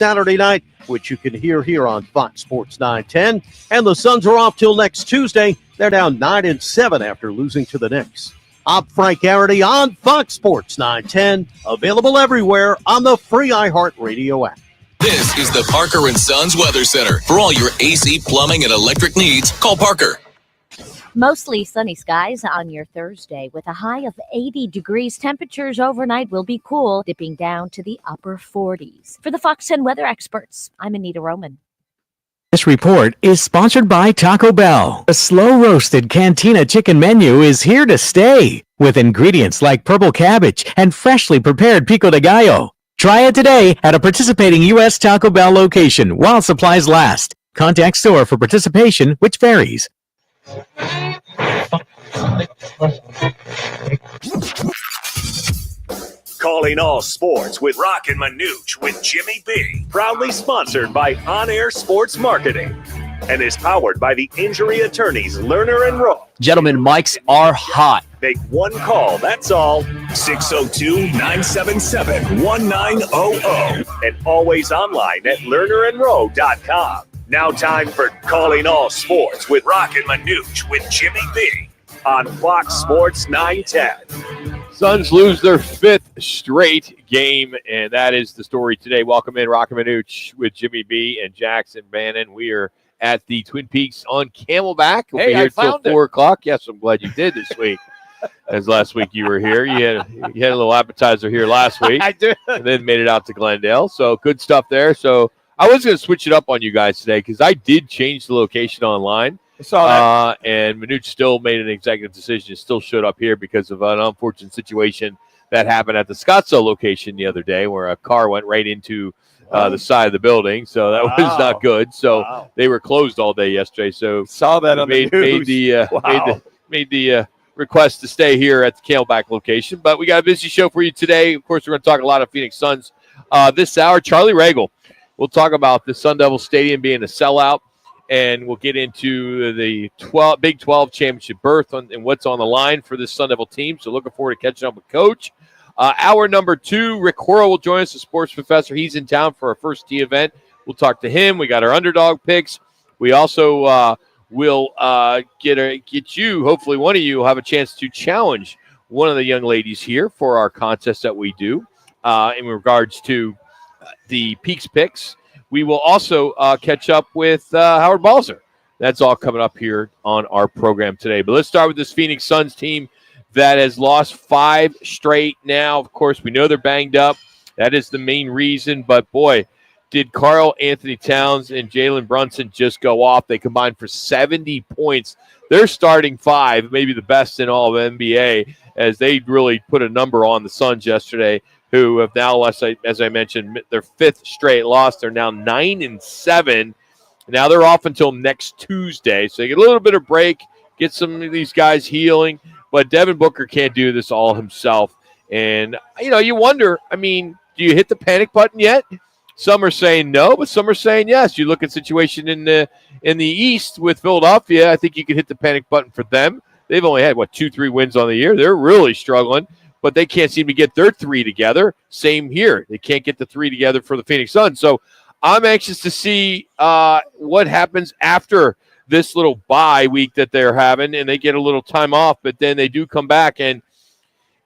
Saturday night, which you can hear here on Fox Sports 910. And the Suns are off till next Tuesday. They're down 9-7 after losing to the Knicks. I'm Frank Garrity on Fox Sports 910, available everywhere on the free iHeartRadio app. This is the Parker & Sons Weather Center. For all your AC, plumbing, and electric needs, call Parker. Mostly sunny skies on your Thursday with a high of 80 degrees. Temperatures overnight will be cool, dipping down to the upper 40s. For the Fox 10 weather experts, I'm Anita Roman. This report is sponsored by Taco Bell. The slow-roasted Cantina chicken menu is here to stay, with ingredients like purple cabbage and freshly prepared pico de gallo. Try it today at a participating U.S. Taco Bell location while supplies last. Contact store for participation, which varies. Calling all sports with Roc and Manuch with Jimmy B. Proudly sponsored by On Air Sports Marketing and is powered by the injury attorneys Lerner and Roc. Gentlemen, mics are hot. Make one call, that's all. 602-977-1900. And always online at lernerandrow.com. Now time for Calling All Sports with Roc and Manuch with Jimmy B. on Fox Sports 910. Suns lose their fifth straight game, and that is the story today. Welcome in, Roc and Manuch with Jimmy B and Jackson Bannon. We are at the Twin Peaks on Camelback. We'll be here till 4 o'clock. Yes, I'm glad you did this week. As last week you were here. You had a little appetizer here last week. I did. And then made it out to Glendale. So good stuff there. So I was going to switch it up on you guys today because I did change the location online. I saw that. And Manuch still made an executive decision. Still showed up here because of an unfortunate situation that happened at the Scottsdale location the other day where a car went right into the side of the building. So that was not good. So they were closed all day yesterday. So saw that on the news. Made the request to stay here at the Camelback location. But we got a busy show for you today. Of course, we're going to talk a lot of Phoenix Suns this hour. Charlie Ragle. We'll talk about the Sun Devil Stadium being a sellout, and we'll get into the Big 12 championship berth and what's on the line for this Sun Devil team. So looking forward to catching up with Coach. Hour number 2, Rick Horrow will join us, the sports professor. He's in town for our first tee event. We'll talk to him. We got our underdog picks. We also will get you, hopefully one of you will have a chance to challenge one of the young ladies here for our contest that we do in regards to the Peaks Picks. We will also catch up with Howard Balzer. That's all coming up here on our program today. But let's start with this Phoenix Suns team that has lost 5 straight now. Of course, we know they're banged up. That is the main reason. But, boy, did Karl Anthony Towns and Jalen Brunson just go off. They combined for 70 points. They're starting 5, maybe the best in all of NBA, as they really put a number on the Suns yesterday, who have now, as I mentioned, their 5th straight loss. They're now 9-7. Now they're off until next Tuesday. So they get a little bit of break, get some of these guys healing. But Devin Booker can't do this all himself. And, you wonder, do you hit the panic button yet? Some are saying no, but some are saying yes. You look at the situation in the East with Philadelphia, I think you could hit the panic button for them. They've only had, 2-3 wins on the year. They're really struggling, but they can't seem to get their 3 together. Same here. They can't get the 3 together for the Phoenix Suns. So I'm anxious to see what happens after this little bye week that they're having, and they get a little time off, but then they do come back. And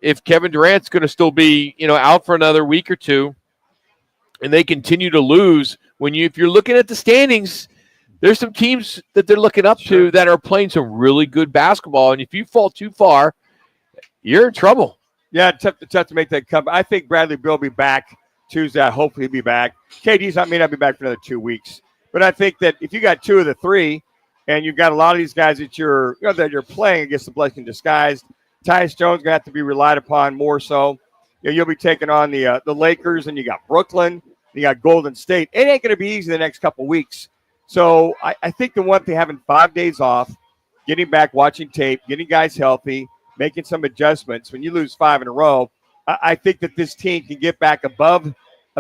if Kevin Durant's going to still be, out for another week or two, and they continue to lose, if you're looking at the standings, there's some teams that they're looking up to that are playing some really good basketball. And if you fall too far, you're in trouble. Yeah, tough to make that comeback. I think Bradley Beal will be back Tuesday. I hope he'll be back. KD's may not be back for another 2 weeks. But I think that if you got 2 of the 3, and you've got a lot of these guys that you're playing against the blessing in disguise, Tyus Jones going to have to be relied upon more so. You'll be taking on the Lakers, and you got Brooklyn, you got Golden State. It ain't going to be easy the next couple weeks. So I think the one thing, having 5 days off, getting back, watching tape, getting guys healthy, making some adjustments. When you lose 5 in a row, I think that this team can get back above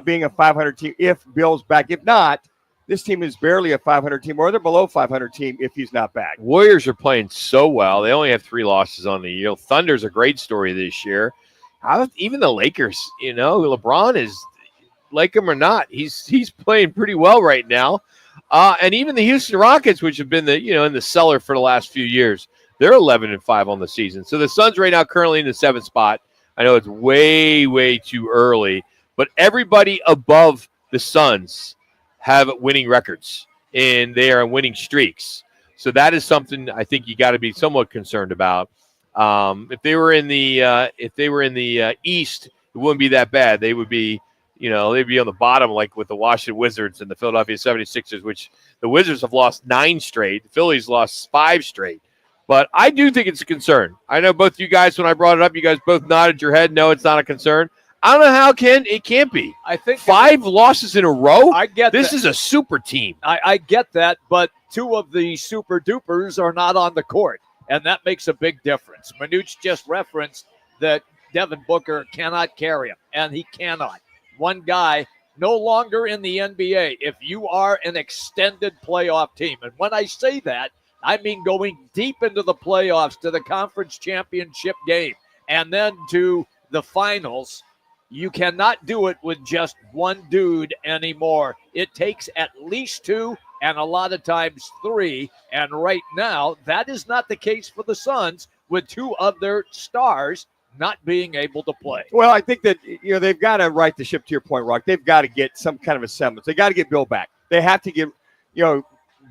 being a 500 team if Bill's back. If not, this team is barely a 500 team, or they're below 500 team if he's not back. Warriors are playing so well. They only have 3 losses on the year. Thunder's a great story this year. Even the Lakers, LeBron is like him or not, he's playing pretty well right now. And even the Houston Rockets, which have been in the cellar for the last few years, they're 11-5 on the season. So the Suns right now currently in the 7th spot. I know it's way, way too early, but everybody above the Suns have winning records, and they are on winning streaks. So that is something I think you got to be somewhat concerned about. If they were in the East, it wouldn't be that bad. They would be, they'd be on the bottom, like with the Washington Wizards and the Philadelphia 76ers, which the Wizards have lost 9 straight. The Phillies lost 5 straight. But I do think it's a concern. I know both you guys, when I brought it up, you guys both nodded your head. No, it's not a concern. I don't know how it can't be. I think 5 losses in a row. I get this that. is a super team. I get that, but 2 of the super dupers are not on the court, and that makes a big difference. Manuch just referenced that Devin Booker cannot carry him, and he cannot. One guy no longer in the NBA. If you are an extended playoff team, and when I say that, I mean going deep into the playoffs to the conference championship game and then to the finals, you cannot do it with just one dude anymore. It takes at least 2 and a lot of times 3. And right now, that is not the case for the Suns with 2 of their stars not being able to play. Well, I think that, they've got to right the ship, to your point, Rock. They've got to get some kind of a semblance. They got to get Bill back. They have to get,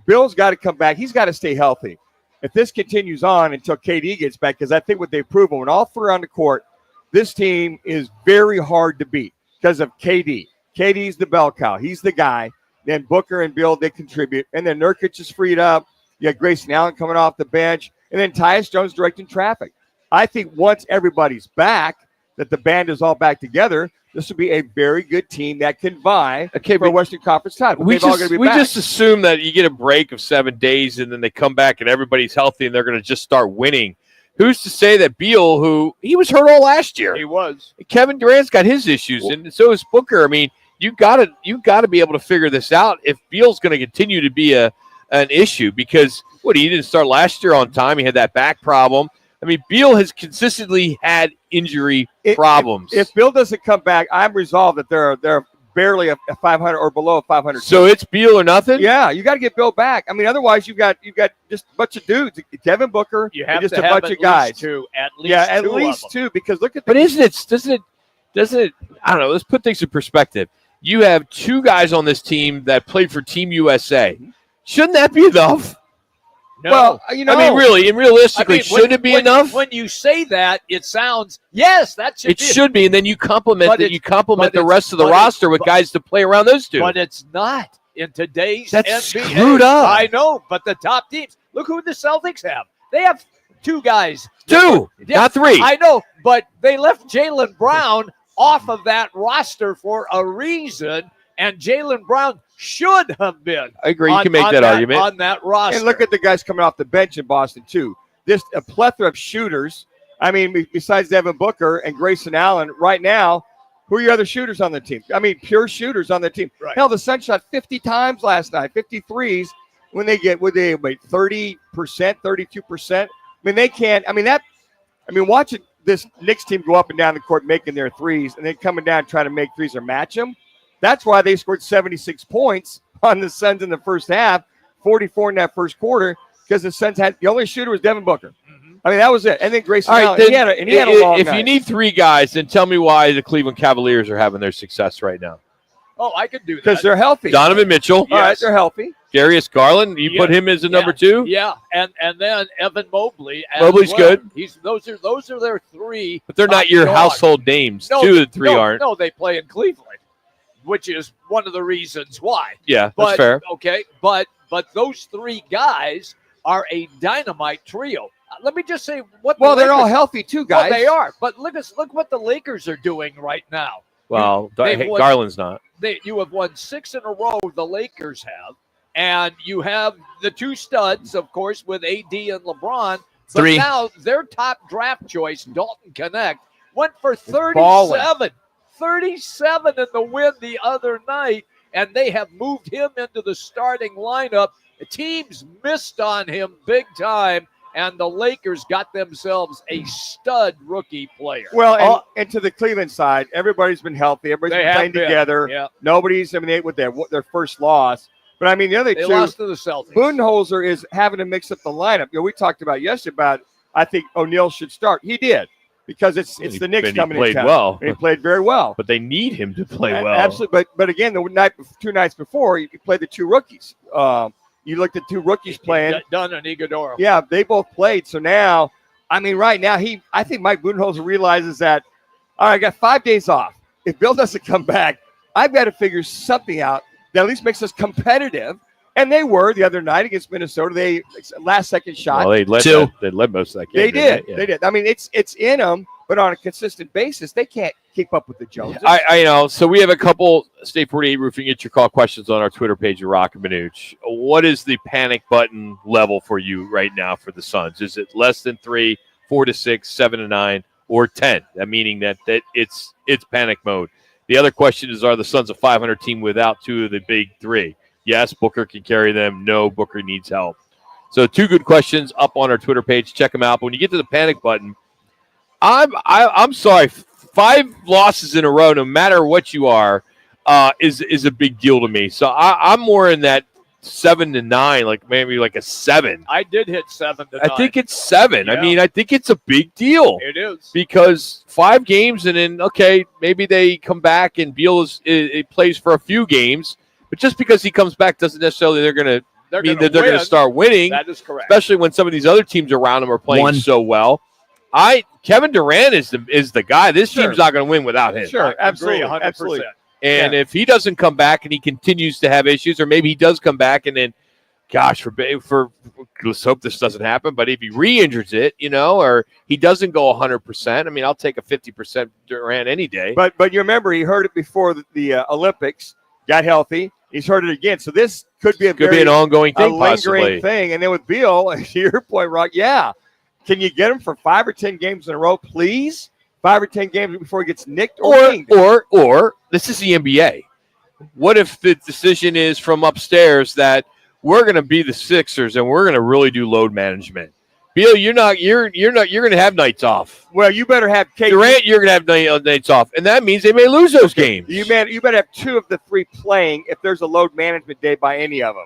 Bill's got to come back. He's got to stay healthy. If this continues on until KD gets back, because I think what they've proven, when all 3 are on the court, this team is very hard to beat because of KD. KD's the bell cow. He's the guy. Then Booker and Bill, they contribute. And then Nurkic is freed up. You got Grayson Allen coming off the bench. And then Tyus Jones directing traffic. I think once everybody's back, that the band is all back together, this will be a very good team that can vie for a Western Conference title. We just assume that you get a break of 7 days and then they come back and everybody's healthy and they're going to just start winning. Who's to say that Beal, who he was hurt all last year, he was. Kevin Durant's got his issues, and so is Booker. I mean, you got to be able to figure this out if Beal's going to continue to be an issue, because he didn't start last year on time. He had that back problem. I mean, Beal has consistently had injury problems. If Bill doesn't come back, I'm resolved that they're barely a 500 or below a 500. So it's Beal or nothing? Yeah, you got to get Bill back. I mean, otherwise you got just a bunch of dudes. Devin Booker, you have just to a bunch of guys. At least two, because look at But doesn't it, I don't know, let's put things in perspective. You have 2 guys on this team that played for Team USA. Shouldn't that be enough? No. Well, I mean, really, and realistically, shouldn't it be enough? When you say that, it sounds, yes, that should be. It should be, and then you complement the rest of the roster with guys to play around those 2. But it's not in today's That's NBA. screwed up. I know, but the top teams, look who the Celtics have. They have 2 guys. 2, not 3. I know, but they left Jaylen Brown off of that roster for a reason, and Jaylen Brown should have been. I agree. You can make that argument on that roster. And look at the guys coming off the bench in Boston too. Just a plethora of shooters. I mean, besides Devin Booker and Grayson Allen, right now, who are your other shooters on the team? I mean, pure shooters on the team. Right. Hell, the Suns shot 50 times last night, 53s. When they get, 30%, 32%. I mean, they can't. Watching this Knicks team go up and down the court making their threes, and then coming down trying to make threes or match them. That's why they scored 76 points on the Suns in the first half, 44 in that first quarter, because the Suns had the only shooter was Devin Booker. Mm-hmm. I mean, that was it. And then Grayson Allen. He had a long If night. you need 3 guys, then tell me why the Cleveland Cavaliers are having their success right now. Oh, I could do that. Because they're healthy. Donovan Mitchell. All right, they're healthy. Darius Garland, you put him as a number 2? Yeah, and then Evan Mobley. Mobley's good. Those are their 3. But they're not your household names. 2 of the 3 aren't. No, they play in Cleveland, which is one of the reasons why. Yeah, that's fair. Okay, but those 3 guys are a dynamite trio. Let me just say what. Well, they're all healthy too, guys. Well, they are. But look what the Lakers are doing right now. Well, Garland's not. You have won 6 in a row. The Lakers have, and you have the 2 studs, of course, with AD and LeBron. But 3. now their top draft choice, Dalton Connect, went for 37. 37 in the win the other night, and they have moved him into the starting lineup. The teams missed on him big time, And the Lakers got themselves a stud rookie player. Well, and to the Cleveland side, everybody's been healthy. Everybody's been playing together. Yeah. Nobody's, with their first loss. But, the other They two, lost to the Celtics. Budenholzer is having to mix up the lineup. We talked about yesterday I think O'Neal should start. He did because it's the Knicks coming in town. Well. And he played very well. But they need him to play well. Absolutely. But again, the 2 nights before, he played the 2 rookies. You looked at 2 rookies playing. Dunn and Iguodala. Yeah, they both played. So now, right now, I think Mike Budenholzer realizes that, all right, I got 5 days off. If Bill doesn't come back, I've got to figure something out that at least makes us competitive. And they were the other night against Minnesota. They last-second shot. Well, they led most of that game. They did. Yeah. They did. It's in them, but on a consistent basis, they can't keep up with the Joneses. I know. So we have a couple State 48 Roofing Get Your Call questions on our Twitter page of Roc and Manuch. What is the panic button level for you right now for the Suns? Is it less than 3, 4 to 6, 7 to 9, or 10? That meaning that it's panic mode. The other question is, are the Suns a 500 team without 2 of the big 3? Yes, Booker can carry them. No, Booker needs help. So 2 good questions up on our Twitter page. Check them out. But when you get to the panic button, I'm sorry. 5 losses in a row, no matter what you are, is a big deal to me. So I'm more in that 7 to 9, like maybe like a 7. I did hit 7 to 9. I think it's 7. Yeah. I think it's a big deal. It is. Because 5 games and then, okay, maybe they come back and Beal plays for a few games. But just because he comes back doesn't necessarily they're going to start winning. That is correct. Especially when some of these other teams around him are playing so well. Kevin Durant is the guy. This team's not going to win without him. Sure, absolutely, 100%. Absolutely. And if he doesn't come back and he continues to have issues, or maybe he does come back and then, gosh, for let's hope this doesn't happen. But if he re-injures it, or he doesn't go 100%, I'll take a 50% Durant any day. But you remember he heard it before the Olympics, got healthy. He's heard it again. So this could be an ongoing thing, lingering thing. And then with Beal, to your point, Rock, can you get him for 5 or 10 games in a row, please? 5 or 10 games before he gets nicked or this is the NBA. What if the decision is from upstairs that we're going to be the Sixers and we're going to really do load management? Beal, you're going to have nights off. Well, you better have KD. Durant, you're going to have nights off, and that means they may lose those games. You better have 2 of the 3 playing if there's a load management day by any of them.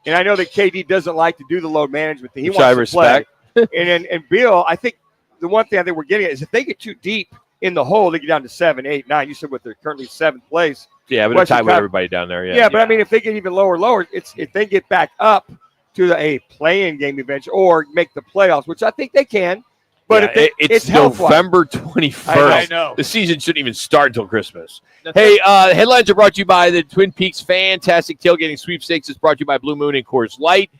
And I know that KD doesn't like to do the load management thing. He Which wants I to respect. play. and Beal, I think the one thing I think we're getting at is if they get too deep in the hole, they get down to 7, 8, 9. You said what they're currently 7th place. Yeah, but it's time with everybody down there. Yeah, but if they get even lower, it's if they get back up to a play-in game eventually or make the playoffs, which I think they can. But it's November 21st. I know. The season shouldn't even start until Christmas. Hey, headlines are brought to you by the Twin Peaks Fantastic Tailgating Sweepstakes. It's brought to you by Blue Moon and Coors Light.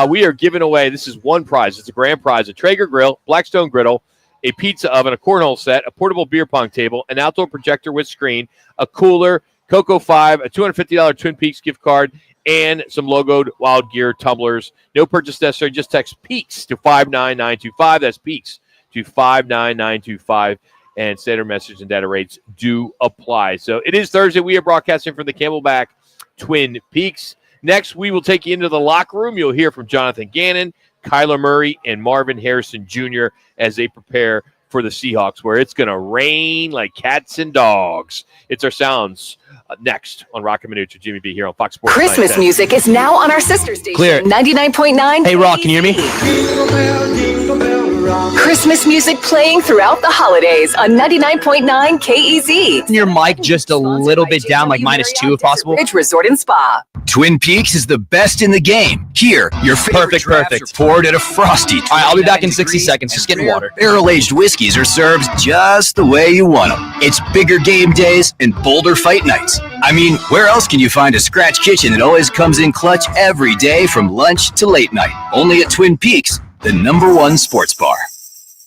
We are giving away, this is one prize. It's a grand prize, a Traeger grill, Blackstone griddle, a pizza oven, a cornhole set, a portable beer pong table, an outdoor projector with screen, a cooler, Coco 5, a $250 Twin Peaks gift card, and some logoed Wild Gear tumblers. No purchase necessary. Just text PEAKS to 59925. That's PEAKS to 59925. And standard message and data rates do apply. So it is Thursday. We are broadcasting from the Camelback Twin Peaks. Next, we will take you into the locker room. You'll hear from Jonathan Gannon, Kyler Murray, and Marvin Harrison Jr. as they prepare for the Seahawks, where it's going to rain like cats and dogs. It's our sounds next on Roc and Manuch with Jimmy B here on Fox Sports. Christmas music is now on our sister station. Clear. 99.9. Hey, Rock, can you hear me? Christmas music playing throughout the holidays on 99.9 KEZ. Your mic just a little bit down, like -2 if possible. Ridge Resort and Spa. Twin Peaks is the best in the game. Here, your favorite Perfect. poured at a frosty. All right, I'll be back in 60 seconds. Just getting water. Barrel-aged whiskeys are served just the way you want them. It's bigger game days and bolder fight nights. I mean, where else can you find a scratch kitchen that always comes in clutch every day from lunch to late night? Only at Twin Peaks, the #1 sports bar.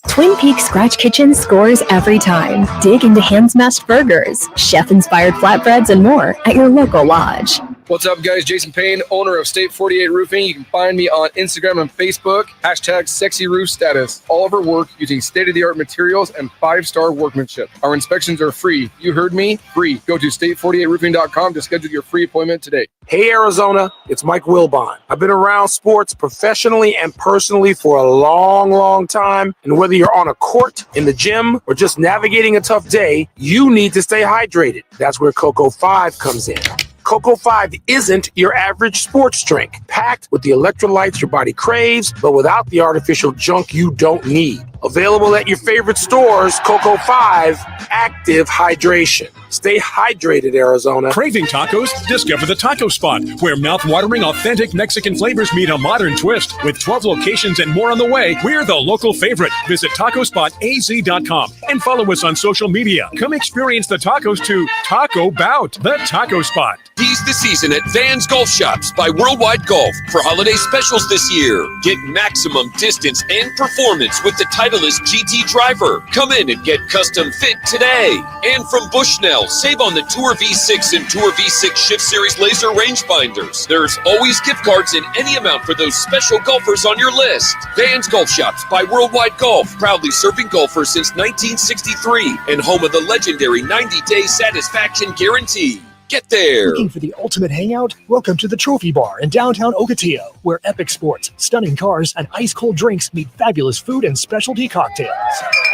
Twin Peaks Scratch Kitchen scores every time. Dig into hand-smashed burgers, chef-inspired flatbreads, and more at your local lodge. What's up, guys? Jason Payne, owner of State 48 Roofing. You can find me on Instagram and Facebook, #SexyRoofStatus. All of our work using state-of-the-art materials and 5-star workmanship. Our inspections are free. You heard me? Free. Go to state48roofing.com to schedule your free appointment today. Hey, Arizona, it's Mike Wilbon. I've been around sports professionally and personally for a long, long time. And whether you're on a court, in the gym, or just navigating a tough day, you need to stay hydrated. That's where Cocoa 5 comes in. Cocoa 5 isn't your average sports drink, packed with the electrolytes your body craves, but without the artificial junk you don't need. Available at your favorite stores, Cocoa 5 Active Hydration. Stay hydrated, Arizona. Craving tacos? Discover the Taco Spot, where mouth-watering, authentic Mexican flavors meet a modern twist. With 12 locations and more on the way, we're the local favorite. Visit tacospotaz.com and follow us on social media. Come experience the tacos to Taco Bout, the Taco Spot. Tease the season at Vans Golf Shops by Worldwide Golf for holiday specials this year. Get maximum distance and performance with the Titleist GT driver. Come in and get custom fit today. And from Bushnell, save on the Tour V6 and Tour V6 Shift Series laser rangefinders. There's always gift cards in any amount for those special golfers on your list. Vans Golf Shops by Worldwide Golf, proudly serving golfers since 1963 and home of the legendary 90-day satisfaction guarantee. Get there. Looking for the ultimate hangout? Welcome to the Trophy Bar in downtown Ocotillo, where epic sports, stunning cars, and ice-cold drinks meet fabulous food and specialty cocktails.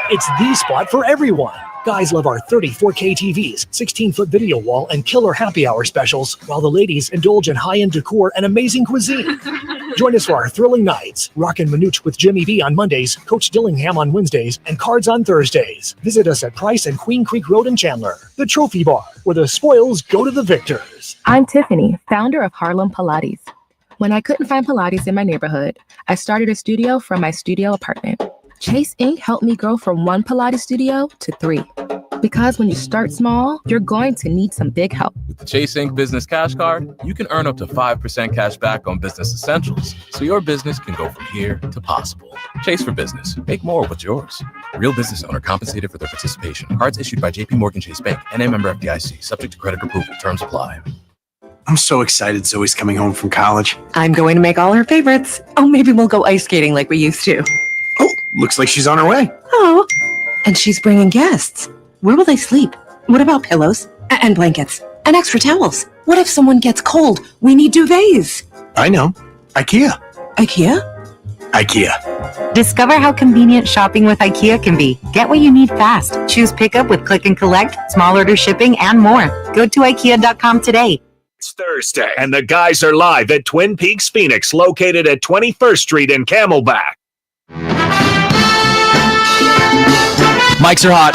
It's the spot for everyone. Guys love our 34K TVs, 16-foot video wall, and killer happy hour specials, while the ladies indulge in high-end decor and amazing cuisine. Join us for our thrilling nights. Roc and Manuch with Jimmy B on Mondays, Coach Dillingham on Wednesdays, and Cards on Thursdays. Visit us at Price and Queen Creek Road in Chandler. The Trophy Bar, where the spoils go to the victors. I'm Tiffany, founder of Harlem Pilates. When I couldn't find Pilates in my neighborhood, I started a studio from my studio apartment. Chase Inc. helped me grow from 1 Pilates studio to 3. Because when you start small, you're going to need some big help. With the Chase Inc. Business Cash Card, you can earn up to 5% cash back on business essentials, so your business can go from here to possible. Chase for Business. Make more what's yours. Real business owner compensated for their participation. Cards issued by J.P. Morgan Chase Bank, N.A. member FDIC. Subject to credit approval. Terms apply. I'm so excited Zoe's coming home from college. I'm going to make all her favorites. Oh, maybe we'll go ice skating like we used to. Oh, looks like she's on her way. Oh, and she's bringing guests. Where will they sleep? What about pillows and blankets and extra towels? What if someone gets cold? We need duvets. I know. IKEA. IKEA? IKEA. Discover how convenient shopping with IKEA can be. Get what you need fast. Choose pickup with click and collect, small order shipping, and more. Go to IKEA.com today. It's Thursday, and the guys are live at Twin Peaks Phoenix, located at 21st Street in Camelback. Mics are hot.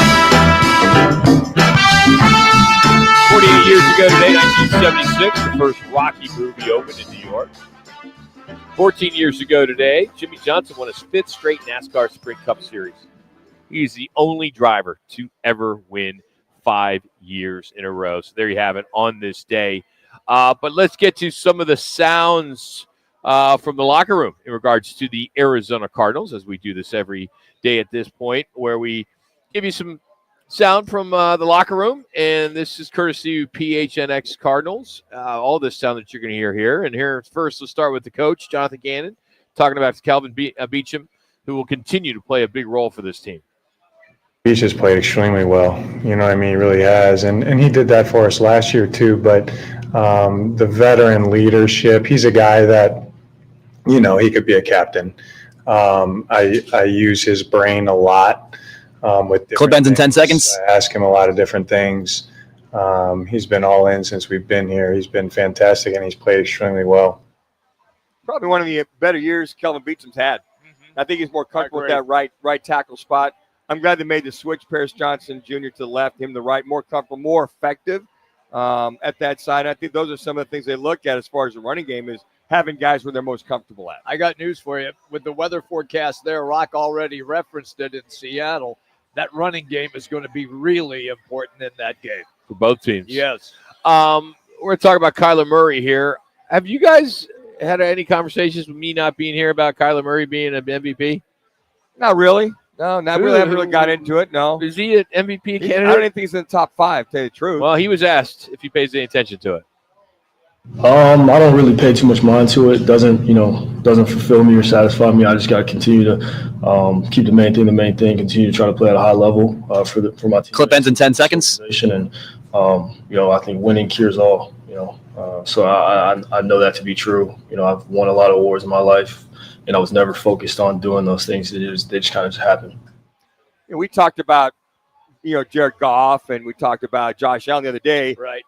48 years ago today, 1976, the first Rocky movie opened in New York. 14 years ago today, Jimmy Johnson won his 5th straight NASCAR Sprint Cup Series. He's the only driver to ever win 5 years in a row. So there you have it on this day. But let's get to some of the sounds from the locker room in regards to the Arizona Cardinals, as we do this every day at this point, where we give you some sound from the locker room, and this is courtesy of PHNX Cardinals. All this sound that you're going to hear here. And here first, let's start with the coach, Jonathan Gannon, talking about Calvin Beecham, who will continue to play a big role for this team. Beach has played extremely well. You know what I mean? He really has. And he did that for us last year too. But the veteran leadership, he's a guy that, you know, he could be a captain. I use his brain a lot. With clip ends in 10 seconds. I ask him a lot of different things. He's been all in since we've been here. He's been fantastic, and he's played extremely well. Probably one of the better years Kelvin Beacham's had. I think he's more comfortable with that right tackle spot. I'm glad they made the switch, Paris Johnson Jr. to the left, him to the right, more comfortable, more effective at that side. I think those are some of the things they look at as far as the running game is having guys where they're most comfortable at. I got news for you. With the weather forecast there, Rock already referenced it in Seattle. That running game is going to be really important in that game. For both teams. Yes. We're going to talk about Kyler Murray here. Have you guys had any conversations with me not being here about Kyler Murray being an MVP? Not really. No, not really. I haven't really got into it, no. Is he an MVP candidate? I don't think he's in the top 5, to tell you the truth. Well, he was asked if he pays any attention to it. I don't really pay too much mind to it. Doesn't fulfill me or satisfy me. I just got to continue to keep the main thing. Continue to try to play at a high level for my team. Clip ends in 10 seconds. And I think winning cures all. So I know that to be true. I've won a lot of awards in my life, and I was never focused on doing those things. They just kind of happened. And we talked about Jared Goff, and we talked about Josh Allen the other day. Right.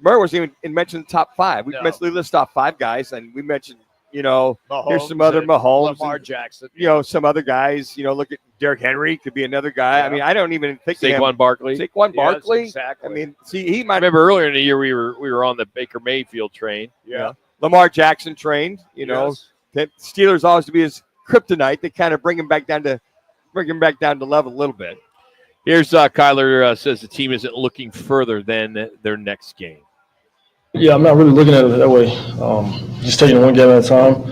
Murray wasn't even mentioned the top 5. We mentioned the list top 5 guys, and we mentioned, here's some other Mahomes, Lamar Jackson, some other guys. Look at Derrick Henry could be another guy. Yeah. I mean, I don't even think Saquon Barkley. Saquon Barkley. Yes, exactly. I mean, he might. I remember earlier in the year we were on the Baker Mayfield train. Yeah. Lamar Jackson trained. Yes. That Steelers always to be his kryptonite. They kind of bring him back down to level a little bit. Here's Kyler says the team isn't looking further than their next game. Yeah, I'm not really looking at it that way. Just taking it one game at a time.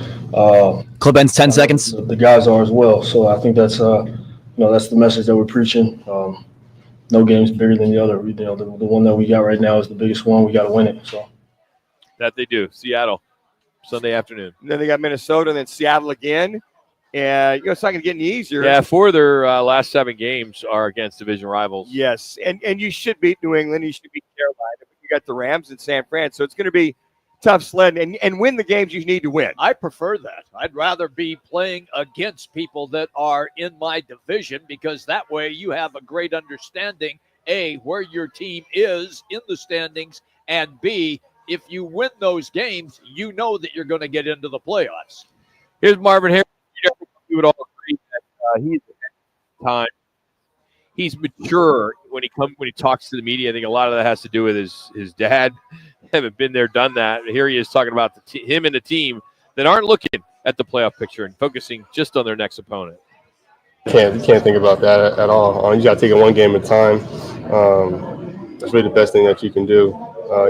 Clip ends 10 seconds. The guys are as well. So I think that's that's the message that we're preaching. No game's bigger than the other. The one that we got right now is the biggest one. We got to win it. So that they do. Seattle, Sunday afternoon. And then they got Minnesota and then Seattle again. And it's not going to get any easier. Yeah, 4 of their last 7 games are against division rivals. Yes, and you should beat New England. You should beat Carolina. But you got the Rams and San Fran. So it's going to be tough sledding and win the games you need to win. I prefer that. I'd rather be playing against people that are in my division because that way you have a great understanding, A, where your team is in the standings, and B, if you win those games, you know that you're going to get into the playoffs. Here's Marvin Harrison. We would all agree that he's at time. He's mature when he talks to the media. I think a lot of that has to do with his dad. Haven't been there, done that. Here he is talking about him and the team that aren't looking at the playoff picture and focusing just on their next opponent. You can't think about that at all. You got to take it one game at a time. That's really the best thing that you can do.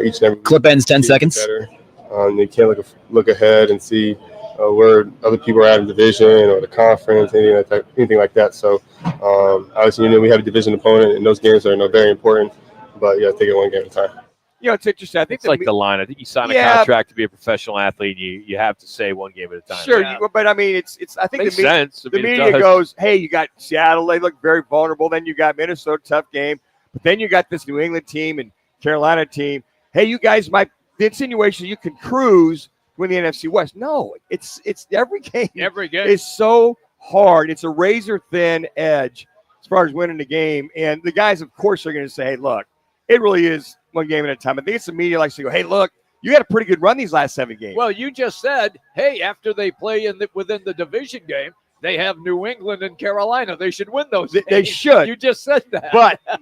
Each and every clip ends 10 seconds. Better. You can't look ahead and see where other people are at in the division or the conference, anything like that. So obviously, we have a division opponent, and those games are very important. But yeah, take it one game at a time. It's interesting. I think it's like the line. I think you sign a contract to be a professional athlete. You have to say one game at a time. Sure, but I mean, it's. I think makes sense. The media goes, "Hey, you got Seattle. They look very vulnerable. Then you got Minnesota, tough game. But then you got this New England team and Carolina team. Hey, you guys might." The insinuation you can cruise win the NFC West. No, it's every game. Every game is so hard. It's a razor thin edge as far as winning the game. And the guys, of course, are going to say, "Hey, look, it really is one game at a time." I think it's the media likes to go, "Hey, look, you had a pretty good run these last 7 games." Well, you just said, "Hey, after they play within the division game, they have New England and Carolina. They should win those. They should." You just said that.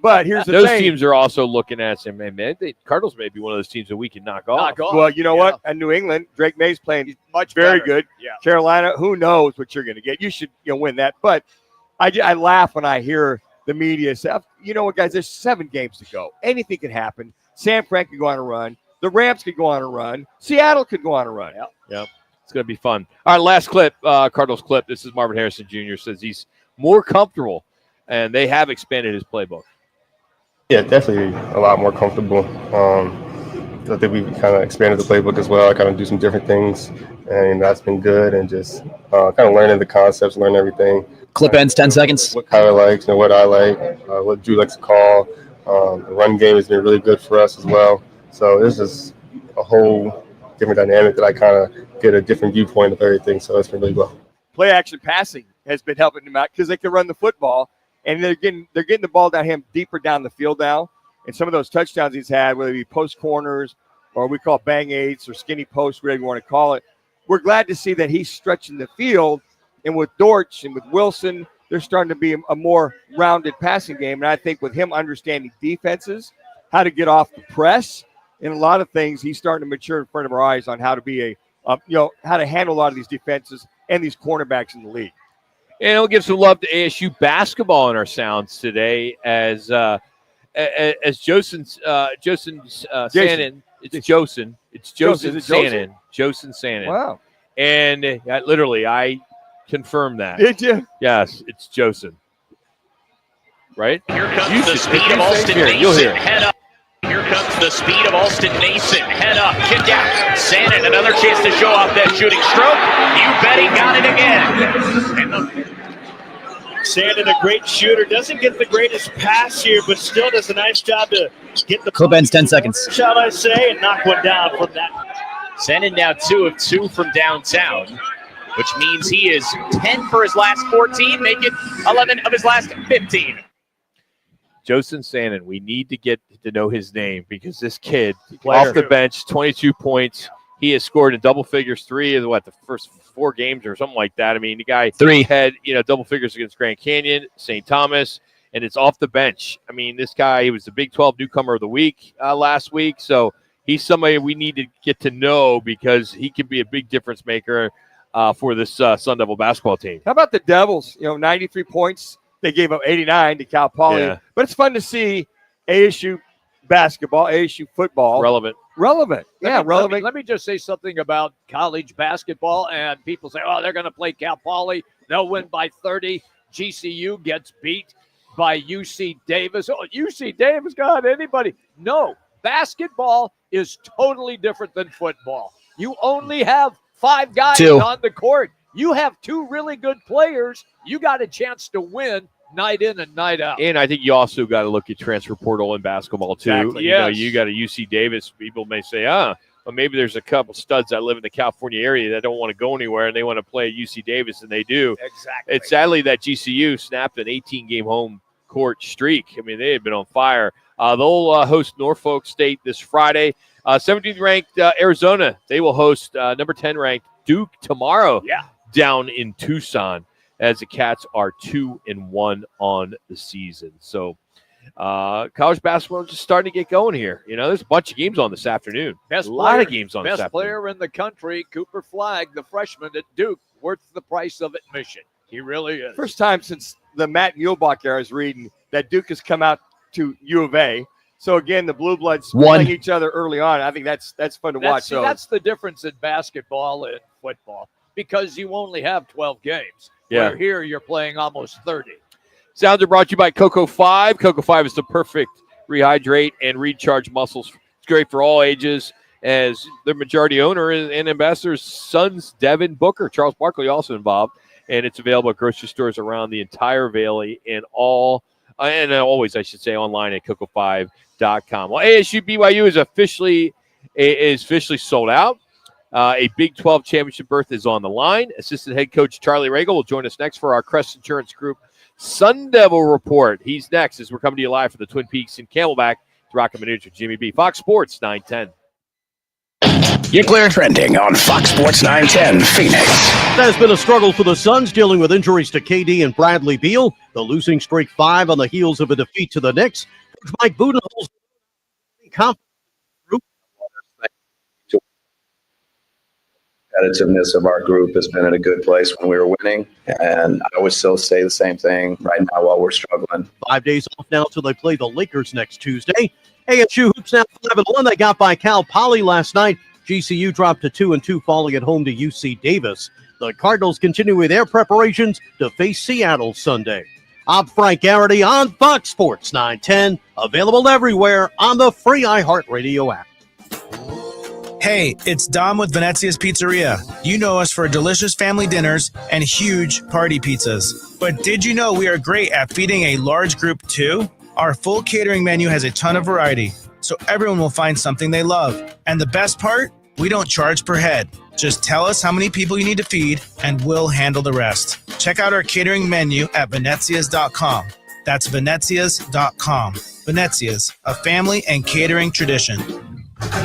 But here's the those thing. teams are also looking at saying, "Man, Cardinals may be one of those teams that we can knock off." Well, you know what? At New England, Drake May's playing very good. Yeah. Carolina, who knows what you're going to get? You should win that. But I laugh when I hear the media say, "You know what, guys? There's 7 games to go. Anything can happen. San Fran could go on a run. The Rams could go on a run. Seattle could go on a run." Yep. It's going to be fun. All right, last clip, Cardinals clip. This is Marvin Harrison Jr. says he's more comfortable, and they have expanded his playbook. Yeah, definitely a lot more comfortable. I think we kind of expanded the playbook as well. I kind of do some different things, and that's been good. And just kind of learning the concepts, learning everything. Clip ends 10 seconds. What Kyler likes, what I like, what Drew likes to call. The run game has been really good for us as well. So this is a whole different dynamic that I kind of get a different viewpoint of everything. So it's been really well. Play action passing has been helping them out because they can run the football, and they're getting the ball down him deeper down the field now. And some of those touchdowns he's had, whether it be post corners or we call bang eights or skinny posts, whatever you want to call it, we're glad to see that he's stretching the field. And with Dortch and with Wilson, they're starting to be a more rounded passing game. And I think with him understanding defenses, how to get off the press, and a lot of things, he's starting to mature in front of our eyes on how to be how to handle a lot of these defenses and these cornerbacks in the league. And we'll give some love to ASU basketball in our sounds today as Josen Sanin. It's Josen. It's Josen Sanin. Josen Sanin. Wow. And literally, I confirmed that. Did you? Yes, it's Josen. Right? Here comes the speed of Alston. You'll hear it. Head up. Here comes comes the speed of Alston Mason. Head up, kick out. Sandin, another chance to show off that shooting stroke. You bet he got it again. Sandin, a great shooter, doesn't get the greatest pass here, but still does a nice job to get the Clip ends 10 seconds. shot, I say, and knock one down from that. Sandin now 2 of 2 from downtown, which means he is 10 for his last 14, making 11 of his last 15. Joseph Sandin, we need to get to know his name because this kid, off the bench, 22 points. He has scored in double figures 3 of the first 4 games or something like that. I mean, the guy 3 had, double figures against Grand Canyon, St. Thomas, and it's off the bench. I mean, this guy, he was the Big 12 Newcomer of the Week last week. So he's somebody we need to get to know because he can be a big difference maker for this Sun Devil basketball team. How about the Devils? 93 points. They gave up 89 to Cal Poly. Yeah. But it's fun to see ASU basketball, ASU football. Relevant. Yeah, relevant. Let me just say something about college basketball. And people say, oh, they're going to play Cal Poly. They'll win by 30. GCU gets beat by UC Davis. Oh, UC Davis, God, anybody. No, basketball is totally different than football. You only have 5 guys on the court. You have 2 really good players. You got a chance to win night in and night out. And I think you also got to look at transfer portal in basketball too. Exactly, You you got a UC Davis. People may say, well, maybe there's a couple studs that live in the California area that don't want to go anywhere and they want to play at UC Davis, and they do. Exactly. It's sadly that GCU snapped an 18-game home court streak. I mean, they had been on fire. They'll host Norfolk State this Friday. 17th ranked Arizona. They will host number 10 ranked Duke tomorrow. Down in Tucson, as the Cats are 2-1 on the season. So college basketball is just starting to get going here. There's a bunch of games on this afternoon. A lot of games on this afternoon. Best player in the country, Cooper Flagg, the freshman at Duke, worth the price of admission. He really is. First time since the Matt Muehlbach era I was reading that Duke has come out to U of A. So, again, the Blue Bloods playing each other early on. I think that's fun to watch. See, that's the difference in basketball and football, because you only have 12 games. Yeah. Where here you're playing almost 30. Sounds are brought to you by Cocoa 5. Cocoa 5 is the perfect rehydrate and recharge muscles. It's great for all ages, as the majority owner and ambassador's son's Devin Booker. Charles Barkley also involved, and it's available at grocery stores around the entire Valley and always, I should say, online at cocoa5.com. Well, ASU BYU is officially sold out. A Big 12 championship berth is on the line. Assistant head coach Charlie Regal will join us next for our Crest Insurance Group Sun Devil Report. He's next as we're coming to you live from the Twin Peaks in Camelback. It's Roc and Manuch with Jimmy B. Fox Sports 910. You're clear. Trending on Fox Sports 910 Phoenix. That has been a struggle for the Suns, dealing with injuries to KD and Bradley Beal. The losing streak 5 on the heels of a defeat to the Knicks. Coach Mike Budenholzer confident. Competitiveness of our group has been in a good place when we were winning, and I would still say the same thing right now while we're struggling. 5 days off now till they play the Lakers next Tuesday. ASU hoops now 5-1. They got by Cal Poly last night. GCU dropped to 2-2, falling at home to UC Davis. The Cardinals continue with their preparations to face Seattle Sunday. I'm Frank Garrity on Fox Sports 910, available everywhere on the free iHeartRadio app. Hey, it's Dom with Venezia's Pizzeria. You know us for delicious family dinners and huge party pizzas. But did you know we are great at feeding a large group too? Our full catering menu has a ton of variety, so everyone will find something they love. And the best part? We don't charge per head. Just tell us how many people you need to feed, and we'll handle the rest. Check out our catering menu at venezias.com. That's venezias.com. Venezias, a family and catering tradition.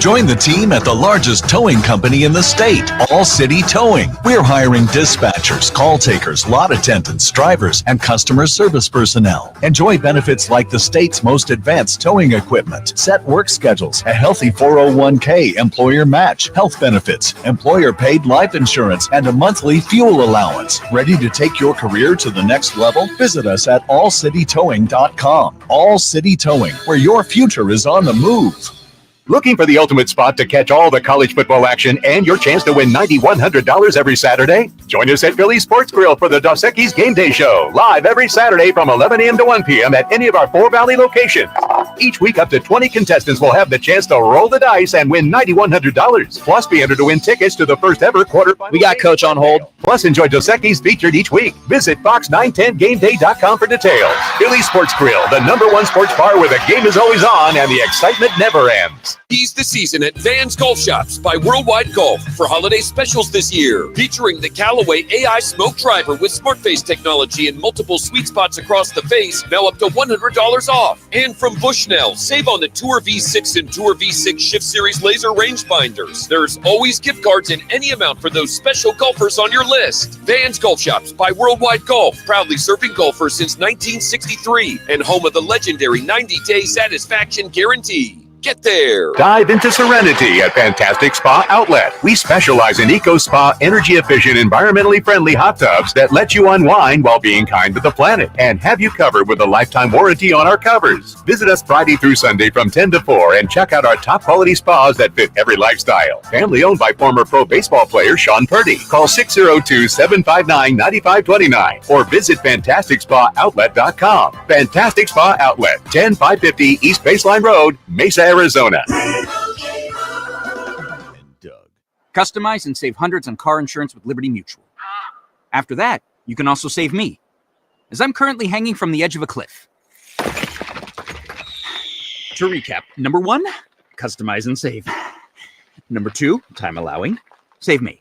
Join the team at the largest towing company in the state, All City Towing. We're hiring dispatchers, call takers, lot attendants, drivers, and customer service personnel. Enjoy benefits like the state's most advanced towing equipment, set work schedules, a healthy 401k employer match, health benefits, employer-paid life insurance, and a monthly fuel allowance. Ready to take your career to the next level? Visit us at allcitytowing.com. All City Towing, where your future is on the move. Looking for the ultimate spot to catch all the college football action and your chance to win $9,100 every Saturday? Join us at Philly Sports Grill for the Dos Equis Game Day Show, live every Saturday from 11 a.m. to 1 p.m. at any of our 4 Valley locations. Each week, up to 20 contestants will have the chance to roll the dice and win $9,100. Plus, be entered to win tickets to the first ever quarterfinal. We got Coach on hold. Plus, enjoy Dos Equis featured each week. Visit fox910gameday.com for details. Philly Sports Grill, the #1 sports bar where the game is always on and the excitement never ends. Seize the season at Van's Golf Shops by Worldwide Golf for holiday specials this year. Featuring the Callaway AI Smoke Driver with smart face technology and multiple sweet spots across the face, now up to $100 off. And from Bushnell, save on the Tour V6 and Tour V6 Shift Series laser rangefinders. There's always gift cards in any amount for those special golfers on your list. Van's Golf Shops by Worldwide Golf, proudly serving golfers since 1963 and home of the legendary 90-day satisfaction guarantee. Get there. Dive into serenity at Fantastic Spa Outlet. We specialize in Eco Spa, energy-efficient, environmentally friendly hot tubs that let you unwind while being kind to the planet and have you covered with a lifetime warranty on our covers. Visit us Friday through Sunday from 10 to 4 and check out our top-quality spas that fit every lifestyle. Family owned by former pro baseball player Sean Purdy. Call 602-759-9529 or visit FantasticSpaOutlet.com. Fantastic Spa Outlet, 10550 East Baseline Road, Mesa, Arizona. Customize and save hundreds on car insurance with Liberty Mutual. After that, you can also save me, as I'm currently hanging from the edge of a cliff. To recap, number 1, customize and save. Number 2, time allowing, save me.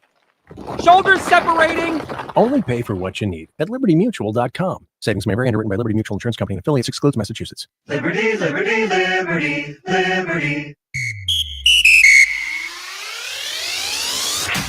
Shoulders separating! Only pay for what you need at libertymutual.com. Savings may vary. Underwritten by Liberty Mutual Insurance Company and affiliates. Excludes Massachusetts. Liberty, liberty, liberty, liberty.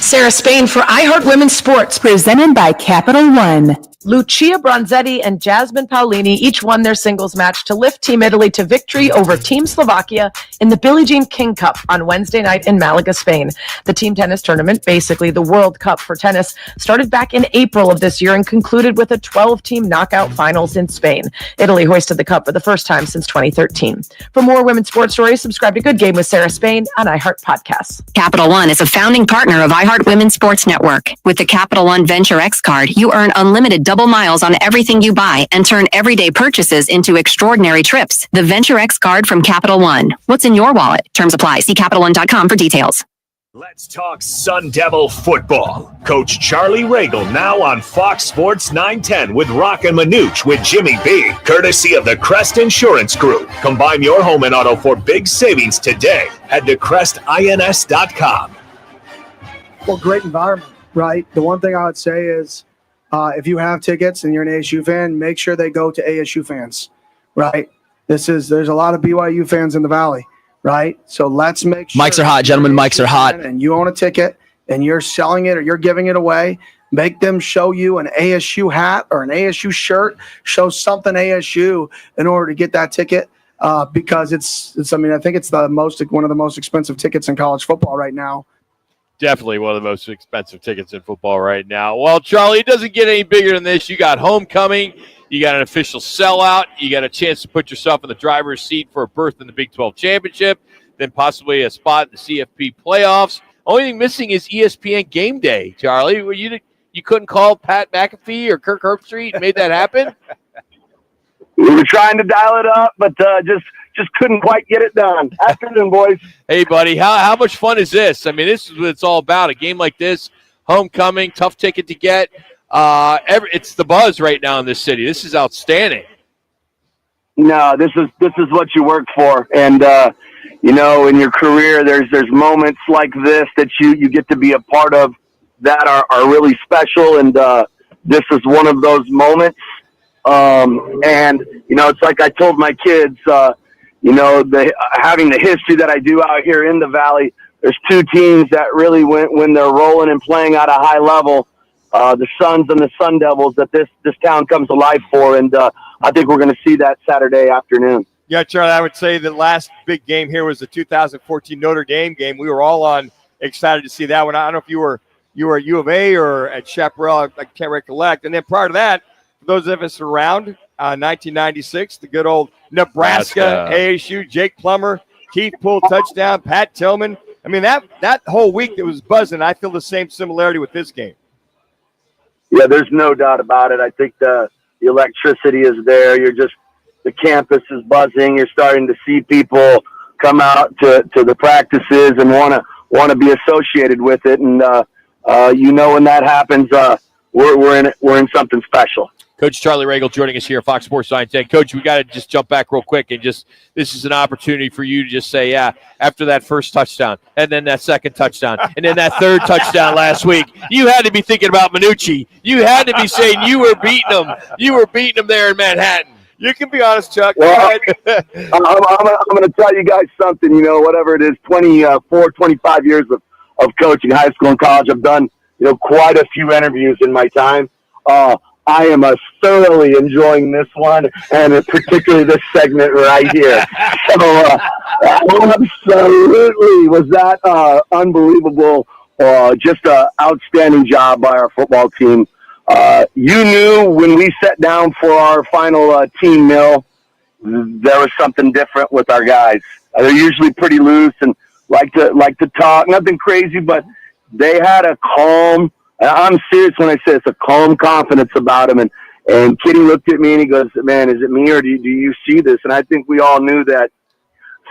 Sarah Spain for iHeart Women's Sports, presented by Capital One. Lucia Bronzetti and Jasmine Paolini each won their singles match to lift Team Italy to victory over Team Slovakia in the Billie Jean King Cup on Wednesday night in Malaga, Spain. The team tennis tournament, basically the World Cup for tennis, started back in April of this year and concluded with a 12-team knockout finals in Spain. Italy hoisted the cup for the first time since 2013. For more women's sports stories, subscribe to Good Game with Sarah Spain on iHeart Podcasts. Capital One is a founding partner of iHeart Women's Sports Network. With the Capital One Venture X card, you earn unlimited double miles on everything you buy and turn everyday purchases into extraordinary trips. The Venture X card from Capital One. What's in your wallet? Terms apply. See CapitalOne.com for details. Let's talk Sun Devil football. Coach Charlie Regal now on Fox Sports 910 with Roc and Manuch with Jimmy B. Courtesy of the Crest Insurance Group. Combine your home and auto for big savings today. Head to CrestINS.com. Well, great environment, right? The one thing I would say is if you have tickets and you're an ASU fan, make sure they go to ASU fans, right? There's a lot of BYU fans in the Valley, right? So let's make sure. Mics are hot, gentlemen. Mics are hot. And you own a ticket and you're selling it or you're giving it away, make them show you an ASU hat or an ASU shirt, show something ASU in order to get that ticket because it's I think it's one of the most expensive tickets in college football right now. Definitely one of the most expensive tickets in football right now. Well, Charlie, it doesn't get any bigger than this. You got homecoming. You got an official sellout. You got a chance to put yourself in the driver's seat for a berth in the Big 12 championship, then possibly a spot in the CFP playoffs. Only thing missing is ESPN Game Day, Charlie. You couldn't call Pat McAfee or Kirk Herbstreit and made that happen? We were trying to dial it up, but just couldn't quite get it done. Afternoon, boys. Hey, buddy, how much fun is this? I mean, this is what it's all about. A game like this, homecoming, tough ticket to get. It's the buzz right now in this city. This is outstanding. No, this is what you work for, and in your career, there's moments like this that you get to be a part of that are really special, and this is one of those moments. And it's like I told my kids. Having the history that I do out here in the Valley, there's two teams that really, when they're rolling and playing at a high level, the Suns and the Sun Devils, that this town comes alive for. And I think we're going to see that Saturday afternoon. Yeah, Charlie, I would say the last big game here was the 2014 Notre Dame game. We were all excited to see that one. I don't know if you were at U of A or at Chaparral. I can't recollect. And then prior to that, for those of us around, 1996, the good old Nebraska ASU, Jake Plummer, Keith Poole touchdown, Pat Tillman. I mean, that whole week that was buzzing, I feel the same similarity with this game. Yeah, there's no doubt about it. I think the electricity is there. The campus is buzzing. You're starting to see people come out to the practices and want to be associated with it. And when that happens, we're in something special. Coach Charlie Ragle joining us here at Fox Sports 910. Coach, we got to just jump back real quick and this is an opportunity for you to just say, yeah, after that first touchdown and then that second touchdown and then that third touchdown last week, you had to be thinking about Manucci. You had to be saying you were beating him. You were beating him there in Manhattan. You can be honest, Chuck. Well, I'm going to tell you guys something, whatever it is, 25 years of coaching high school and college. I've done, quite a few interviews in my time. I am thoroughly enjoying this one, and particularly this segment right here. So, absolutely was that unbelievable. Just an outstanding job by our football team. You knew when we sat down for our final team meal, there was something different with our guys. They're usually pretty loose and like to talk. Nothing crazy, but they had a calm. I'm serious when I say it's a calm confidence about him. And Kitty looked at me and he goes, "Man, is it me or do you see this?" And I think we all knew that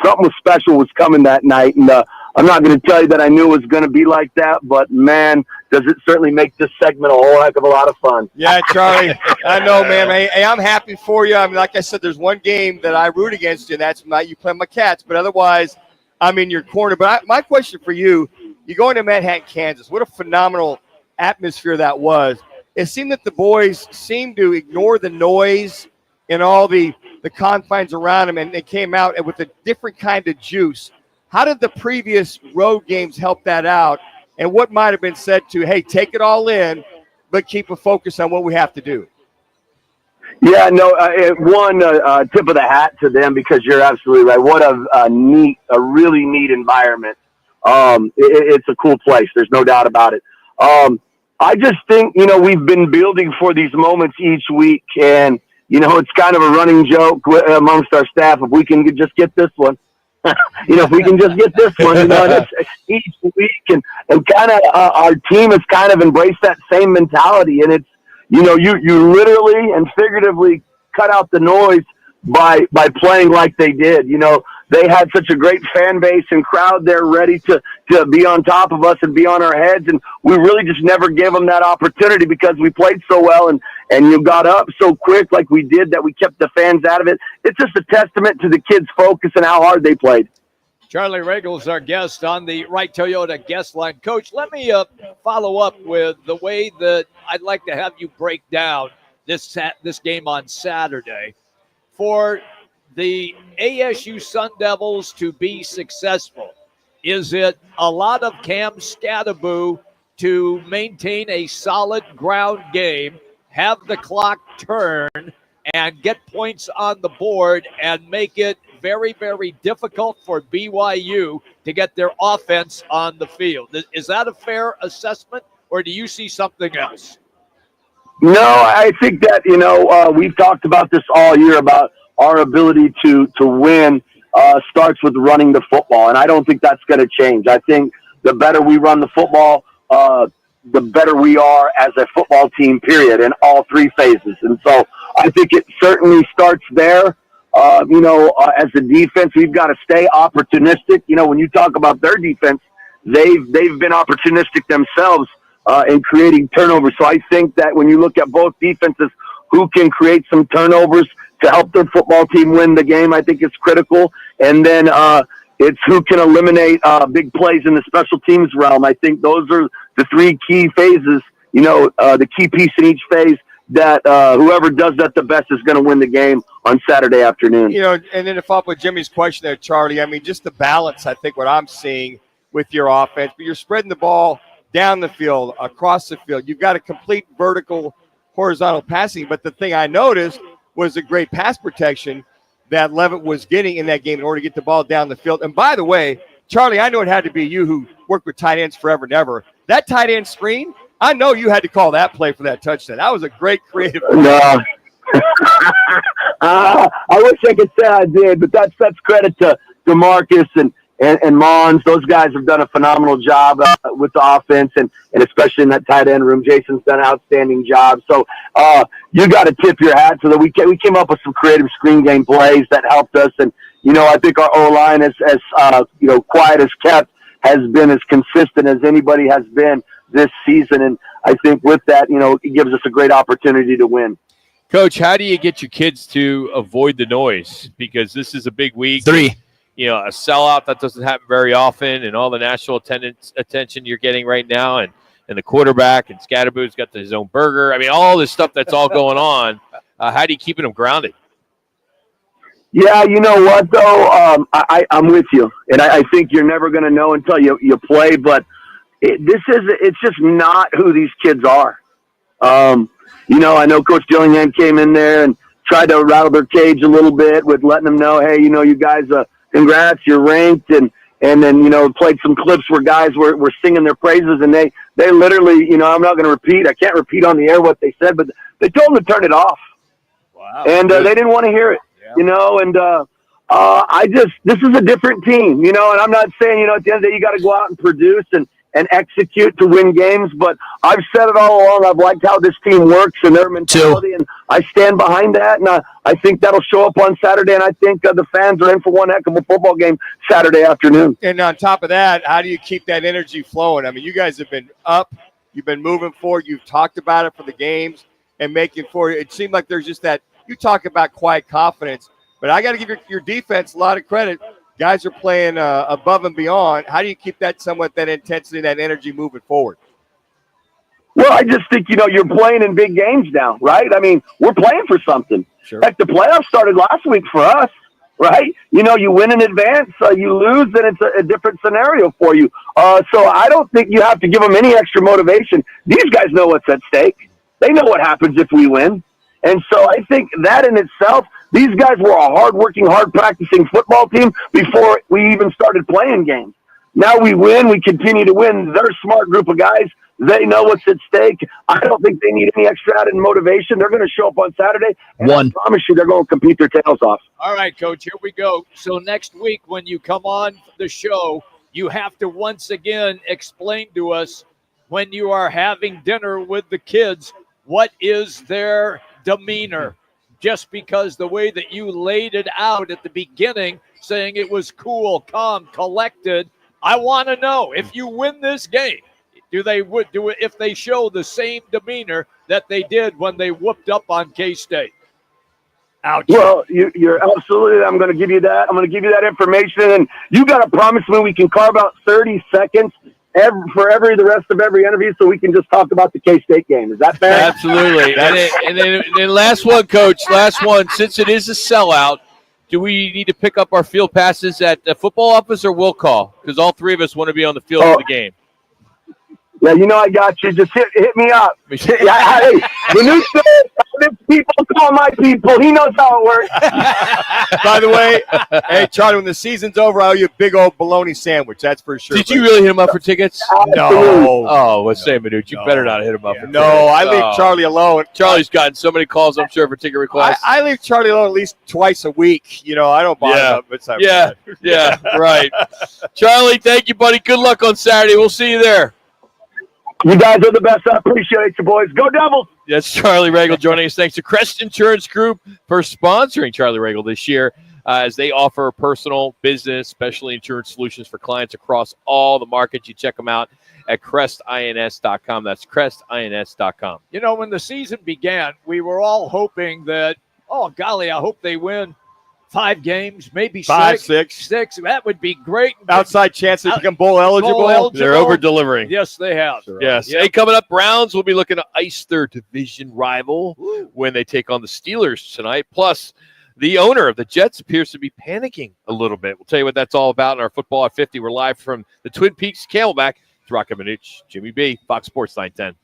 something was special was coming that night. And I'm not going to tell you that I knew it was going to be like that, but man, does it certainly make this segment a whole heck of a lot of fun. Yeah, Charlie, I know, man. Hey, I'm happy for you. I mean, like I said, there's one game that I root against you, and that's you play my Cats. But otherwise, I'm in your corner. But my question for you, you go into Manhattan, Kansas. What a phenomenal atmosphere that was. It seemed that the boys seemed to ignore the noise and all the confines around them, and they came out with a different kind of juice. How did the previous road games help that out? And what might have been said to, hey, take it all in, but keep a focus on what we have to do? Yeah, no, tip of the hat to them, because you're absolutely right. What a really neat environment. It's a cool place. There's no doubt about it. I just think, we've been building for these moments each week, and, it's kind of a running joke amongst our staff. If we can just get this one, if we can just get this one, each week, and kind of our team has kind of embraced that same mentality. And it's, you literally and figuratively cut out the noise by playing like they did. They had such a great fan base and crowd there ready to be on top of us and be on our heads. And we really just never gave them that opportunity because we played so well and you got up so quick like we did that we kept the fans out of it. It's just a testament to the kids' focus and how hard they played. Charlie Ragle is our guest on the Right Toyota guest line. Coach, let me follow up with the way that I'd like to have you break down this game on Saturday. For the ASU Sun Devils to be successful, is it a lot of Cam Scattaboo to maintain a solid ground game, have the clock turn, and get points on the board and make it very, very difficult for BYU to get their offense on the field? Is that a fair assessment, or do you see something else? No, I think that, we've talked about this all year about our ability to win starts with running the football, and I don't think that's going to change. I think the better we run the football, the better we are as a football team, period, in all three phases. And so I think it certainly starts there. As a defense, we've got to stay opportunistic. When you talk about their defense, they've been opportunistic themselves in creating turnovers. So I think that when you look at both defenses, who can create some turnovers to help their football team win the game, I think it's critical. And then it's who can eliminate big plays in the special teams realm. I think those are the three key phases, the key piece in each phase that whoever does that the best is going to win the game on Saturday afternoon. And then to follow up with Jimmy's question there, Charlie, I mean, just the balance, I think, what I'm seeing with your offense, but you're spreading the ball down the field, across the field. You've got a complete vertical, horizontal passing, but the thing I noticed was the great pass protection that Levitt was getting in that game in order to get the ball down the field. And by the way, Charlie, I know it had to be you who worked with tight ends forever and ever. That tight end screen, I know you had to call that play for that touchdown. That was a great creative play. No. I wish I could say I did, but that's credit to DeMarcus and Mons, those guys have done a phenomenal job with the offense, and especially in that tight end room. Jason's done an outstanding job. So you got to tip your hat to that. We came up with some creative screen game plays that helped us, and I think our O-line, as quiet as kept, has been as consistent as anybody has been this season. And I think with that, it gives us a great opportunity to win. Coach, how do you get your kids to avoid the noise? Because this is a big week. 3. A sellout that doesn't happen very often, and all the national attention you're getting right now, and the quarterback, and Scatterboo's got his own burger. I mean, all this stuff that's all going on. How do you keep them grounded? Yeah, you know what, though? I'm with you, and I think you're never going to know until you play, but it's just not who these kids are. I know Coach Dillingham came in there and tried to rattle their cage a little bit with letting them know, hey, you guys, congrats, you're ranked, and then, played some clips where guys were singing their praises, and they literally, I'm not going to repeat. I can't repeat on the air what they said, but they told them to turn it off. Wow. And they didn't want to hear it, this is a different team, and I'm not saying, at the end of the day, you got to go out and produce and execute to win games, but I've said it all along. I've liked how this team works and their mentality, and I stand behind that, and I think that'll show up on Saturday, and I think the fans are in for one heck of a football game Saturday afternoon. And on top of that, how do you keep that energy flowing? I mean, you guys have been up, you've been moving forward, you've talked about it for the games and making for it. It seemed like there's just that, you talk about quiet confidence, but I got to give your defense a lot of credit. Guys are playing above and beyond. How do you keep that that intensity, that energy moving forward? Well, I just think, you're playing in big games now, right? I mean, we're playing for something. Sure. Heck, the playoffs started last week for us, right? You win in advance, you lose, and it's a different scenario for you. So I don't think you have to give them any extra motivation. These guys know what's at stake. They know what happens if we win. And so I think that in itself, these guys were a hard-working, hard-practicing football team before we even started playing games. Now we win. We continue to win. They're a smart group of guys. They know what's at stake. I don't think they need any extra added motivation. They're going to show up on Saturday, and I promise you they're going to compete their tails off. All right, Coach, here we go. So next week when you come on the show, you have to once again explain to us, when you are having dinner with the kids, what is their demeanor? Just because the way that you laid it out at the beginning, saying it was cool, calm, collected, I want to know, if you win this game, do it if they show the same demeanor that they did when they whooped up on K-State? Ouch. Well, you're absolutely. I'm going to give you that. I'm going to give you that information, and you got to promise me we can carve out 30 seconds the rest of every interview, so we can just talk about the K-State game. Is that fair? Absolutely. and then last one, Coach. Last one. Since it is a sellout, do we need to pick up our field passes at the football office or will call? Because all three of us want to be on the field for the game. Yeah, I got you. Just hit me up. Hey, the new people call my people. He knows how it works. By the way, hey, Charlie, when the season's over, I owe you a big old bologna sandwich. That's for sure. Did you really hit him up for tickets? No. Oh, let's say, Manuch, you better not hit him up for tickets. No, I leave Charlie alone. Charlie's gotten so many calls, I'm sure, for ticket requests. I leave Charlie alone at least twice a week. I don't bother him. Yeah, right. Charlie, thank you, buddy. Good luck on Saturday. We'll see you there. You guys are the best. I appreciate you, boys. Go Devils! That's Charlie Regal joining us. Thanks to Crest Insurance Group for sponsoring Charlie Regal this year, as they offer personal, business, specialty insurance solutions for clients across all the markets. You check them out at crestins.com. That's crestins.com. When the season began, we were all hoping that, oh, golly, I hope they win 5 games, maybe 5, 6. That would be great. Outside chance they become bowl eligible. They're over-delivering. Yes, they have. Yes. Yep. Hey, coming up, Browns will be looking to ice their division rival when they take on the Steelers tonight. Plus, the owner of the Jets appears to be panicking a little bit. We'll tell you what that's all about in our Football at 50. We're live from the Twin Peaks Camelback. It's Roc and Manuch, Jimmy B, Fox Sports 910.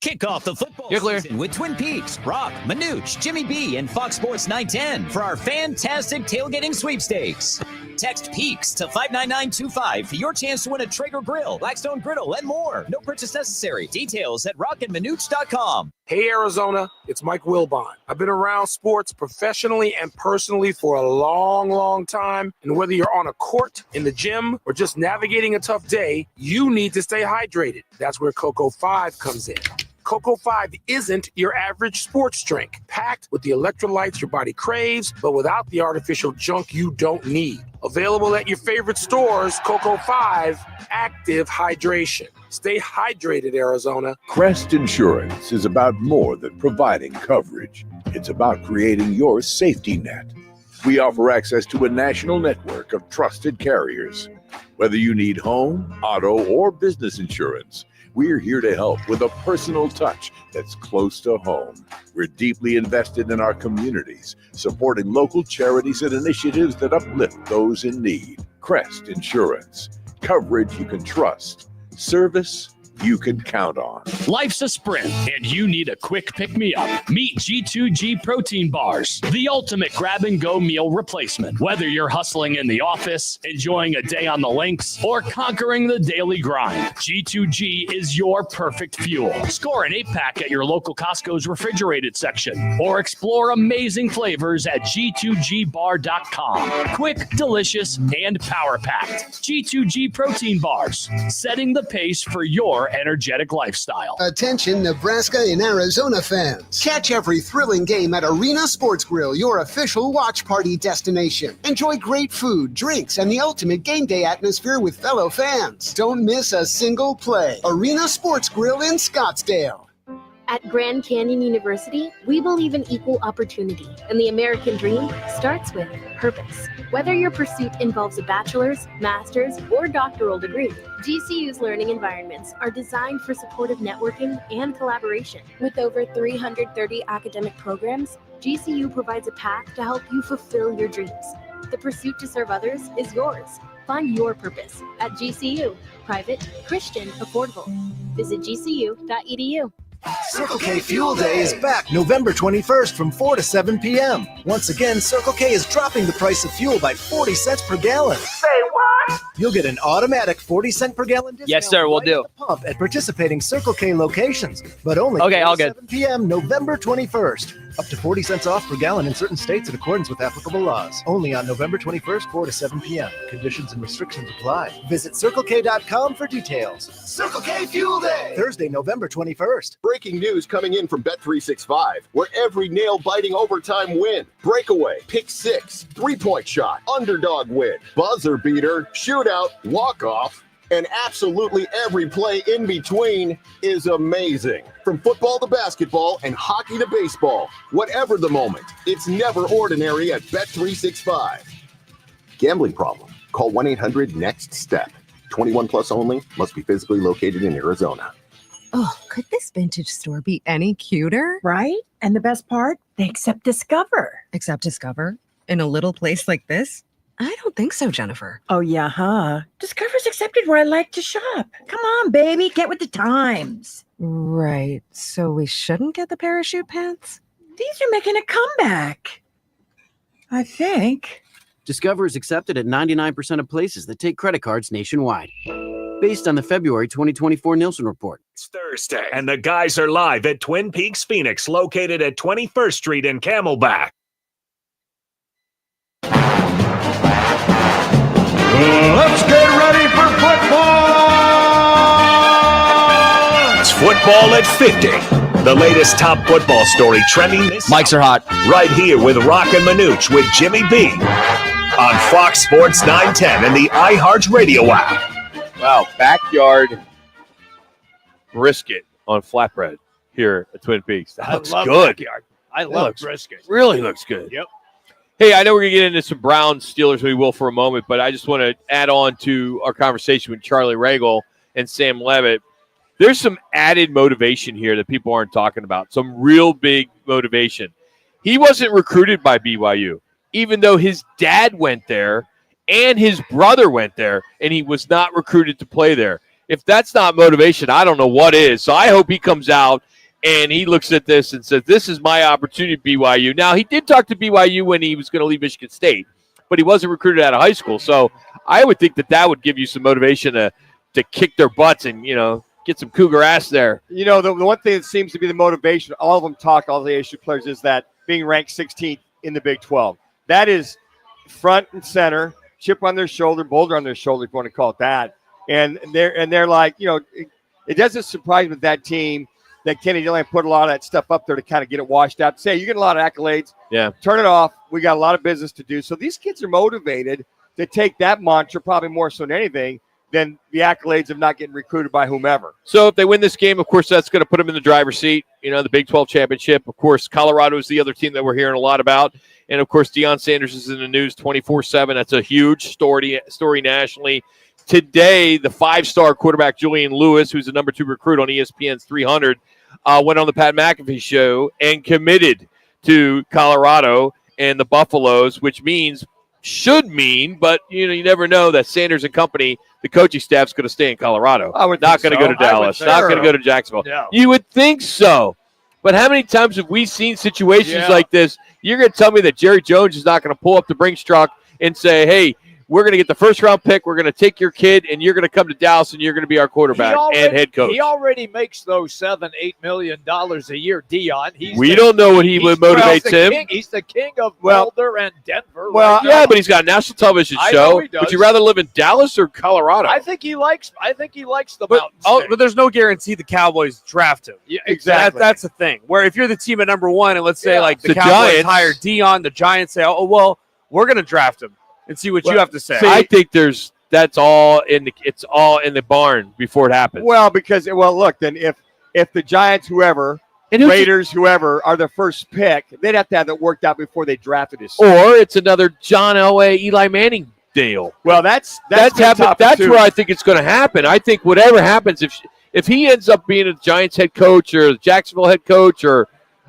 Kick off the football season with Twin Peaks, Roc, Manuch, Jimmy B, and Fox Sports 910 for our fantastic tailgating sweepstakes. Text PEAKS to 59925 for your chance to win a Traeger grill, Blackstone griddle, and more. No purchase necessary. Details at rockandmanuch.com. Hey, Arizona, it's Mike Wilbon. I've been around sports professionally and personally for a long, long time. And whether you're on a court, in the gym, or just navigating a tough day, you need to stay hydrated. That's where Cocoa 5 comes in. Cocoa 5 isn't your average sports drink, packed with the electrolytes your body craves, but without the artificial junk you don't need. Available at your favorite stores, Cocoa 5, active hydration. Stay hydrated, Arizona. Crest Insurance is about more than providing coverage. It's about creating your safety net. We offer access to a national network of trusted carriers. Whether you need home, auto, or business insurance, we're here to help with a personal touch that's close to home. We're deeply invested in our communities, supporting local charities and initiatives that uplift those in need. Crest Insurance. Coverage you can trust. Service you can count on. Life's a sprint, and you need a quick pick-me-up. Meet G2G Protein Bars, the ultimate grab-and-go meal replacement. Whether you're hustling in the office, enjoying a day on the links, or conquering the daily grind, G2G is your perfect fuel. Score an 8-pack at your local Costco's refrigerated section, or explore amazing flavors at G2GBar.com. Quick, delicious, and power-packed. G2G Protein Bars, setting the pace for your energetic lifestyle. Attention Nebraska and Arizona fans. Catch every thrilling game at Arena Sports Grill, your official watch party destination. Enjoy great food, drinks, and the ultimate game day atmosphere with fellow fans. Don't miss a single play. Arena Sports Grill in Scottsdale. At Grand Canyon University, we believe in equal opportunity, and the American dream starts with purpose. Whether your pursuit involves a bachelor's, master's, or doctoral degree, GCU's learning environments are designed for supportive networking and collaboration. With over 330 academic programs, GCU provides a path to help you fulfill your dreams. The pursuit to serve others is yours. Find your purpose at GCU. Private, Christian, affordable. Visit gcu.edu. Circle K Fuel Day is back November 21st from 4 to 7 p.m. Once again, Circle K is dropping the price of fuel by 40 cents per gallon. Say what? You'll get an automatic 40-cent per gallon discount. Yes, sir, we'll do. At the pump at participating Circle K locations, but only Okay, 4 all to good. 7 p.m. November 21st. Up to 40 cents off per gallon in certain states in accordance with applicable laws. Only on November 21st, 4 to 7 p.m. Conditions and restrictions apply. Visit CircleK.com for details. Circle K Fuel Day. Thursday, November 21st. Breaking news coming in from Bet365, where every nail-biting overtime win, breakaway, pick six, three-point shot, underdog win, buzzer beater, shootout, walk-off, and absolutely every play in between is amazing. From football to basketball and hockey to baseball, whatever the moment, it's never ordinary at Bet365. Gambling problem? Call 1-800-NEXT-STEP. 21 plus only. Must be physically located in Arizona. Oh, could this vintage store be any cuter? Right? And the best part? They accept Discover. Accept Discover? In a little place like this? I don't think so, Jennifer. Oh, yeah, huh? Discover's accepted where I like to shop. Come on, baby, get with the times. Right. So we shouldn't get the parachute pants? These are making a comeback. I think. Discover is accepted at 99% of places that take credit cards nationwide. Based on the February 2024 Nielsen report. It's Thursday, and the guys are live at Twin Peaks Phoenix, located at 21st Street in Camelback. Let's get ready for football! It's Football at 50, the latest top football story trending this Mics are hot. right here with Roc and Manuch with Jimmy B on Fox Sports 910 and the iHeartRadio app. Wow, backyard brisket on flatbread here at Twin Peaks. That looks good. Backyard. I love brisket. Really looks good. Yep. Hey, I know we're going to get into some Browns Steelers, we will for a moment, but I just want to add on to our conversation with Charlie Regal and Sam Levitt. There's some added motivation here that people aren't talking about, some real big motivation. He wasn't recruited by BYU, even though his dad went there and his brother went there, and he was not recruited to play there. If that's not motivation, I don't know what is. So I hope he comes out and he looks at this and says, this is my opportunity, BYU. Now, he did talk to BYU when he was going to leave Michigan State, but he wasn't recruited out of high school. So I would think that that would give you some motivation to kick their butts and, get some cougar ass there. You know, the one thing that seems to be the motivation, all of them talk, all the ASU players, is that being ranked 16th in the Big 12. That is front and center, chip on their shoulder, boulder on their shoulder, if you want to call it that. And they're like, you know, it doesn't surprise me with that team that Kenny Dillon put a lot of that stuff up there to kind of get it washed out. Say, you get a lot of accolades. Yeah. Turn it off. We got a lot of business to do. So these kids are motivated to take that mantra probably more so than anything than the accolades of not getting recruited by whomever. So if they win this game, of course, that's going to put them in the driver's seat. You know, the Big 12 championship. Of course, Colorado is the other team that we're hearing a lot about. And, of course, Deion Sanders is in the news 24/7. That's a huge story nationally. Today, the 5-star quarterback Julian Lewis, who's the number 2 recruit on ESPN's 300, went on the Pat McAfee show and committed to Colorado and the Buffaloes, which should mean, but you never know, that Sanders and company, the coaching staff's going to stay in Colorado. Not going to go to Dallas. Not going to go to Jacksonville. No. You would think so. But how many times have we seen situations like this? You're going to tell me that Jerry Jones is not going to pull up the Brinks truck and say, hey, we're going to get the first-round pick. We're going to take your kid, and you're going to come to Dallas, and you're going to be our quarterback and head coach. He already makes those $7-8 million a year, Deion. We don't know what he motivates him. He's the king of Boulder and Denver. Well, yeah, but he's got a national television show. Would you rather live in Dallas or Colorado? I think he likes the mountains. But there's no guarantee the Cowboys draft him. Yeah, exactly. That's the thing. Where if you're the team at number 1, and let's say like the Cowboys Giants hire Deion, the Giants say, oh well, we're going to draft him. And see what you have to say. I think it's all in the barn before it happens. Well, look, then if the Giants, whoever, Raiders, whoever, are the first pick, they'd have to have it worked out before they drafted his son. Or it's another John Elway, Eli Manning deal. Well, that's happened. That's where I think it's going to happen. I think whatever happens, if he ends up being a Giants head coach or the Jacksonville head coach, or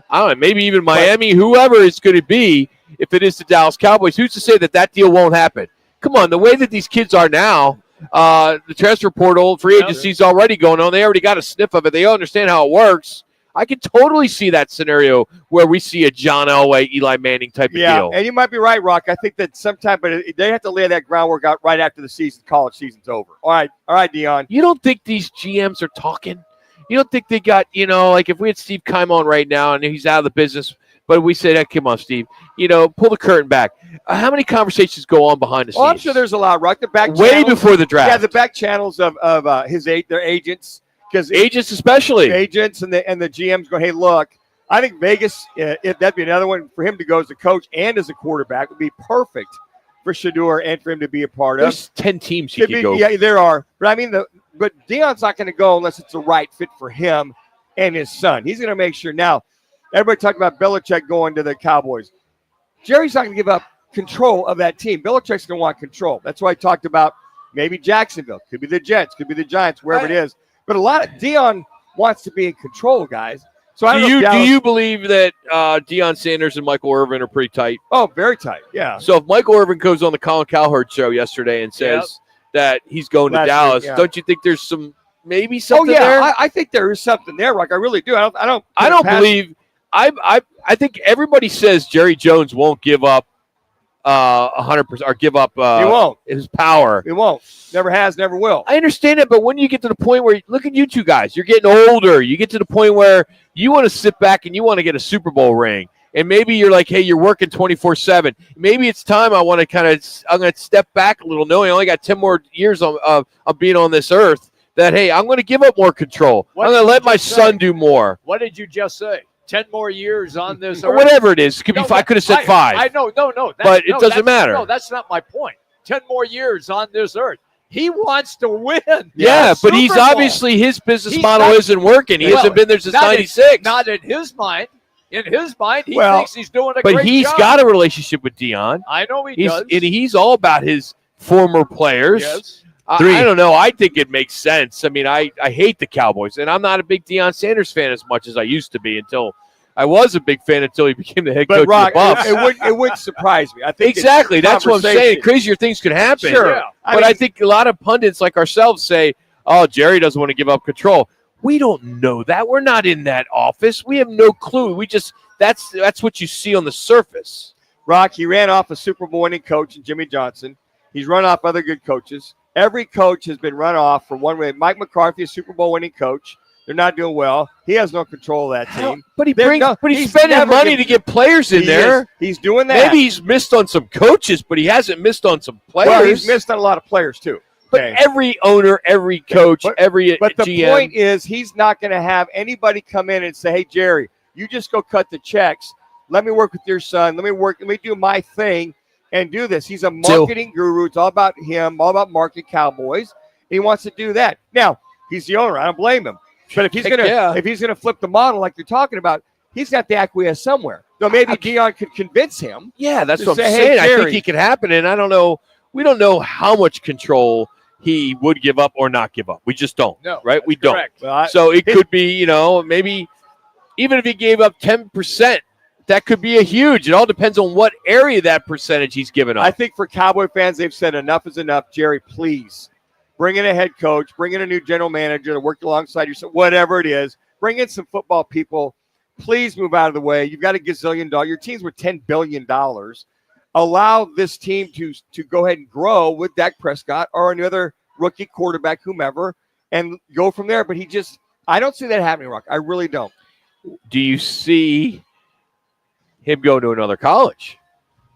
I don't know, maybe even Miami, whoever it's going to be. If it is the Dallas Cowboys, who's to say that deal won't happen? Come on, the way that these kids are now, the transfer portal, free agency is already going on. They already got a sniff of it. They understand how it works. I can totally see that scenario where we see a John Elway, Eli Manning type of deal. Yeah, and you might be right, Rock. I think that sometime, but they have to lay that groundwork out right after the college season's over. All right, Deion. You don't think these GMs are talking? You don't think they got, like if we had Steve Keim on right now and he's out of the business, but we say, hey, come on, Steve, pull the curtain back. How many conversations go on behind the scenes? Oh, I'm sure there's a lot, Rock. The back way channels, before the draft. Yeah, the back channels of their agents, because agents especially agents and the GMs go, hey, look, I think Vegas, if that'd be another one for him to go as a coach and as a quarterback would be perfect for Shedeur and for him to be a part of. There's 10 teams he could go. Yeah, there are, but I mean, but Deion's not going to go unless it's the right fit for him and his son. He's going to make sure now. Everybody talked about Belichick going to the Cowboys. Jerry's not going to give up control of that team. Belichick's going to want control. That's why I talked about maybe Jacksonville. Could be the Jets. Could be the Giants, wherever it is. But Deion wants to be in control, guys. So do you believe that Deion Sanders and Michael Irvin are pretty tight? Oh, very tight, yeah. So if Michael Irvin goes on the Colin Cowherd show yesterday and says that he's going to Dallas, don't you think there's something there? I think there is something there, Rock. I really do. I don't believe – I think everybody says Jerry Jones won't give up 100% or give up he won't. His power. He won't. Never has, never will. I understand it, but when you get to the point where, look at you two guys, you're getting older. You get to the point where you want to sit back and you want to get a Super Bowl ring. And maybe you're like, hey, you're working 24/7. Maybe it's time I'm going to step back a little, knowing I only got 10 more years of being on this earth, that, hey, I'm going to give up more control. I'm going to let my son do more. What did you just say? 10 more years on this or earth? Whatever it is. I could have said 5. I know. But it doesn't matter. No, that's not my point. 10 more years on this earth. He wants to win. Yeah, but he's obviously, his business model isn't working. He hasn't been there since 96. Not in his mind. In his mind, he thinks he's doing a great job. But he's got a relationship with Deion. I know he does. And he's all about his former players. Yes. I don't know. I think it makes sense. I mean, I hate the Cowboys, and I'm not a big Deion Sanders fan as much as I used to be until I was a big fan until he became the head coach of the Bucs. It wouldn't surprise me. I think exactly. That's what I'm saying. Crazier things could happen. Sure. Yeah. But I think a lot of pundits like ourselves say, oh, Jerry doesn't want to give up control. We don't know that. We're not in that office. We have no clue. That's what you see on the surface. Rock, he ran off a Super Bowl winning coach in Jimmy Johnson. He's run off other good coaches. Every coach has been run off for one way. Mike McCarthy, a Super Bowl winning coach. They're not doing well. He has no control of that team. But he's spending money to get players in there. He's doing that. Maybe he's missed on some coaches, but he hasn't missed on some players. Well, he's missed on a lot of players too. But every owner, every coach, every But the GM. point is, he's not going to have anybody come in and say, "Hey, Jerry, you just go cut the checks. Let me work with your son. Let me do my thing and do this." He's a marketing guru. It's all about him, all about marketing Cowboys. He wants to do that. Now, he's the owner. I don't blame him. But if he's gonna flip the model like you're talking about, he's got to acquiesce somewhere. So maybe Dion could convince him. Yeah, that's to what I'm say, saying. "Hey, I think it could happen, and I don't know. We don't know how much control he would give up or not give up. We just don't. No, right? We correct. don't. Well, So it could be, maybe even if he gave up 10%, that could be a huge. It all depends on what area that percentage he's given up. I think for Cowboy fans, they've said enough is enough. Jerry, please bring in a head coach, bring in a new general manager to work alongside you, whatever it is. Bring in some football people. Please move out of the way. You've got $1 gazillion. Your team's worth $10 billion. Allow this team to go ahead and grow with Dak Prescott or another rookie quarterback, whomever, and go from there. But I don't see that happening, Rock. I really don't. Do you see him go to another college?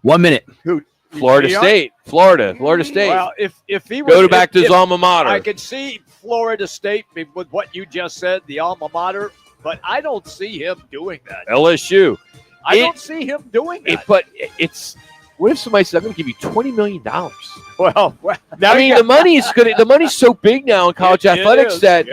1 minute. Who? Florida Dion? State. Florida State. Well, if he go back to his alma mater. I could see Florida State with what you just said, the alma mater, but I don't see him doing that. LSU. I don't see him doing that. But it's what if somebody said, "I'm going to give you $20 million"? Well, I mean, the money's good. The money's so big now in college athletics that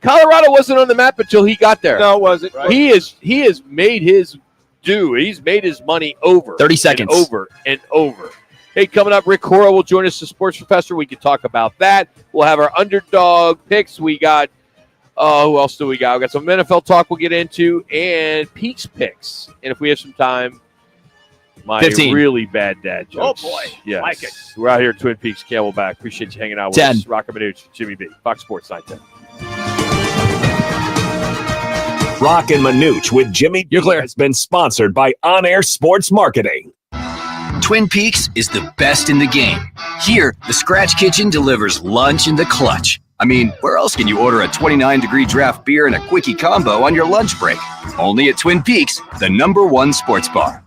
Colorado wasn't on the map until he got there. No, it wasn't. Right. He has made his due. He's made his money over. 30 seconds. And over and over. Hey, coming up, Rick Cora will join us, the sports professor. We can talk about that. We'll have our underdog picks. We got, who else do we got? We got some NFL talk we'll get into and Peaks picks. And if we have some time, my 15. really bad dad jokes. Oh, boy. Yes. Like it. We're out here at Twin Peaks Camelback. Appreciate you hanging out with 10. us. Roc and Manuch, Jimmy B. Fox Sports 910. Roc and Manuch with Jimmy B has been sponsored by On Air Sports Marketing. Twin Peaks is the best in the game. Here, the Scratch Kitchen delivers lunch in the clutch. I mean, where else can you order a 29-degree draft beer and a quickie combo on your lunch break? Only at Twin Peaks, the #1 sports bar.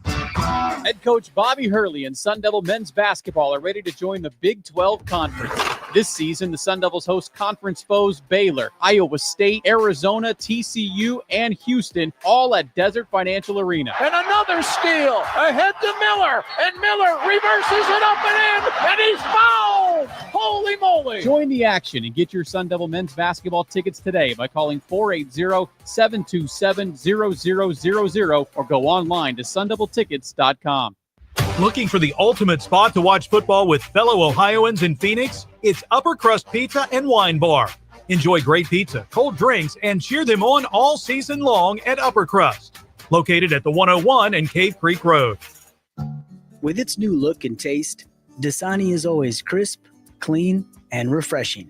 Head coach Bobby Hurley and Sun Devil men's basketball are ready to join the Big 12 Conference. This season, the Sun Devils host conference foes Baylor, Iowa State, Arizona, TCU, and Houston, all at Desert Financial Arena. And another steal ahead to Miller, and Miller reverses it up and in, and he's fouled. Holy moly. Join the action and get your Sun Devil men's basketball tickets today by calling 480-727-0000 or go online to sundeviltickets.com. Looking for the ultimate spot to watch football with fellow Ohioans in Phoenix? It's Upper Crust Pizza and Wine Bar. Enjoy great pizza, cold drinks, and cheer them on all season long at Upper Crust. Located at the 101 and Cave Creek Road. With its new look and taste, Dasani is always crisp, clean, and refreshing.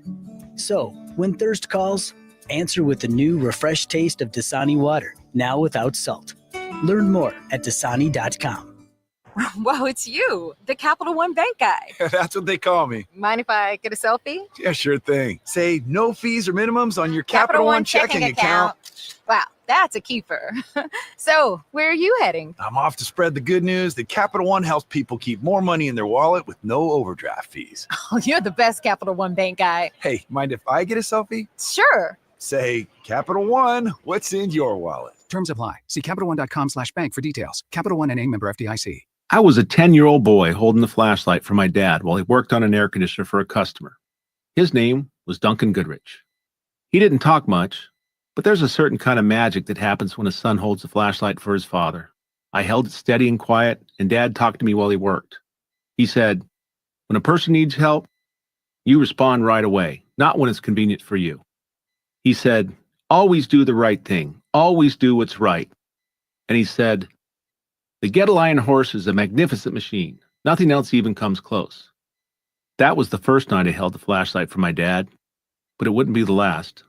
So, when thirst calls, answer with the new refreshed taste of Dasani water, now without salt. Learn more at Dasani.com. Wow, it's you, the Capital One Bank guy. That's what they call me. Mind if I get a selfie? Yeah, sure thing. Say no fees or minimums on your Capital One checking account. Wow, that's a keeper. So, where are you heading? I'm off to spread the good news that Capital One helps people keep more money in their wallet with no overdraft fees. Oh, you're the best Capital One Bank guy. Hey, mind if I get a selfie? Sure. Say, Capital One, what's in your wallet? Terms apply. See CapitalOne.com/bank for details. Capital One NA, member FDIC. I was a 10-year-old boy holding the flashlight for my dad while he worked on an air conditioner for a customer. His name was Duncan Goodrich. He didn't talk much, but there's a certain kind of magic that happens when a son holds the flashlight for his father. I held it steady and quiet, and Dad talked to me while he worked. He said, "When a person needs help, you respond right away, not when it's convenient for you." He said, "Always do the right thing. Always do what's right." And he said, "The Get-A-Lion horse is a magnificent machine. Nothing else even comes close." That was the first night I held the flashlight for my dad, but it wouldn't be the last.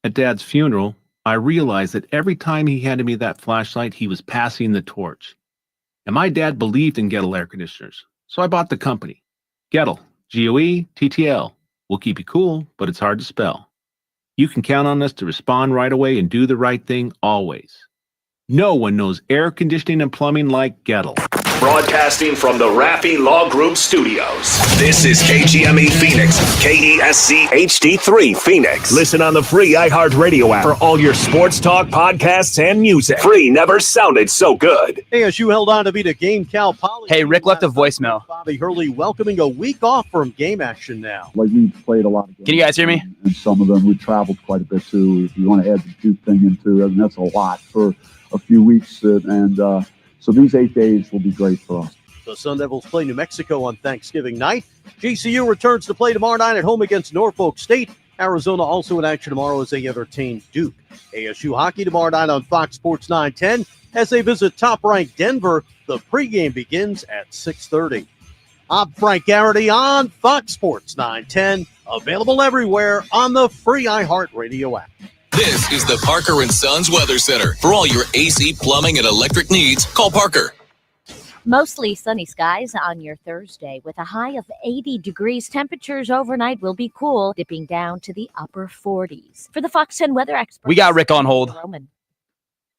At Dad's funeral, I realized that every time he handed me that flashlight, he was passing the torch. And my dad believed in Gettle air conditioners, so I bought the company. Gettle, GOETTL. We'll keep you cool, but it's hard to spell. You can count on us to respond right away and do the right thing always. No one knows air conditioning and plumbing like Gettle. Broadcasting from the Raffi Law Group Studios. This is KGME Phoenix, KESC HD3 Phoenix. Listen on the free iHeartRadio app for all your sports talk, podcasts, and music. Free never sounded so good. ASU held on to beat a game Cal Poly. Hey, Rick left a voicemail. Bobby Hurley welcoming a week off from game action now. Like, we played a lot of games. Can you guys hear me? And some of them we traveled quite a bit too. If you want to add the Duke thing into it, and that's a lot for a few weeks. So these 8 days will be great for us. The Sun Devils play New Mexico on Thanksgiving night. GCU returns to play tomorrow night at home against Norfolk State. Arizona also in action tomorrow as they entertain Duke. ASU hockey tomorrow night on Fox Sports 910 as they visit top-ranked Denver. The pregame begins at 6:30. I'm Frank Garrity on Fox Sports 910, available everywhere on the free iHeartRadio app. This is the Parker & Sons Weather Center. For all your AC, plumbing, and electric needs, call Parker. Mostly sunny skies on your Thursday with a high of 80 degrees. Temperatures overnight will be cool, dipping down to the upper 40s. For the Fox 10 weather experts, We got Rick on hold. Roman.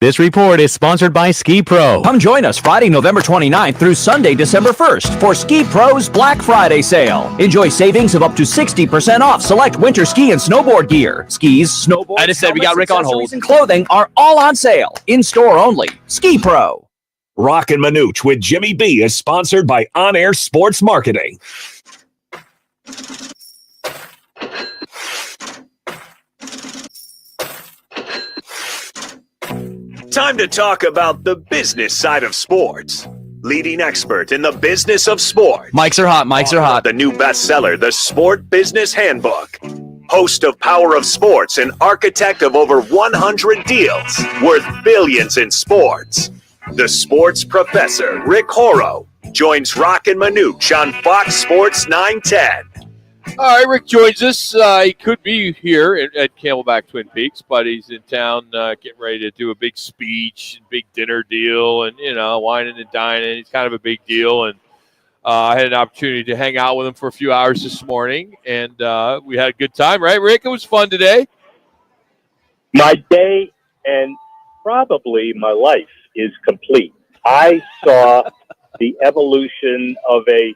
This report is sponsored by Ski Pro. Come join us Friday, November 29th through Sunday, December 1st for Ski Pro's Black Friday sale. Enjoy savings of up to 60% off select winter ski and snowboard gear. Skis, snowboards, I just said we got Rick on hold. accessories, and clothing are all on sale. In-store only. Ski Pro. Roc and Manuch with Jimmy B is sponsored by On Air Sports Marketing. Time to talk about the business side of sports. Leading expert in the business of sport. Mics are hot. Mics are hot. The new bestseller, The Sport Business Handbook. Host of Power of Sports and architect of over 100 deals worth billions in sports. The sports professor, Rick Horrow, joins Roc and Manuch on Fox Sports 910. All right, Rick joins us. He could be here at Camelback Twin Peaks, but he's in town getting ready to do a big speech, big dinner deal, and, whining and dining. He's kind of a big deal, and I had an opportunity to hang out with him for a few hours this morning, and we had a good time, right, Rick? It was fun today. My day and probably my life is complete. I saw the evolution of a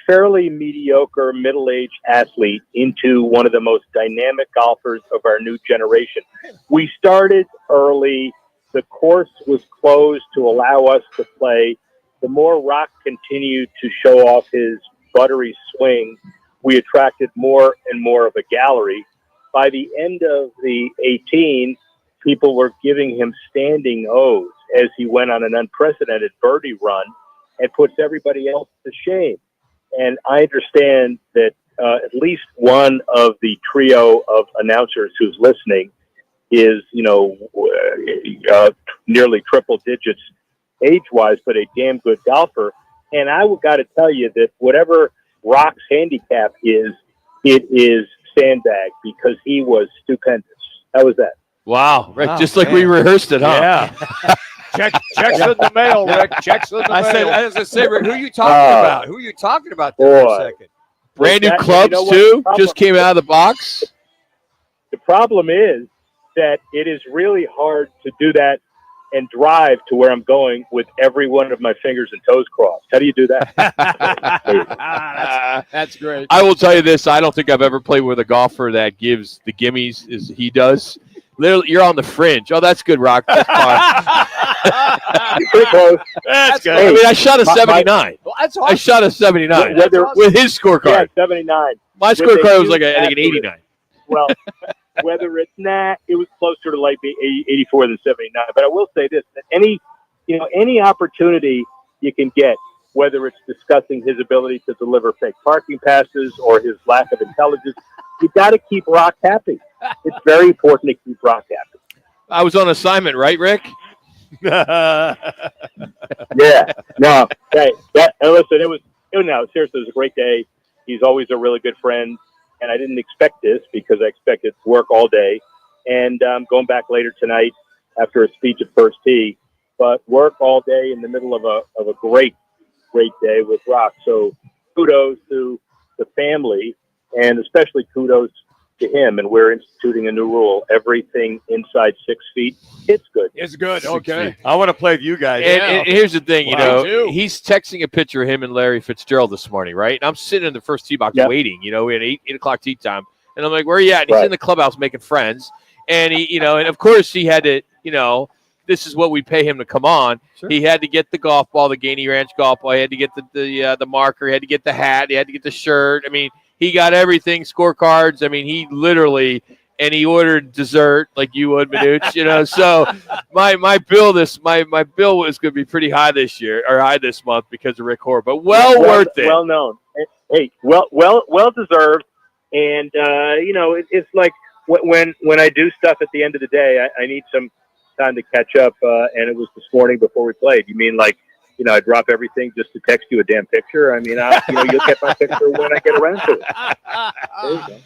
fairly mediocre middle-aged athlete into one of the most dynamic golfers of our new generation. We started early. The course was closed to allow us to play. The more Roc continued to show off his buttery swing, we attracted more and more of a gallery. By the end of the 18, people were giving him standing O's as he went on an unprecedented birdie run and puts everybody else to shame. And I understand that at least one of the trio of announcers who's listening is, nearly triple digits age-wise, but a damn good golfer. And I got to tell you that whatever Roc's handicap is, it is sandbag because he was stupendous. How was that? Wow, Rick, just like we rehearsed it, huh? Yeah. Checks in the mail, Rick. Checks in the mail. As I say, Rick, who are you talking about? Who are you talking about there for a second? Brand new clubs, too, just came out of the box. The problem is that it is really hard to do that and drive to where I'm going with every one of my fingers and toes crossed. How do you do that? That's great. I will tell you this. I don't think I've ever played with a golfer that gives the gimmies as he does. Literally, you're on the fringe. Oh, that's good, Roc. That's fine. Pretty close. That's good. I mean, I shot a 79. That's awesome. I shot a 79 with his scorecard. Yeah, 79. My scorecard was like I think an 89. Well, whether it's it was closer to like 84 than 79. But I will say this: that any opportunity you can get, whether it's discussing his ability to deliver fake parking passes or his lack of intelligence, you got to keep Roc happy. It's very important to keep Roc happy. I was on assignment, right, Rick? Yeah. No. Hey, and listen, it was seriously, it was a great day. He's always a really good friend, and I didn't expect this because I expected to work all day, and I'm going back later tonight after a speech at First Tee, but work all day in the middle of a great day with Roc. So kudos to the family, and especially kudos to him. And we're instituting a new rule: everything inside 6 feet, it's good. It's good. Okay. I want to play with you guys. And here's the thing, you Wow. know, he's texting a picture of him and Larry Fitzgerald this morning, right? And I'm sitting in the first tee box waiting. You know, we had 8 o'clock tee time. And I'm like, where are you at? And he's in the clubhouse making friends. And he, you know, and of course he had to, you know, this is what we pay him to come on. Sure. He had to get the golf ball, the Gainey Ranch golf ball. He had to get the marker. He had to get the hat. He had to get the shirt. I mean, he got everything, scorecards. I mean, he literally, and he ordered dessert like you would, Manuch, you know. So my bill my bill was going to be pretty high this year, or high this month because of Rick Hoare, but well worth it. Well known. Hey, well deserved. And you know, it's like when I do stuff at the end of the day, I need some time to catch up. And it was this morning before we played. You mean like, you know, I drop everything just to text you a damn picture? I mean, you know, you'll get my picture when I get around to it. There you go.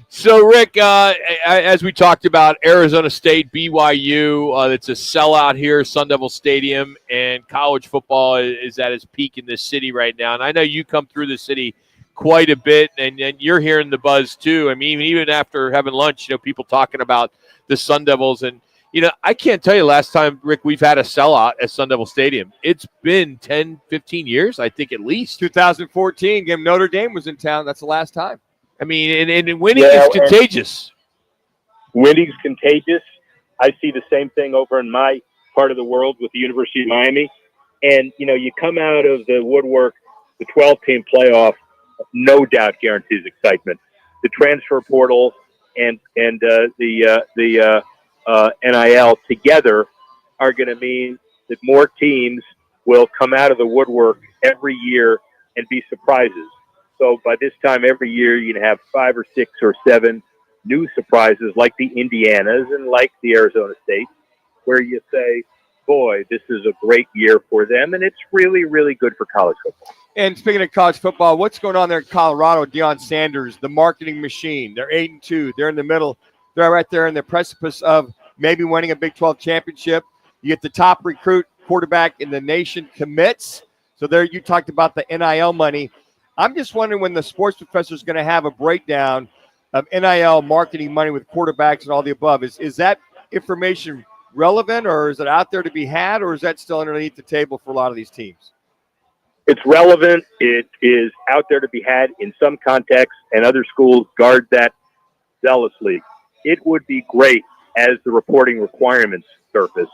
So, Rick, as we talked about, Arizona State, BYU, it's a sellout here, Sun Devil Stadium, and college football is at its peak in this city right now. And I know you come through the city quite a bit, and you're hearing the buzz too. I mean, even after having lunch, you know, people talking about the Sun Devils. And, you know, I can't tell you last time, Rick, we've had a sellout at Sun Devil Stadium. It's been 10, 15 years, I think, at least. 2014, game Notre Dame was in town. That's the last time. I mean, and winning is contagious. Winning's contagious. I see the same thing over in my part of the world with the University of Miami. And, you know, you come out of the woodwork, the 12-team playoff, no doubt guarantees excitement. The transfer portal and the NIL together are going to mean that more teams will come out of the woodwork every year and be surprises. So by this time every year, you can have 5 or 6 or 7 new surprises like the Indianas and like the Arizona State, where you say, boy, this is a great year for them. And it's really, really good for college football. And speaking of college football, what's going on there in Colorado? Deion Sanders, the marketing machine. They're 8-2. They're in the middle. They're right there in the precipice of maybe winning a Big 12 championship. You get the top recruit quarterback in the nation commits. So there you talked about the NIL money. I'm just wondering when the sports professor is going to have a breakdown of NIL marketing money with quarterbacks and all the above. Is that information relevant, or is it out there to be had, or is that still underneath the table for a lot of these teams? It's relevant. It is out there to be had in some contexts, and other schools guard that zealously. It would be great, as the reporting requirements surface,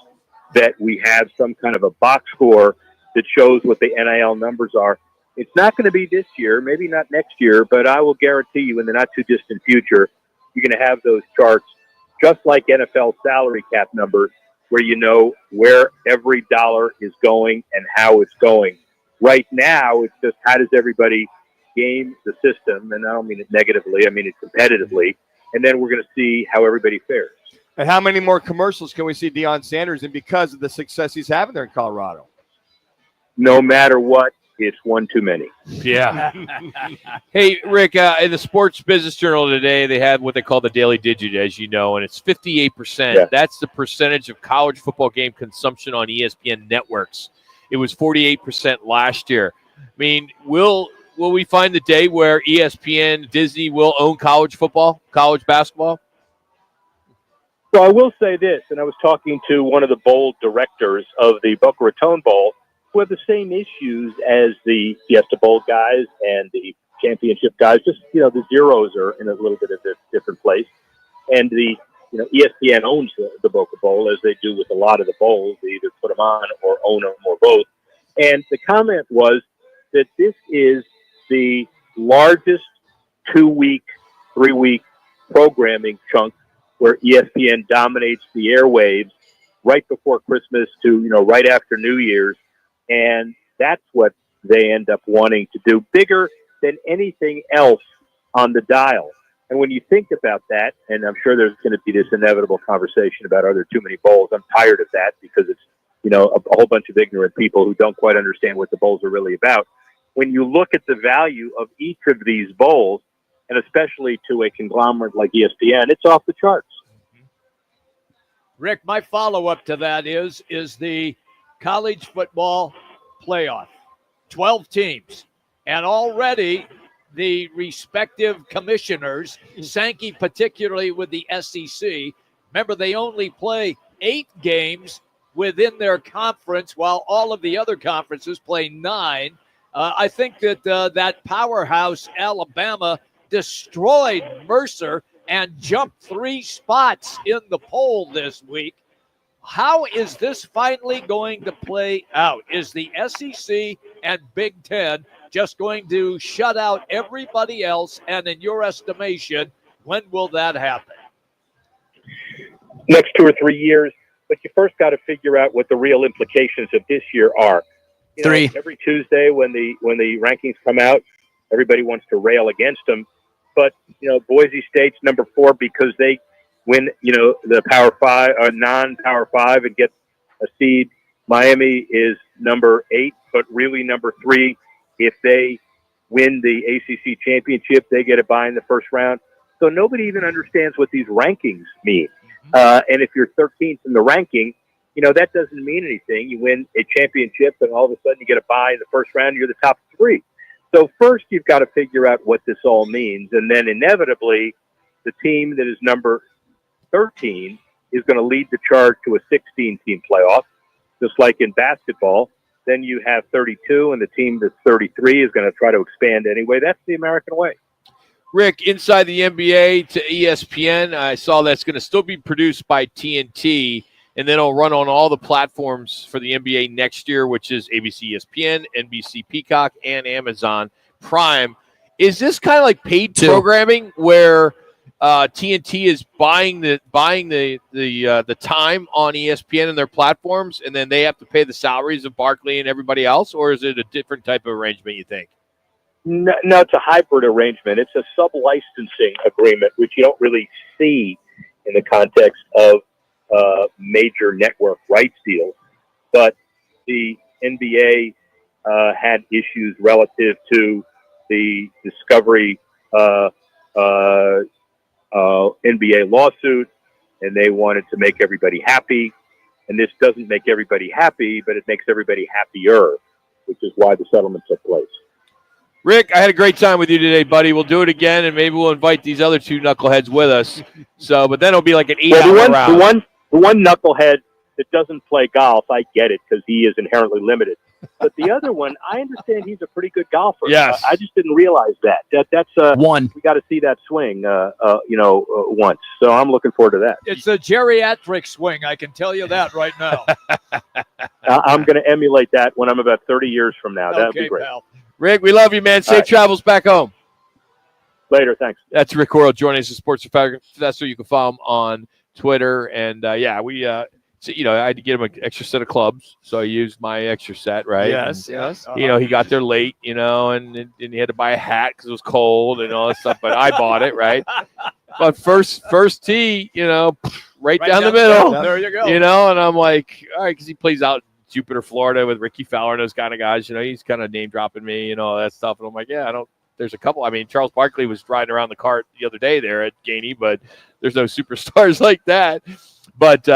that we have some kind of a box score that shows what the NIL numbers are. It's not going to be this year, maybe not next year, but I will guarantee you in the not-too-distant future, you're going to have those charts, just like NFL salary cap numbers, where you know where every dollar is going and how it's going. Right now, it's just how does everybody game the system, and I don't mean it negatively, I mean it competitively, and then we're going to see how everybody fares. And how many more commercials can we see Deion Sanders in because of the success he's having there in Colorado? No matter what, it's one too many. Yeah. Hey, Rick, in the Sports Business Journal today, they had what they call the Daily Digit, as you know, and it's 58%. Yeah. That's the percentage of college football game consumption on ESPN networks. It was 48% last year. I mean, will we find the day where ESPN, Disney will own college football, college basketball? So I will say this, and I was talking to one of the bowl directors of the Boca Raton Bowl, who have the same issues as the Fiesta Bowl guys and the championship guys. Just, you know, the zeros are in a little bit of a different place. And ESPN owns the Boca Bowl, as they do with a lot of the bowls. They either put them on or own them or both. And the comment was that this is the largest 2-week, 3-week programming chunk where ESPN dominates the airwaves right before Christmas to, right after New Year's. And that's what they end up wanting to do, bigger than anything else on the dial. And when you think about that, and I'm sure there's going to be this inevitable conversation about are there too many bowls? I'm tired of that because it's, a whole bunch of ignorant people who don't quite understand what the bowls are really about. When you look at the value of each of these bowls, and especially to a conglomerate like ESPN, it's off the charts. Rick, my follow-up to that is the college football playoff. 12 teams. And already the respective commissioners, Sankey particularly with the SEC. Remember, they only play 8 games within their conference, while all of the other conferences play 9. I think that that powerhouse Alabama destroyed Mercer and jumped 3 spots in the poll this week. How is this finally going to play out? Is the SEC and Big Ten just going to shut out everybody else? And in your estimation, when will that happen? Next 2 or 3 years, but you first got to figure out what the real implications of this year are. You know, 3. every Tuesday when the rankings come out, everybody wants to rail against them. But, Boise State's number 4 because they win, the Power 5 or non-Power 5 and get a seed. Miami is number 8, but really number 3. If they win the ACC championship, they get a bye in the first round. So nobody even understands what these rankings mean. And if you're 13th in the ranking, that doesn't mean anything. You win a championship and all of a sudden you get a bye in the first round, you're the top 3. So first you've got to figure out what this all means. And then inevitably the team that is number 13 is going to lead the charge to a 16-team playoff, just like in basketball. Then you have 32 and the team that's 33 is going to try to expand anyway. That's the American way. Rick, inside the NBA to ESPN, I saw that's going to still be produced by TNT, and then it'll run on all the platforms for the NBA next year, which is ABC ESPN, NBC Peacock, and Amazon Prime. Is this kind of like paid programming where TNT is buying the time on ESPN and their platforms, and then they have to pay the salaries of Barkley and everybody else, or is it a different type of arrangement, you think? No, it's a hybrid arrangement. It's a sub-licensing agreement, which you don't really see in the context of major network rights deals. But the NBA had issues relative to the Discovery NBA lawsuit, and they wanted to make everybody happy. And this doesn't make everybody happy, but it makes everybody happier, which is why the settlement took place. Rick, I had a great time with you today, buddy. We'll do it again, and maybe we'll invite these other 2 knuckleheads with us. So, but then it'll be like an 8-hour round. The one knucklehead that doesn't play golf, I get it because he is inherently limited. But the other one, I understand he's a pretty good golfer. Yes. I just didn't realize that. That's one. We got to see that swing, once. So I'm looking forward to that. It's a geriatric swing, I can tell you that right now. I'm going to emulate that when I'm about 30 years from now. That would be great. Pal. Rick, we love you, man. Safe travels back home. Later, thanks. That's Rick Coral joining us, a sports professor. You can follow him on Twitter. And, so, I had to get him an extra set of clubs, so I used my extra set, right? Yes, and, yes. He got there late, and he had to buy a hat because it was cold and all that stuff, but I bought it, right? But first tee, right down the middle. There you go. And I'm like, all right, because he plays out in Jupiter, Florida with Ricky Fowler and those kind of guys. He's kind of name-dropping me, all that stuff. And I'm like, there's a couple. I mean, Charles Barkley was riding around the cart the other day there at Gainey, but there's no superstars like that. But, it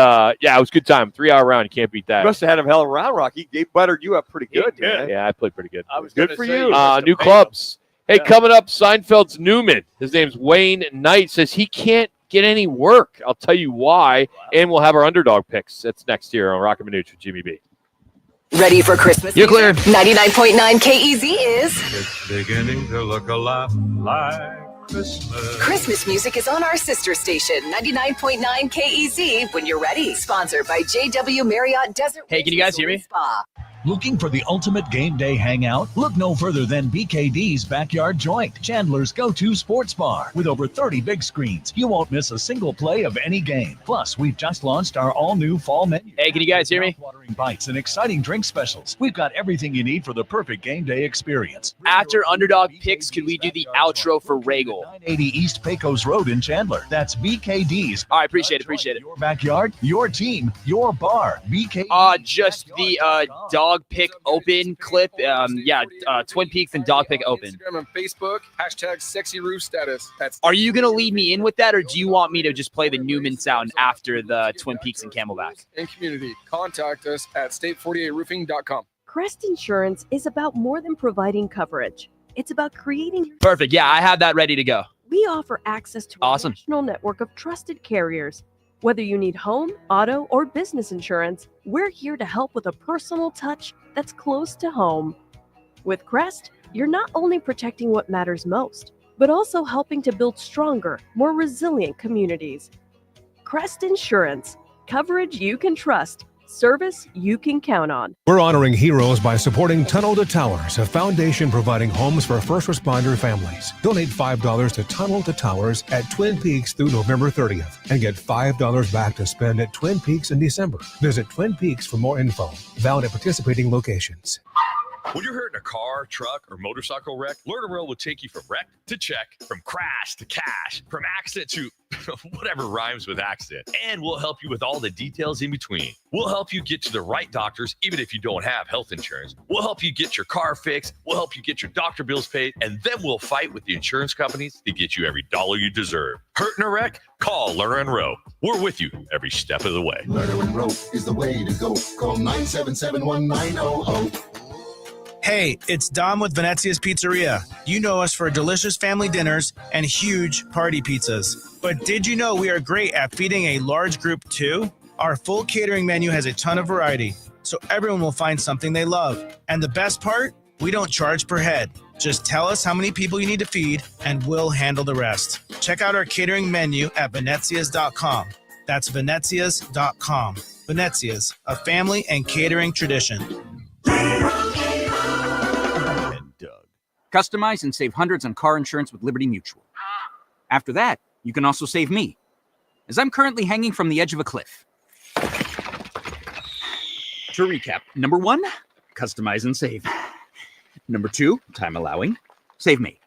was a good time. 3-hour round. You can't beat that. You must have had him hell of a round, Rocky. He buttered you up pretty good, man. Yeah, I played pretty good. I was Good for you. New clubs. Hey, coming up, Seinfeld's Newman. His name's Wayne Knight. Says he can't get any work. I'll tell you why. And we'll have our underdog picks. That's next year on Roc and Manuch with Jimmy B. Ready for Christmas? You're clear. 99.9 KEZ is It's beginning to look a lot like Christmas. Christmas music is on our sister station, 99.9 KEZ, when you're ready. Sponsored by JW Marriott Desert. Hey, can you guys hear me? Spa. Looking for the ultimate game day hangout? Look no further than BKD's Backyard Joint, Chandler's go-to sports bar. With over 30 big screens, you won't miss a single play of any game. Plus, we've just launched our all-new fall menu. Hey, can you guys hear me? Watering bites and exciting drink specials. We've got everything you need for the perfect game day experience. After underdog picks, could we do the outro for Regal? 980 East Pecos Road in Chandler. That's BKD's. All right, appreciate it. Your backyard, your team, your bar. BKD. Just the dog pick open clip. Twin Peaks and dog pick open. Instagram and Facebook, #SexyRoofStatus. Are you going to lead me in with that, or do you want me to just play the Newman sound after the Twin Peaks and Camelback? In community, contact us at state48roofing.com. Crest Insurance is about more than providing coverage. It's about creating. Perfect. Yeah, I have that ready to go. We offer access to a national network of trusted carriers. Whether you need home, auto, or business insurance, we're here to help with a personal touch that's close to home. With Crest, you're not only protecting what matters most, but also helping to build stronger, more resilient communities. Crest Insurance. Coverage you can trust. Service you can count on. We're honoring heroes by supporting Tunnel to Towers, a foundation providing homes for first responder families. Donate $5 to Tunnel to Towers at Twin Peaks through November 30th and get $5 back to spend at Twin Peaks in December. Visit Twin Peaks for more info. Valid at participating locations. When you're hurt in a car, truck, or motorcycle wreck, Learn and Row will take you from wreck to check, from crash to cash, from accident to whatever rhymes with accident. And we'll help you with all the details in between. We'll help you get to the right doctors, even if you don't have health insurance. We'll help you get your car fixed. We'll help you get your doctor bills paid. And then we'll fight with the insurance companies to get you every dollar you deserve. Hurt in a wreck? Call Learn and Row. We're with you every step of the way. Learn and Row is the way to go. Call 977-1900. Hey, it's Dom with Venezia's Pizzeria. You know us for delicious family dinners and huge party pizzas. But did you know we are great at feeding a large group too? Our full catering menu has a ton of variety, so everyone will find something they love. And the best part? We don't charge per head. Just tell us how many people you need to feed, and we'll handle the rest. Check out our catering menu at venezias.com. That's venezias.com. Venezias, a family and catering tradition. Customize and save hundreds on car insurance with Liberty Mutual. After that, you can also save me, as I'm currently hanging from the edge of a cliff. To recap, number 1, customize and save. Number 2, time allowing, save me.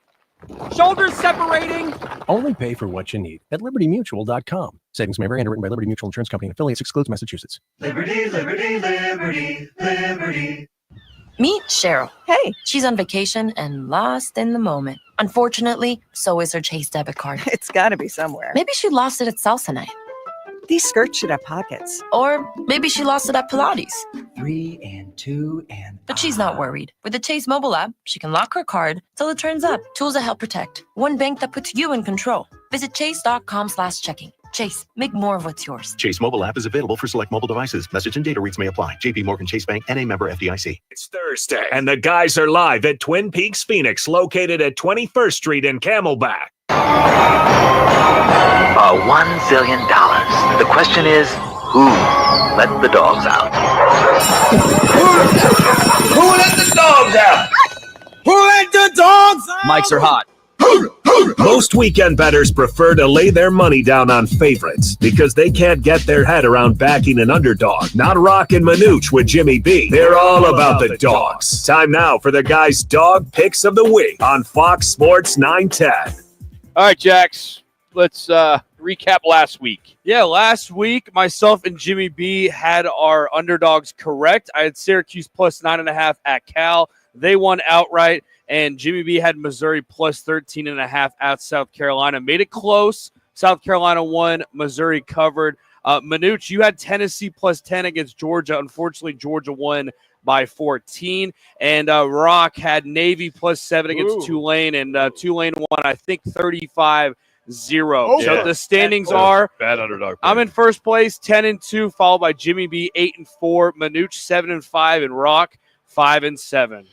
Shoulders separating! Only pay for what you need at libertymutual.com. Savings may vary. Underwritten by Liberty Mutual Insurance Company and affiliates. Excludes Massachusetts. Liberty, liberty, liberty, liberty. Meet Cheryl. Hey. She's on vacation and lost in the moment. Unfortunately, so is her Chase debit card. It's gotta be somewhere. Maybe she lost it at salsa night. These skirts should have pockets. Or maybe she lost it at Pilates. 3 and 2 and... But she's not worried. With the Chase mobile app, she can lock her card till it turns up. Tools that help protect. One bank that puts you in control. Visit chase.com/checking. Chase, make more of what's yours. Chase mobile app is available for select mobile devices. Message and data rates may apply. JP Morgan Chase Bank, N.A. member FDIC. It's Thursday, and the guys are live at Twin Peaks Phoenix, located at 21st Street in Camelback. $1 billion. The question is, who let the dogs out? Who let the dogs out? Who let the dogs out? Mics are hot. Most weekend bettors prefer to lay their money down on favorites because they can't get their head around backing an underdog. Not Roc and Manuch with Jimmy B. They're all about the dogs. Time now for the guys' dog picks of the week on Fox Sports 910. All right, Jax, let's recap last week. Yeah, last week, myself and Jimmy B had our underdogs correct. I had Syracuse plus 9.5 at Cal. They won outright. And Jimmy B had Missouri plus 13.5 at South Carolina. Made it close. South Carolina won. Missouri covered. Manuch, you had Tennessee plus 10 against Georgia. Unfortunately, Georgia won by 14. And Roc had Navy plus 7 against Tulane. And Tulane won, I think, 35-0. So the standings are bad underdog. I'm in first place, 10-2, followed by Jimmy B, 8-4. Manuch, 7-5. And Roc, 5-7.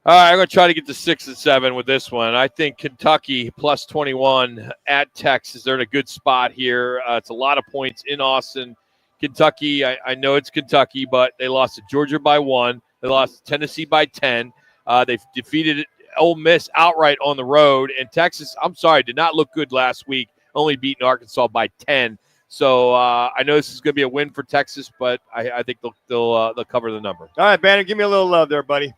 All right, I'm going to try to get to 6-7 with this one. I think Kentucky plus 21 at Texas. They're in a good spot here. It's a lot of points in Austin. Kentucky, I know it's Kentucky, but they lost to Georgia by 1. They lost to Tennessee by 10. They've defeated Ole Miss outright on the road. And Texas, I'm sorry, did not look good last week, only beating Arkansas by 10. So I know this is going to be a win for Texas, but I think they'll cover the number. All right, Bannon, give me a little love there, buddy.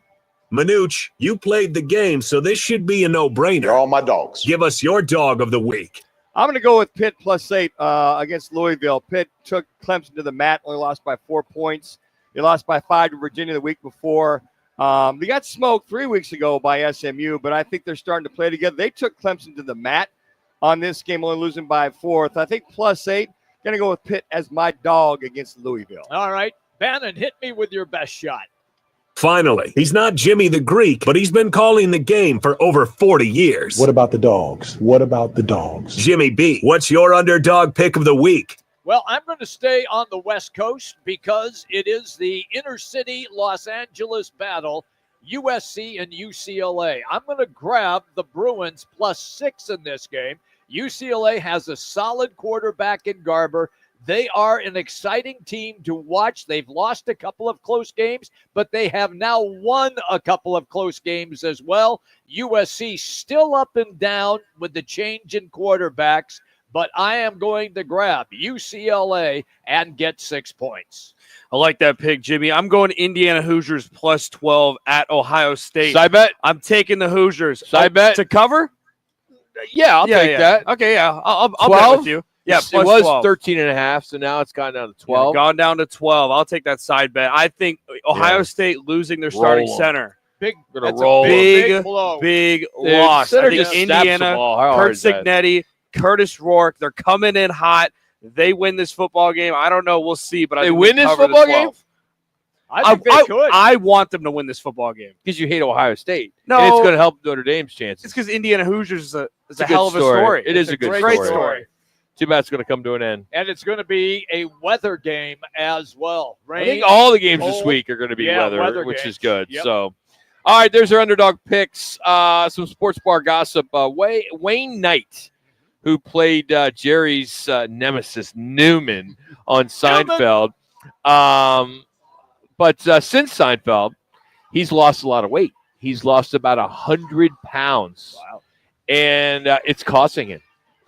Manuch, you played the game, so this should be a no-brainer. They're all my dogs. Give us your dog of the week. I'm going to go with Pitt plus 8 against Louisville. Pitt took Clemson to the mat, only lost by 4 points. They lost by 5 to Virginia the week before. They got smoked 3 weeks ago by SMU, but I think they're starting to play together. They took Clemson to the mat on this game, only losing by 4. I think plus 8. Going to go with Pitt as my dog against Louisville. All right. Bannon, hit me with your best shot. Finally, he's not Jimmy the Greek, but he's been calling the game for over 40 years. What about the dogs? What about the dogs? Jimmy B, what's your underdog pick of the week? Well, I'm going to stay on the West Coast because it is the inner city Los Angeles battle, USC and UCLA. I'm going to grab the Bruins +6 in this game. UCLA has a solid quarterback in Garber. They are an exciting team to watch. They've lost a couple of close games, but they have now won a couple of close games as well. USC still up and down with the change in quarterbacks, but I am going to grab UCLA and get 6 points. I like that pick, Jimmy. I'm going Indiana Hoosiers +12 at Ohio State. Side bet? I'm taking the Hoosiers. Side bet? To cover? Yeah, I'll take that. Okay, yeah. I'll bet with you. Yeah, it was +12. 13.5, so now it's gone down to 12. Yeah, gone down to 12. I'll take that side bet. I think Ohio State losing their starting center. That's roll. a big blow. Big Dude, loss. I center think just snaps the Indiana, ball. How hard Kurt is that? Signetti, Curtis Rourke, they're coming in hot. They win this football game. I don't know. We'll see. But I They think win they this cover the football 12. game? I think they could. I want them to win this football game. Because you hate Ohio State. No. And it's going to help Notre Dame's chances. It's because Indiana Hoosiers is a It's a hell of good a story. It is It's a good great story. Too bad it's going to come to an end. And it's going to be a weather game as well. Rain, I think all the games this cold. week are going to be Yeah, weather, which games. is good. Yep. So, all right, there's our underdog picks. Some sports bar gossip. Wayne Knight, who played Jerry's nemesis Newman on Seinfeld. But since Seinfeld, he's lost a lot of weight. He's lost about 100 pounds. Wow. And it's costing him.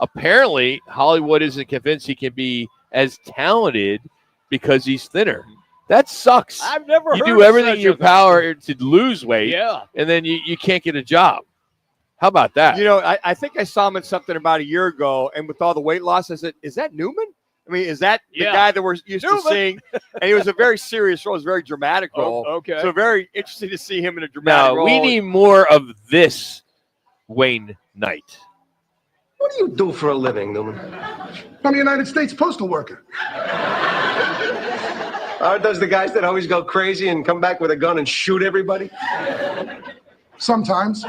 Apparently, Hollywood isn't convinced he can be as talented because he's thinner. That sucks. I've never You heard do of everything such in your a thing. power to lose weight, Yeah. and then you can't get a job. How about that? You know, I think I saw him in something about a year ago, and with all the weight loss, I said, is that Newman? I mean, is that the Yeah. guy that we're used Newman. to seeing? And he was a very serious role. It was a very dramatic role. okay. So very interesting to see him in a dramatic No, role. we need more of this Wayne Knight. What do you do for a living, Newman? I'm a United States postal worker. Aren't those the guys that always go crazy and come back with a gun and shoot everybody? Sometimes.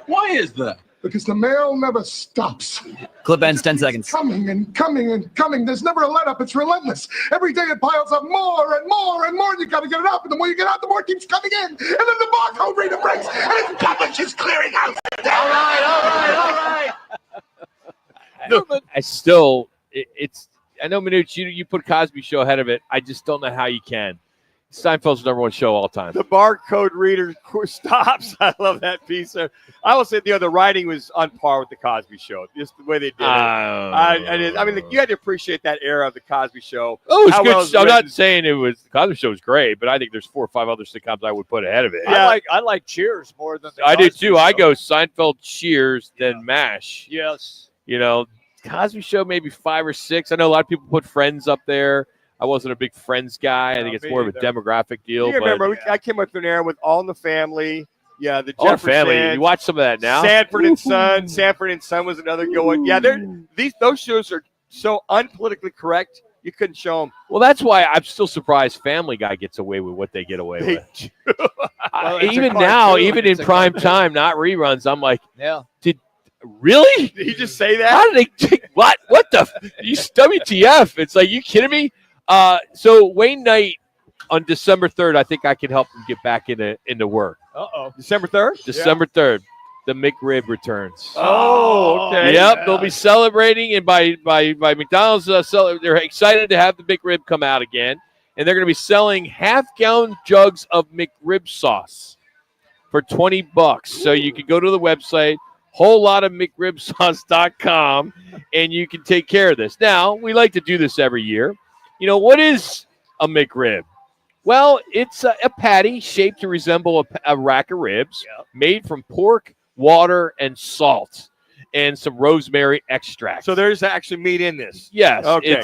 Why is that? Because the mail never stops. Clip ends 10 seconds. Coming and coming and coming. There's never a let up. It's relentless. Every day it piles up more and more and more. And you got to get it up. And the more you get out, the more it keeps coming in. And then the barcode reader breaks. And its publish is clearing out. All right. Look, I still, it's. I know, Manuch, you put Cosby Show ahead of it. I just don't know how you can. Seinfeld's #1 show all time. The barcode reader stops. I love that piece. I will say the writing was on par with the Cosby Show. Just the way they did it. I mean, you had to appreciate that era of the Cosby Show. Oh, it's How good. well it was I'm written. not saying it was the Cosby Show was great, but I think there's 4 or 5 other sitcoms I would put ahead of it. Yeah. I like Cheers more than the I do Cosby too. I Show. go Seinfeld, Cheers, then MASH. Yes. You know, Cosby Show maybe 5 or 6. I know a lot of people put Friends up there. I wasn't a big Friends guy. I think it's me more of a either. demographic deal. You but remember, I came up with an era with All in the Family. Yeah, the All in the Jeffersons. Family. You watch some of that now? Sanford and Son. Sanford and Son was another good one. Yeah, those shows are so unpolitically correct. You couldn't show them. Well, that's why I'm still surprised Family Guy gets away with what they get away with. Well, it's a Even cartoon. now, even in It's a prime cartoon. time, not reruns, I'm like, Yeah. really? Did he just say that? How did they take what? What the? You WTF? It's like, you kidding me? So Wayne Knight on December 3rd, I think I can help him get back into work. Uh-oh. December 3rd? December 3rd, the McRib returns. Oh, okay. Yep, they'll be celebrating, and by McDonald's, they're excited to have the McRib come out again, and they're going to be selling half-gallon jugs of McRib sauce for $20. So you can go to the website, wholelotofmcribsauce.com, and you can take care of this. Now, we like to do this every year. You know, what is a McRib? Well, it's a patty shaped to resemble a rack of ribs, made from pork, water, and salt, and some rosemary extract. So there's actually meat in this. Yes. Okay.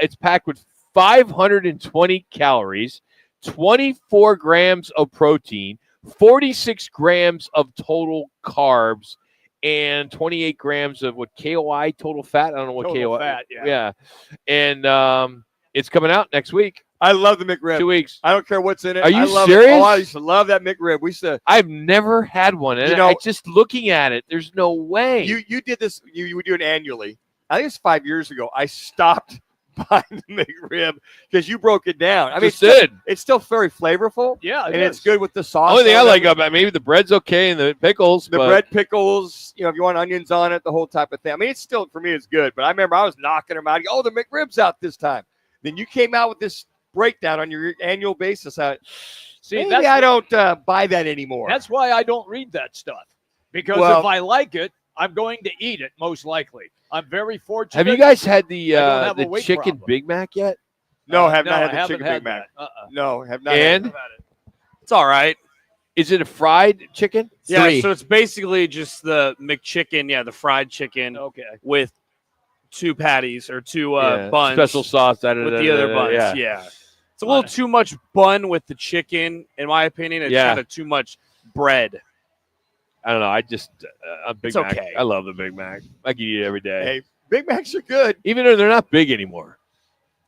It's packed with 520 calories, 24 grams of protein, 46 grams of total carbs, and 28 grams of KOI, total fat. I don't know what Total KOI. fat, yeah. Yeah. And it's coming out next week. I love the McRib. 2 weeks. I don't care what's in it. Are you I love serious? It. Oh, I used to love that McRib. We used to. I've never had one. And I just looking at it, there's no way. You did this. You would do it annually. I think it's 5 years ago. I stopped buying the McRib because you broke it down. I mean, it's still very flavorful. Yeah, it's good with the sauce. Only thing I like about it, maybe the bread's okay and the pickles. The bread, pickles, if you want onions on it, the whole type of thing. I mean, it's still, for me, it's good. But I remember I was knocking them out. Oh, the McRib's out this time. Then you came out with this breakdown on your annual basis. Maybe I don't buy that anymore. That's why I don't read that stuff. Because if I like it, I'm going to eat it, most likely. I'm very fortunate. Have you guys had the chicken problem. Big Mac yet? No, have not had the chicken Big Mac. No, have not. And had it's all right. Is it a fried chicken? Yeah, 3. so it's basically just the McChicken, the fried chicken with 2 patties or 2 buns. Special sauce with the other buns. Yeah. It's a little too much bun with the chicken, in my opinion. It's kind of too much bread. I don't know. I just a Big Mac. Okay. I love the Big Mac. I can eat it every day. Hey, Big Macs are good, even though they're not big anymore.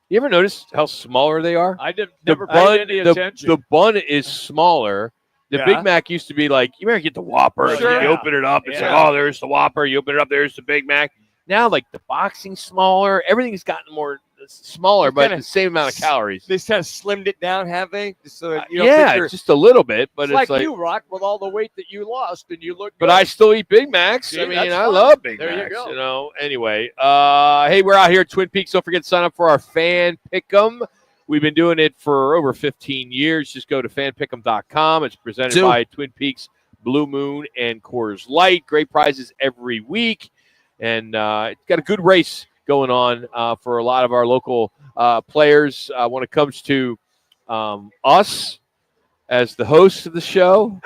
You ever notice how smaller they are? I never paid any attention. The bun is smaller. The Big Mac used to be like, you better get the Whopper. Sure. You open it up. It's like, oh, there's the Whopper. You open it up. There's the Big Mac. Now, like the boxing's smaller. Everything's gotten more smaller, but the same amount of calories. They kind of slimmed it down, have they? So just a little bit, but it's it's like you, Rock, with all the weight that you lost, and you look. But good. I still eat Big Macs. See, I mean, that's I fine. love Big There Macs. you go. Anyway, hey, we're out here at Twin Peaks. Don't forget to sign up for our Fan Pick'em. We've been doing it for over 15 years. Just go to fanpick'em.com. It's presented by Twin Peaks, Blue Moon, and Coors Light. Great prizes every week, and it's got a good race going on for a lot of our local players when it comes to us as the host of the show.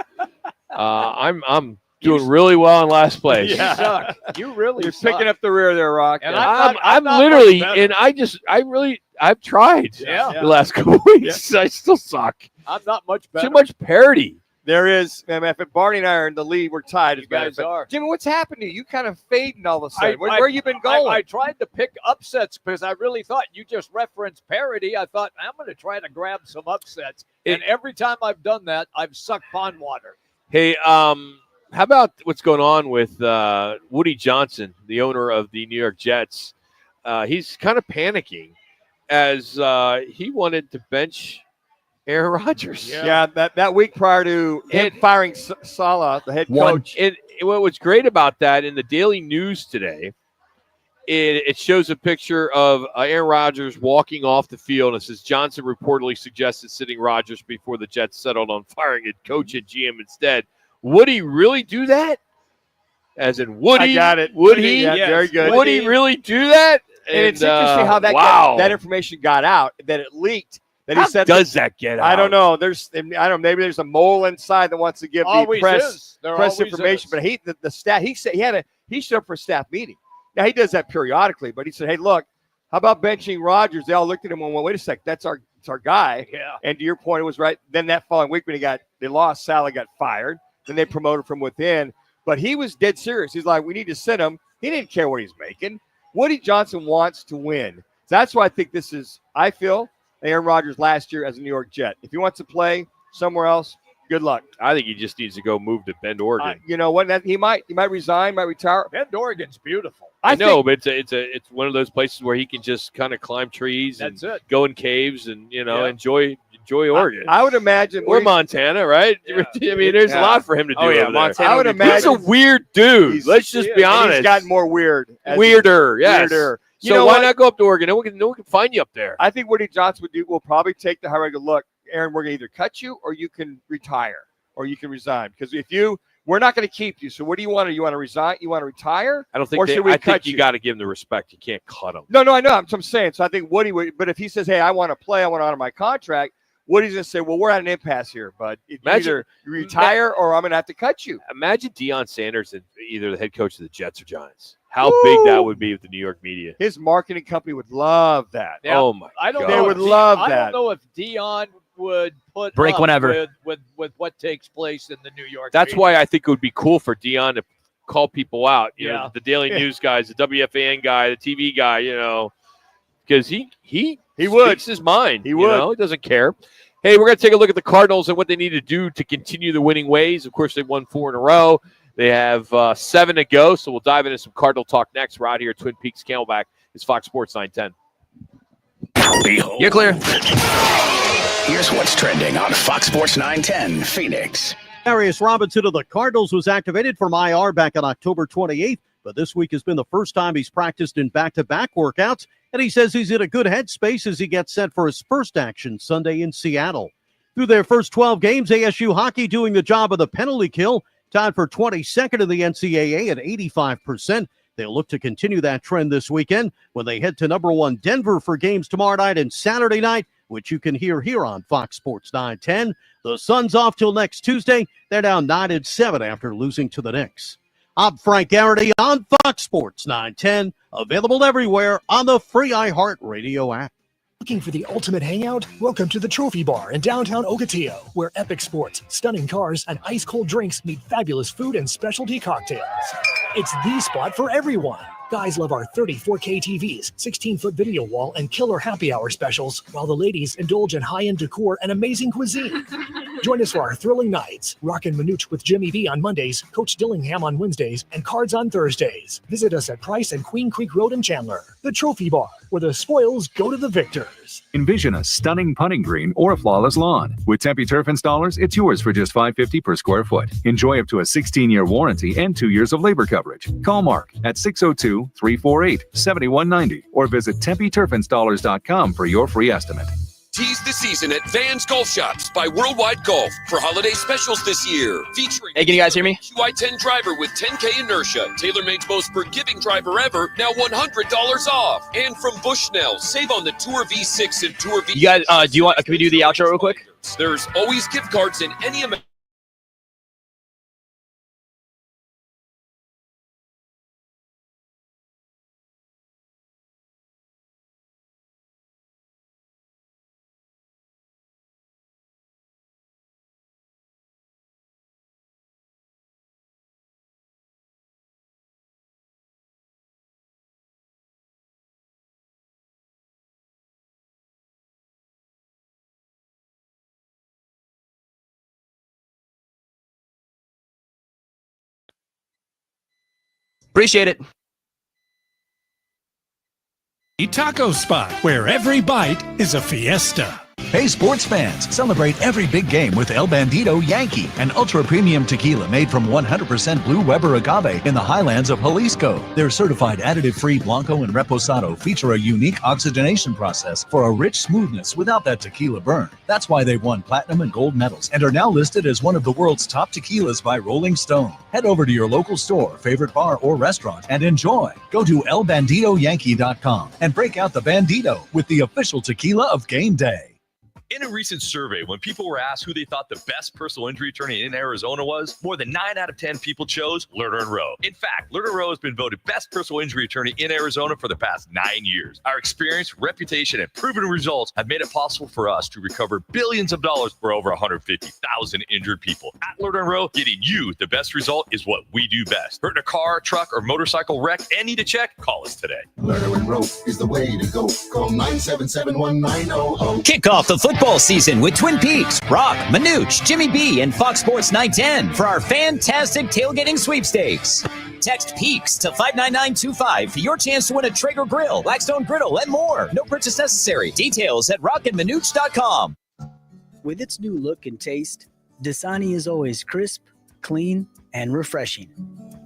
I'm doing really well in last place. You suck. You really You're suck. picking up the rear there, Rock. And I'm literally, and I've tried the last couple of weeks. I still suck. I'm not much better. Too much parity. There is. If Barney and I are in the lead, we're tied. You guys are. Jimmy, what's happened to you? You kind of fading all of a sudden. Where you been going? I tried to pick upsets because I really thought you just referenced parity. I thought, I'm going to try to grab some upsets. And every time I've done that, I've sucked pond water. Hey, how about what's going on with Woody Johnson, the owner of the New York Jets? He's kind of panicking as he wanted to bench Aaron Rodgers. Yeah, that week prior to him firing Saleh, the head coach. What was great about that in the Daily News today, it shows a picture of Aaron Rodgers walking off the field. And it says Johnson reportedly suggested sitting Rodgers before the Jets settled on firing a coach and GM instead. Would he really do that? As in, would he? I got it. Would he? Yeah, very good. Would he really do that? And it's interesting how that information got out, that it leaked. That How he said does that get out? I don't know. Maybe there's a mole inside that wants to give the press information. But the staff, he said he showed up for a staff meeting. Now he does that periodically, but he said, "Hey, look, how about benching Rodgers?" They all looked at him and went, "Wait a sec, it's our guy." Yeah. And to your point, it was right. Then that following week when they lost, Saleh got fired. Then they promoted from within. But he was dead serious. He's like, "We need to sit him." He didn't care what he's making. Woody Johnson wants to win. That's why I think this is. I feel Aaron Rodgers last year as a New York Jet. If he wants to play somewhere else, good luck. I think he just needs to go move to Bend, Oregon. You know what? He might resign, might retire. Bend, Oregon's beautiful. I know, but it's one of those places where he can just kind of climb trees and go in caves and enjoy Oregon. I would imagine, or Montana, right? Yeah. I mean, there's a lot for him to do. Over Montana. there. I would imagine he's a weird dude. Let's just be honest. He's gotten more weird. Weirder. So why not go up to Oregon? No one can find you up there. I think Woody Johnson will probably take the high road. Look, Aaron, we're going to either cut you or you can retire or you can resign. Because we're not going to keep you. So what do you want? You want to resign? You want to retire? I don't think. I think you got to give him the respect. You can't cut him. No, I know. I'm saying. So I think Woody would. But if he says, "Hey, I want to play. I want to honor my contract," Woody's going to say, "Well, we're at an impasse here, bud. Either you retire or I'm going to have to cut you." Imagine Deion Sanders and either the head coach of the Jets or Giants. How big that would be with the New York media. His marketing company would love that. Yeah, oh my God. They would love that. I don't know if Deion would put break up whenever with what takes place in the New York. That's media. why I think it would be cool for Deion to call people out. You know, the Daily Yeah. News guys, the WFAN guy, the TV guy. because he would. speaks his mind. He would. He doesn't care. Hey, we're going to take a look at the Cardinals and what they need to do to continue the winning ways. Of course, they've won 4 in a row. They have 7 to go, so we'll dive into some Cardinal talk next. We're out here at Twin Peaks Camelback. It's Fox Sports 910. Behold. You're clear. Here's what's trending on Fox Sports 910 Phoenix. Arias Robinson of the Cardinals was activated from IR back on October 28th, but this week has been the first time he's practiced in back-to-back workouts, and he says he's in a good headspace as he gets set for his first action Sunday in Seattle. Through their first 12 games, ASU hockey doing the job of the penalty kill, tied for 22nd in the NCAA at 85%. They'll look to continue that trend this weekend when they head to number 1 Denver for games tomorrow night and Saturday night, which you can hear here on Fox Sports 910. The Suns off till next Tuesday. They're down 9-7 after losing to the Knicks. I'm Frank Garrity on Fox Sports 910, available everywhere on the free iHeartRadio app. Looking for the ultimate hangout? Welcome to the Trophy Bar in downtown Ocotillo, where epic sports, stunning cars, and ice-cold drinks meet fabulous food and specialty cocktails. It's the spot for everyone. Guys love our 34K TVs, 16-foot video wall, and killer happy hour specials, while the ladies indulge in high-end decor and amazing cuisine. Join us for our thrilling nights. Roc and Manuch with Jimmy B on Mondays, Coach Dillingham on Wednesdays, and Cards on Thursdays. Visit us at Price and Queen Creek Road in Chandler. The Trophy Bar, where the spoils go to the victors. Envision a stunning putting green or a flawless lawn. With Tempe Turf installers, it's yours for just $550 per square foot. Enjoy up to a 16-year warranty and 2 years of labor coverage. Call Mark at 602-348-7190 or visit TempeTurfInstallers.com for your free estimate. Tease the season at Van's Golf Shops by Worldwide Golf for holiday specials this year. Featuring Hey, can you guys hear me? QI10 driver with 10K inertia. TaylorMade's most forgiving driver ever, now $100 off. And from Bushnell, save on the Tour V6 and Tour V. You guys, can we do the outro real quick? There's always gift cards in any amount. Appreciate it. Taco spot where every bite is a fiesta. Hey sports fans, celebrate every big game with El Bandito Yankee, an ultra-premium tequila made from 100% Blue Weber agave in the highlands of Jalisco. Their certified additive-free Blanco and Reposado feature a unique oxygenation process for a rich smoothness without that tequila burn. That's why they've won platinum and gold medals and are now listed as one of the world's top tequilas by Rolling Stone. Head over to your local store, favorite bar, or restaurant and enjoy. Go to elbanditoyankee.com and break out the Bandito with the official tequila of game day. In a recent survey, when people were asked who they thought the best personal injury attorney in Arizona was, more than 9 out of 10 people chose Lerner & Rowe. In fact, Lerner & Rowe has been voted best personal injury attorney in Arizona for the past 9 years. Our experience, reputation, and proven results have made it possible for us to recover billions of dollars for over 150,000 injured people. At Lerner & Rowe, getting you the best result is what we do best. Hurt in a car, truck, or motorcycle wreck and need a check? Call us today. Lerner & Rowe is the way to go. Call 977-1900. Kick off the football season with Twin Peaks, Roc, Manuch, Jimmy B, and Fox Sports 910 for our fantastic tailgating sweepstakes. Text PEAKS to 59925 for your chance to win a Traeger grill, Blackstone griddle, and more. No purchase necessary. Details at rockandmanuch.com. With its new look and taste, Dasani is always crisp, clean, and refreshing.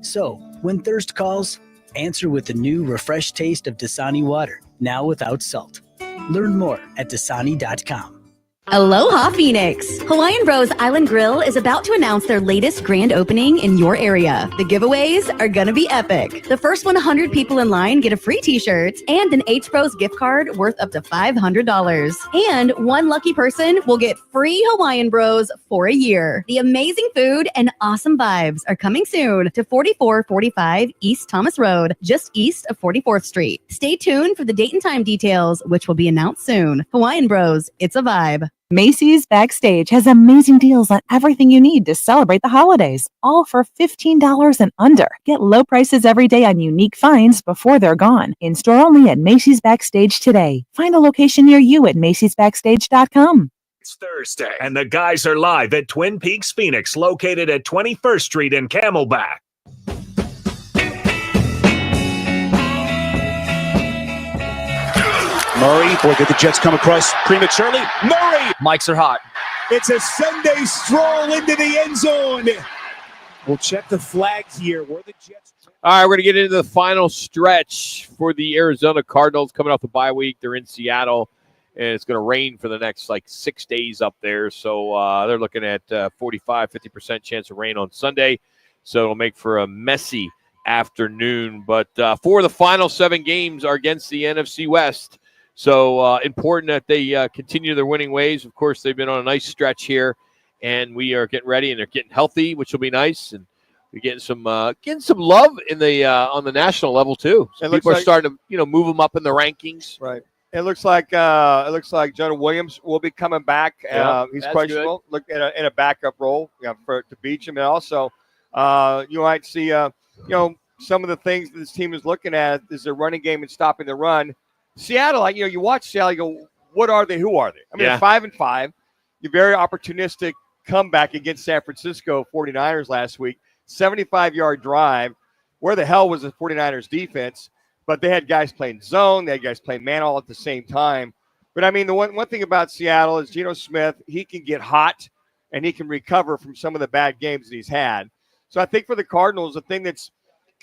So, when thirst calls, answer with the new refreshed taste of Dasani water, now without salt. Learn more at Dasani.com. Aloha, Phoenix! Hawaiian Bros Island Grill is about to announce their latest grand opening in your area. The giveaways are gonna be epic. The first 100 people in line get a free t-shirt and an H Bros gift card worth up to $500. And one lucky person will get free Hawaiian Bros for a year. The amazing food and awesome vibes are coming soon to 4445 East Thomas Road, just east of 44th Street. Stay tuned for the date and time details, which will be announced soon. Hawaiian Bros, it's a vibe. Macy's Backstage has amazing deals on everything you need to celebrate the holidays, all for $15 and under. Get low prices every day on unique finds before they're gone. In store only at Macy's Backstage today. Find a location near you at macy'sbackstage.com. It's Thursday, and the guys are live at Twin Peaks Phoenix, located at 21st Street in Camelback. Murray, boy, did the Jets come across prematurely? Murray! Mics are hot. It's a Sunday stroll into the end zone. We'll check the flag here. Where the Jets. All right, we're going to get into the final stretch for the Arizona Cardinals coming off the bye week. They're in Seattle, and it's going to rain for the next 6 days up there. So they're looking at 45-50% chance of rain on Sunday. So it'll make for a messy afternoon. But 4 of the final 7 games are against the NFC West. So important that they continue their winning ways. Of course, they've been on a nice stretch here, and we are getting ready, and they're getting healthy, which will be nice. And we're getting some love in the on the national level too. So people are starting to move them up in the rankings. Right. It looks like Jonah Williams will be coming back. He's questionable. Look in a backup role, to beach him, and also you might see some of the things that this team is looking at is their running game and stopping the run. Seattle, you watch Seattle, you go, what are they? Who are they? I mean, they're 5-5. You're very opportunistic comeback against San Francisco 49ers last week. 75-yard drive. Where the hell was the 49ers defense? But they had guys playing zone. They had guys playing man all at the same time. But, I mean, the one thing about Seattle is Geno Smith, he can get hot, and he can recover from some of the bad games that he's had. So I think for the Cardinals, the thing that's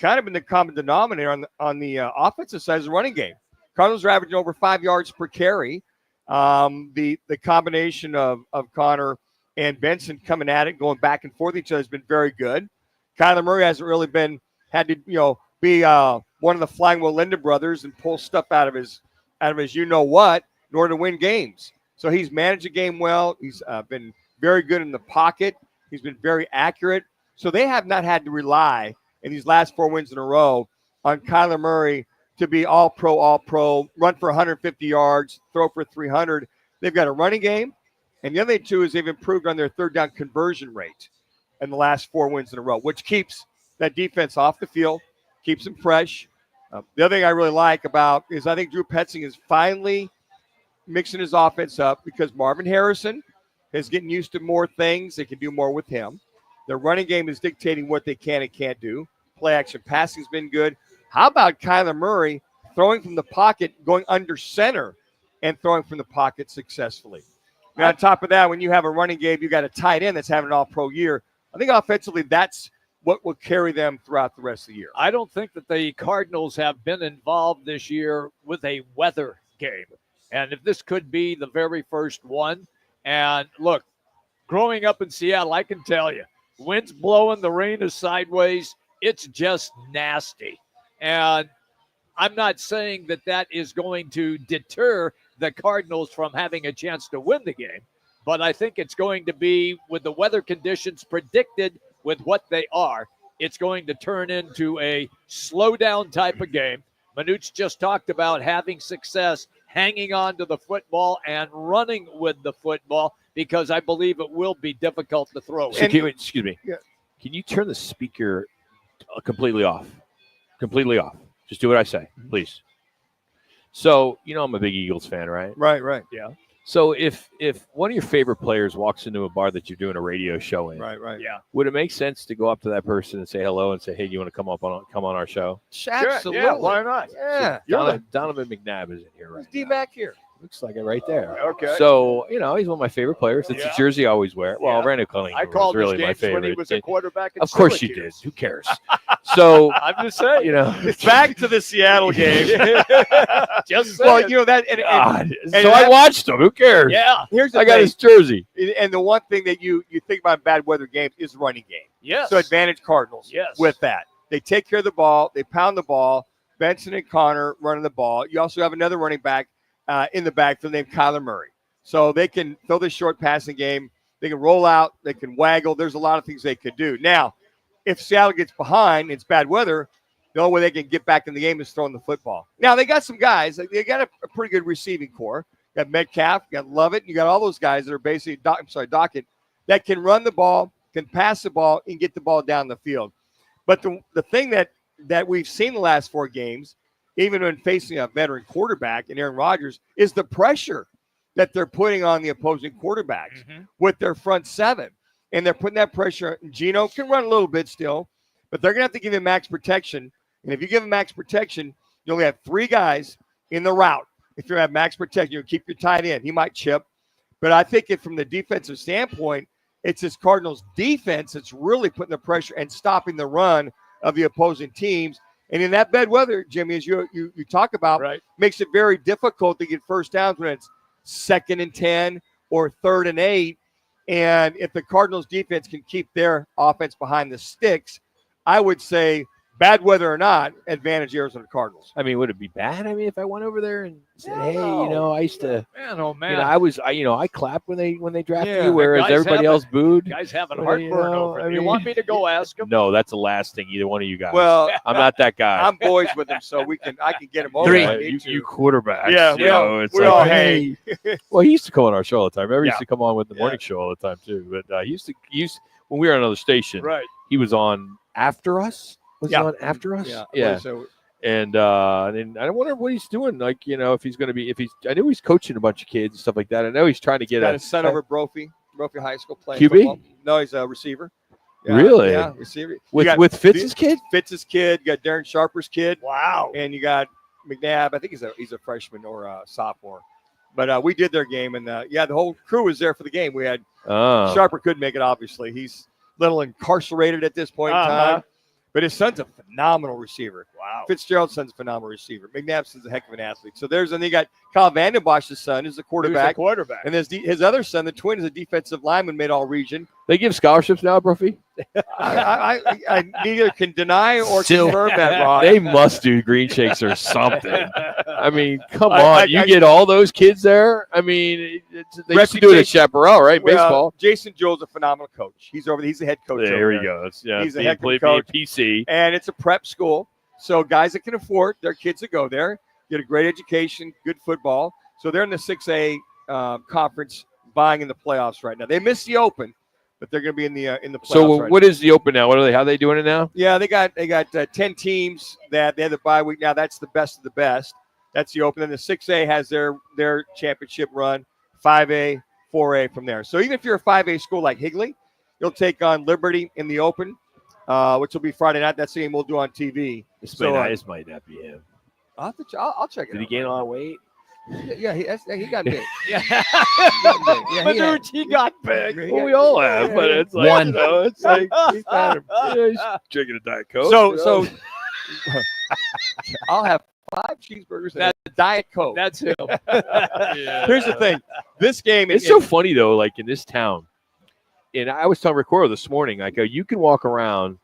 kind of been the common denominator on the offensive side is the running game. Cardinals are averaging over 5 yards per carry. The combination of Connor and Benson coming at it, going back and forth each other has been very good. Kyler Murray hasn't really had to be one of the flying Will Linda brothers and pull stuff out of his what in order to win games. So he's managed the game well. He's been very good in the pocket. He's been very accurate. So they have not had to rely in these last 4 wins in a row on Kyler Murray to be all pro, run for 150 yards, throw for 300. They've got a running game. And the other thing, too, is they've improved on their third down conversion rate in the last 4 wins in a row, which keeps that defense off the field, keeps them fresh. The other thing I really like about is I think Drew Petzing is finally mixing his offense up because Marvin Harrison is getting used to more things. They can do more with him. Their running game is dictating what they can and can't do. Play action passing has been good. How about Kyler Murray throwing from the pocket, going under center, and throwing from the pocket successfully? And on top of that, when you have a running game, you got a tight end that's having an all-pro year. I think offensively that's what will carry them throughout the rest of the year. I don't think that the Cardinals have been involved this year with a weather game. And if this could be the very first one, and look, growing up in Seattle, I can tell you, wind's blowing, the rain is sideways, it's just nasty. And I'm not saying that is going to deter the Cardinals from having a chance to win the game, but I think it's going to be, with the weather conditions predicted with what they are, it's going to turn into a slow-down type of game. Manuch just talked about having success hanging on to the football and running with the football because I believe it will be difficult to throw. So excuse me. Yeah. Can you turn the speaker completely off? Completely off. Just do what I say, please. So, I'm a big Eagles fan, right? Right. Yeah. So if one of your favorite players walks into a bar that you're doing a radio show in, right. Yeah. Would it make sense to go up to that person and say hello and say, hey, you want to come on our show? Absolutely. Yeah, why not? Yeah. So Donovan McNabb is in here right now. D-back here. Looks like it right there. Okay. So, he's one of my favorite players. It's a jersey I always wear. Well, Randall Cunningham I called was really his my games when favorite. he was a quarterback in Of course Syracuse. you did. Who cares? So, I'm just saying. Back to the Seattle game. Just saying. Well, that. So I watched him. Who cares? Yeah. Here's the I got thing. his jersey. And the one thing that you think about in bad weather games is the running game. Yes. So advantage Cardinals Yes. with that. They take care of the ball. They pound the ball. Benson and Connor running the ball. You also have another running back in the backfield named Kyler Murray. So they can throw this short passing game. They can roll out. They can waggle. There's a lot of things they could do. Now, if Seattle gets behind, it's bad weather, the only way they can get back in the game is throwing the football. Now, they got some guys. They got a pretty good receiving core. You got Metcalf, you got Lovett, you got all those guys that are basically Dockett, that can run the ball, can pass the ball, and get the ball down the field. But the thing that we've seen the last 4 games, even when facing a veteran quarterback and Aaron Rodgers, is the pressure that they're putting on the opposing quarterbacks with their front 7. And they're putting that pressure. Geno can run a little bit still, but they're going to have to give him max protection. And if you give him max protection, you only have 3 guys in the route. If you have max protection, you'll keep your tight end. He might chip. But I think from the defensive standpoint, it's this Cardinals defense that's really putting the pressure and stopping the run of the opposing teams. And in that bad weather, Jimmy, as you talk about, makes it very difficult to get first downs when it's 2nd and 10 or 3rd and 8. And if the Cardinals defense can keep their offense behind the sticks, I would say, bad weather or not, advantage Arizona Cardinals. I mean, would it be bad? I mean, if I went over there and said, "Hey, I used to," man, oh man, I clapped when they drafted you, whereas everybody else booed. Guys having heartburn over it. You want me to go ask him? No, that's the last thing either one of you guys. Well, I'm not that guy. I'm boys with him, so I can get him over. You quarterbacks. Yeah, we're all hey. Well, he used to come on our show all the time. Remember, he used to come on with the morning show all the time too. But he used to when we were on another station. Right. He was on after us. Was he on after us? Yeah. So, and I wonder what he's doing. Like, if he's going to be, I know he's coaching a bunch of kids and stuff like that. I know he's trying to get got his son over Brophy High School playing QB. Football. No, he's a receiver. Yeah, Really? Yeah, receiver. With Fitz's kid? Fitz's kid. You got Darren Sharper's kid. Wow. And you got McNabb. I think he's a freshman or a sophomore. But we did their game, and the whole crew was there for the game. We had Sharper couldn't make it, obviously. He's a little incarcerated at this point in time. But his son's a phenomenal receiver. Wow. Fitzgerald's son's a phenomenal receiver. McNabb's is a heck of an athlete. So and you got Kyle Vandenbosch's son is a quarterback. And his other son, the twin, is a defensive lineman, made all region. They give scholarships now, Brophy? I neither can deny or confirm that, Rob. They must do green shakes or something. I mean, come on. You get all those kids there? I mean, they used to do it at Chaparral, right? Baseball. Jason Joel's a phenomenal coach. He's the head coach. There he goes. Yeah, he's a head coach. PC. And it's a prep school. So guys that can afford their kids to go there, get a great education, good football. So they're in the 6A conference vying in the playoffs right now. They missed the Open, but they're going to be in the playoffs. So what is the Open now? What are they? How are they doing it now? Yeah, they got 10 teams that they have the bye week now. That's the best of the best. That's the Open. And the 6A has their championship run, 5A, 4A from there. So even if you're a 5A school like Higley, you'll take on Liberty in the Open, which will be Friday night. That's the game we'll do on TV. This might not be him. I'll check it out. Did he gain a lot of weight? Yeah, he got big. He got big. Well, we all have, but it's like, it's like he's drinking a Diet Coke. So I'll have 5 cheeseburgers and a Diet Coke. That's him. Here's the thing. This game it's so funny, though, like in this town. And I was telling Ricardo this morning, I go, you can walk around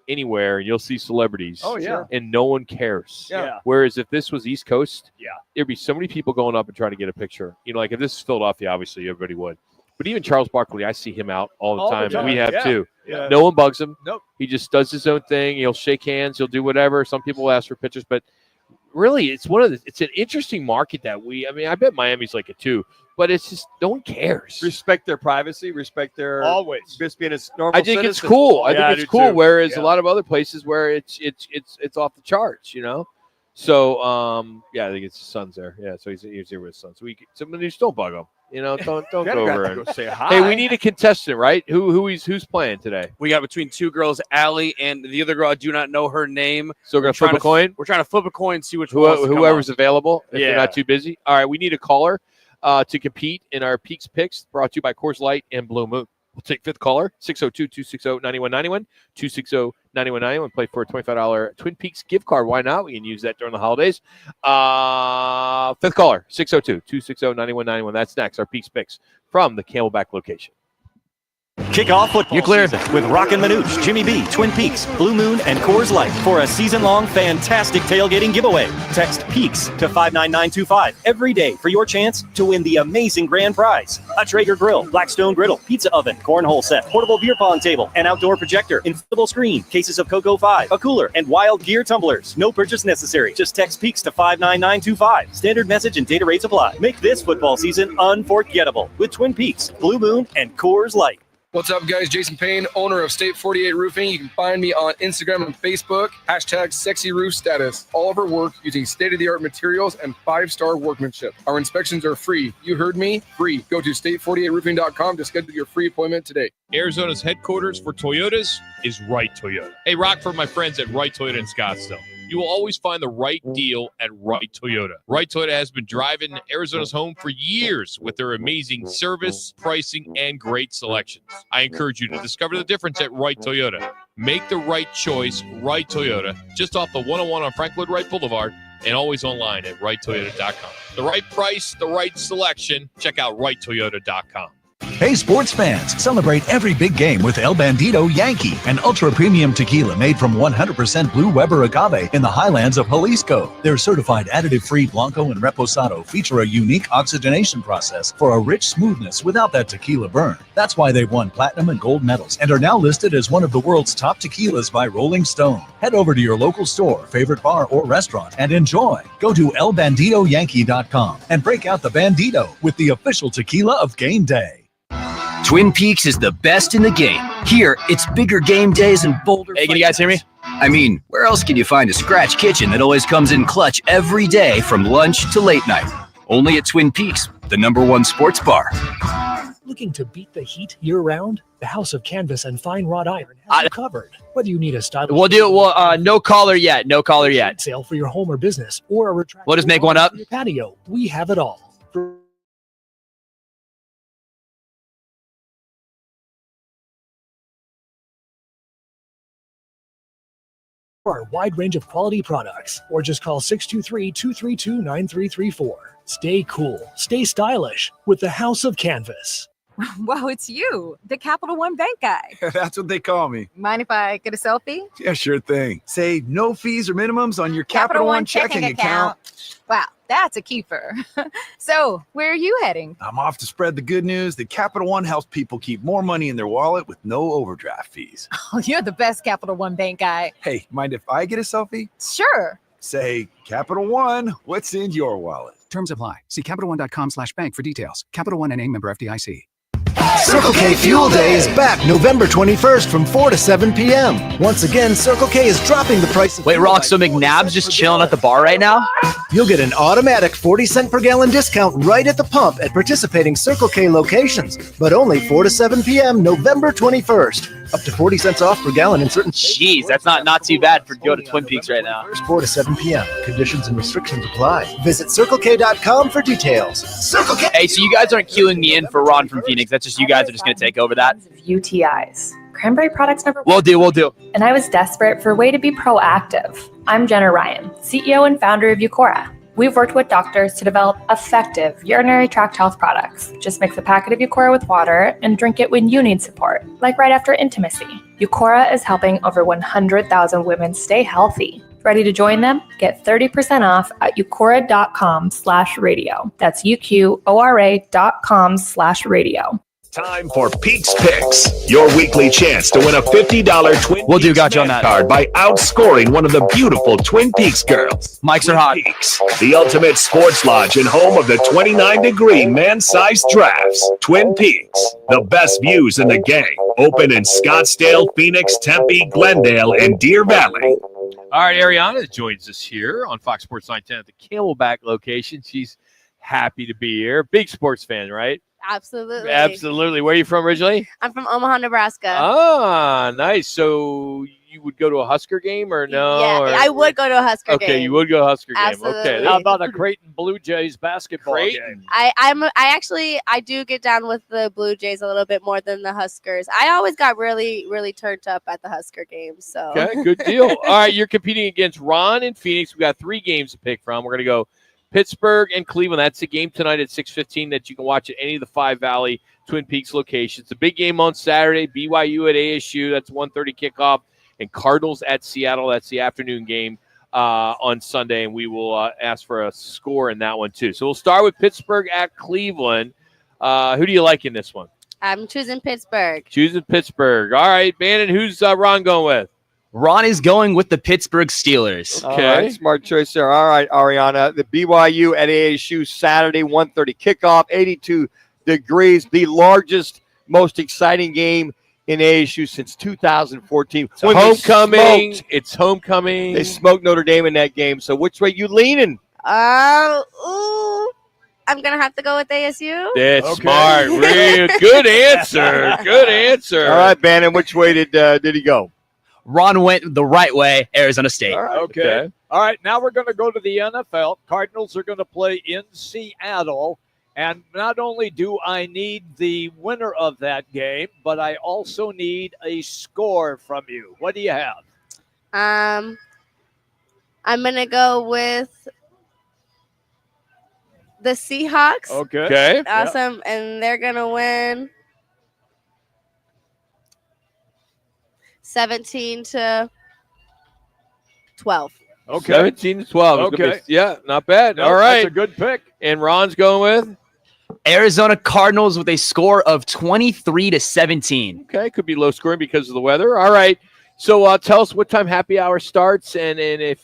anywhere and you'll see celebrities. Oh, yeah. And no one cares. Yeah. Whereas if this was East Coast, yeah, there'd be so many people going up and trying to get a picture. Like if this is Philadelphia, obviously everybody would. But even Charles Barkley, I see him out all the time. We have too. Yeah. No one bugs him. Nope. He just does his own thing. He'll shake hands. He'll do whatever. Some people will ask for pictures, but really, it's an interesting market that I bet Miami's like it too. But it's just no one cares. Respect their privacy. Respect their always just being a normal. I think citizen. it's cool. I think it's cool. Too. Whereas a lot of other places where it's off the charts, So I think it's his son's there. Yeah, so he's here with his son. So just don't bug him. Don't go over and go say hi. Hey, we need a contestant, right? Who's playing today? We got between 2 girls, Allie and the other girl. I do not know her name. So we're gonna flip a coin. We're trying to flip a coin, see which whoever's available. If they're not too busy. All right, we need a caller to compete in our Peaks Picks, brought to you by Coors Light and Blue Moon. We'll take 5th caller, 602-260-9191, 260-9191. Play for a $25 Twin Peaks gift card. Why not? We can use that during the holidays. 5th caller, 602-260-9191. That's next, our Peaks Picks from the Camelback location. Kick off football season with Roc and Manuch, Jimmy B, Twin Peaks, Blue Moon, and Coors Light for a season-long fantastic tailgating giveaway. Text PEAKS to 59925 every day for your chance to win the amazing grand prize. A Traeger grill, Blackstone griddle, pizza oven, cornhole set, portable beer pong table, an outdoor projector, inflatable screen, cases of Cocoa 5, a cooler, and Wild Gear tumblers. No purchase necessary. Just text PEAKS to 59925. Standard message and data rates apply. Make this football season unforgettable with Twin Peaks, Blue Moon, and Coors Light. What's up, guys? Jason Payne, owner of State 48 Roofing. You can find me on Instagram and Facebook, #SexyRoofStatus. All of our work using state-of-the-art materials and 5-star workmanship. Our inspections are free. You heard me, free. Go to state48roofing.com to schedule your free appointment today. Arizona's headquarters for Toyotas is Wright Toyota. Hey, Rock, for my friends at Wright Toyota in Scottsdale. You will always find the right deal at Wright Toyota. Wright Toyota has been driving Arizona's home for years with their amazing service, pricing, and great selections. I encourage you to discover the difference at Wright Toyota. Make the right choice, Wright Toyota, just off the 101 on Frank Lloyd Wright Boulevard, and always online at WrightToyota.com. The right price, the right selection. Check out WrightToyota.com. Hey, sports fans, celebrate every big game with El Bandito Yankee, an ultra-premium tequila made from 100% Blue Weber agave in the highlands of Jalisco. Their certified additive-free Blanco and Reposado feature a unique oxygenation process for a rich smoothness without that tequila burn. That's why they've won platinum and gold medals and are now listed as one of the world's top tequilas by Rolling Stone. Head over to your local store, favorite bar, or restaurant and enjoy. Go to elbanditoyankee.com and break out the Bandito with the official tequila of game day. Twin Peaks is the best in the game. Here, it's bigger game days and bolder. Hey, can you guys hear me? I mean, where else can you find a scratch kitchen that always comes in clutch every day from lunch to late night? Only at Twin Peaks, the #1 sports bar. Looking to beat the heat year-round? The House of Canvas and Fine Wrought Iron has you covered. Whether you need a stylish... We'll do it. Well, no caller yet. No caller yet. Sale for your home or business, or a retractable... We'll just make one up. Your patio. We have it all. Our wide range of quality products, or just call 623-232-9334. Stay cool, stay stylish with the House of Canvas. Wow, it's you, the Capital One Bank guy. That's what they call me. Mind if I get a selfie? Yeah, sure thing. Say no fees or minimums on your Capital One checking account. Wow, that's a keeper. So, where are you heading? I'm off to spread the good news that Capital One helps people keep more money in their wallet with no overdraft fees. Oh, you're the best Capital One Bank guy. Hey, mind if I get a selfie? Sure. Say, Capital One, what's in your wallet? Terms apply. See CapitalOne.com/bank for details. Capital One and a member FDIC. Circle K Fuel Day is back November 21st from 4 to 7 p.m. Once again, Circle K is dropping the price. Wait, Rock, so McNabb's just chilling at the bar right now? You'll get an automatic 40-cent per gallon discount right at the pump at participating Circle K locations, but only 4 to 7 p.m. November 21st. Up to 40 cents off per gallon in certain states. Jeez, that's not too bad for go to Twin Peaks right now. 4 to 7 p.m. Conditions and restrictions apply. Visit CircleK.com for details. Circle K. Hey, so you guys aren't queuing me in for Ron from Phoenix. That's just you guys are just going to take over that? UTIs. Cranberry products number one. We'll do. And I was desperate for a way to be proactive. I'm Jenna Ryan, CEO and founder of Eucora. We've worked with doctors to develop effective urinary tract health products. Just mix a packet of Eucora with water and drink it when you need support, like right after intimacy. Eucora is helping over 100,000 women stay healthy. Ready to join them? Get 30% off at eucora.com/radio. That's UQORA.com/radio. Time for Peaks Picks, your weekly chance to win a $50 Twin Peaks card by outscoring one of the beautiful Twin Peaks girls. Mics are hot. Peaks, the ultimate sports lodge and home of the 29-degree man-sized drafts. Twin Peaks, the best views in the game. Open in Scottsdale, Phoenix, Tempe, Glendale, and Deer Valley. All right, Ariana joins us here on Fox Sports 910 at the Camelback location. She's happy to be here. Big sports fan, right? Absolutely. Absolutely. Where are you from originally? I'm from Omaha, Nebraska. Ah, nice. So you would go to a Husker game or no? Yeah, I would go to a Husker game. Okay, you would go to a Husker Absolutely. game. Okay. How about a Creighton Blue Jays basketball game? I do get down with the Blue Jays a little bit more than the Huskers. I always got really, really turned up at the Husker games. So okay, good deal. All right, you're competing against Ron in Phoenix. We got 3 games to pick from. We're gonna go Pittsburgh and Cleveland. That's a game tonight at 6:15 that you can watch at any of the Five Valley Twin Peaks locations. The big game on Saturday, BYU at ASU. That's 1:30 kickoff. And Cardinals at Seattle. That's the afternoon game on Sunday, and we will ask for a score in that one too. So we'll start with Pittsburgh at Cleveland. Who do you like in this one? I'm choosing Pittsburgh. Choosing Pittsburgh. All right, Bannon, who's Ron going with? Ron is going with the Pittsburgh Steelers. Okay. All right, smart choice there. All right, Ariana. The BYU at ASU Saturday, 1:30 kickoff, 82 degrees. The largest, most exciting game in ASU since 2014. It's homecoming. It's homecoming. They smoked Notre Dame in that game. So which way you leaning? I'm going to have to go with ASU. That's smart. Real good answer. Good answer. All right, Bannon, which way did he go? Ron went the right way, Arizona State. All right, Okay. All right, now we're going to go to the NFL. Cardinals are going to play in Seattle. And not only do I need the winner of that game, but I also need a score from you. What do you have? I'm going to go with the Seahawks. Okay. Awesome. And they're going to win 17-12. Okay. 17-12. Okay. Yeah, not bad. No, all right. That's a good pick. And Ron's going with? Arizona Cardinals with a score of 23-17. Okay, could be low scoring because of the weather. All right. So tell us what time happy hour starts, and if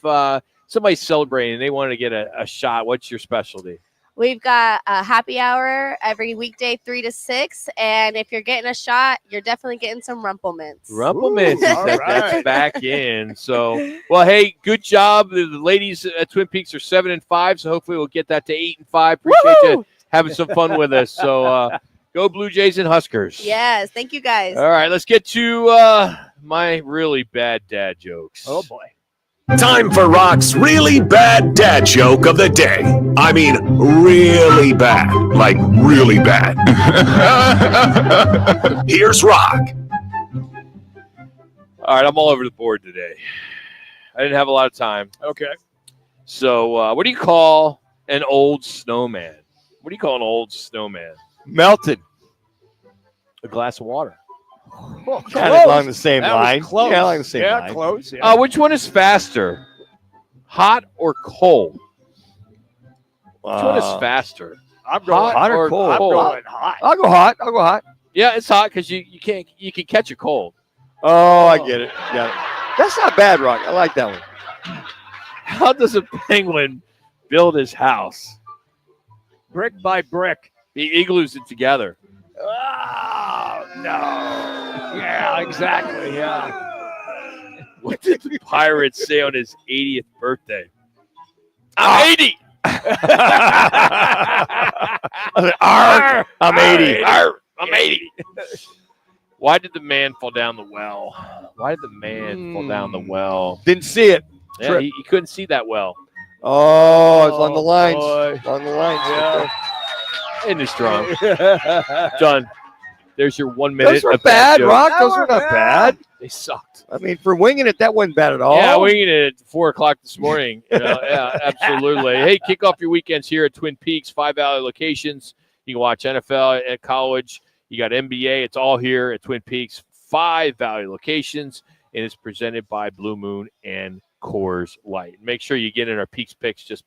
somebody's celebrating and they want to get a shot, what's your specialty? We've got a happy hour every weekday, 3 to 6. And if you're getting a shot, you're definitely getting some Rumple Mints. Rumple Mints. That's back in. So, well, hey, good job. The ladies at Twin Peaks are 7-5, so hopefully we'll get that to 8-5. Appreciate you having some fun with us. So, go Blue Jays and Huskers. Yes, thank you guys. All right, let's get to my really bad dad jokes. Oh, boy. Time for Roc's really bad dad joke of the day. I mean, really bad. Like, really bad. Here's Roc. All right, I'm all over the board today. I didn't have a lot of time. Okay. So, what do you call an old snowman? What do you call an old snowman? Melted. A glass of water. Well, kind of along the same That was line. close. Yeah, along the same line. Close. Yeah. Which one is faster? Hot or cold? Which one is faster? I'm going hot or cold? I'm going hot. I'll go hot. Yeah, it's hot because you can catch a cold. Oh, I get it. Yeah. That's not bad, Roc. I like that one. How does a penguin build his house? Brick by brick. He igloos it together. Oh, no. Yeah, exactly. Yeah. What did the pirate say on his 80th birthday? I'm 80. Arr, I'm 80. Arr, I'm 80. Why did the man fall down the well? Why did the man fall down the well? Didn't see it. Yeah, he couldn't see that well. Oh, it's on the lines. boy. It's on the lines. Yeah. And it's strong. Done. There's your 1 minute. Those were of bad, joke. Roc. Those were not bad. They sucked. I mean, for winging it, that wasn't bad at all. Yeah, winging it at 4 o'clock this morning. Yeah, absolutely. Hey, kick off your weekends here at Twin Peaks, 5 Valley locations. You can watch NFL at college. You got NBA. It's all here at Twin Peaks, 5 Valley locations, and it's presented by Blue Moon and Coors Light. Make sure you get in our Peaks picks. Just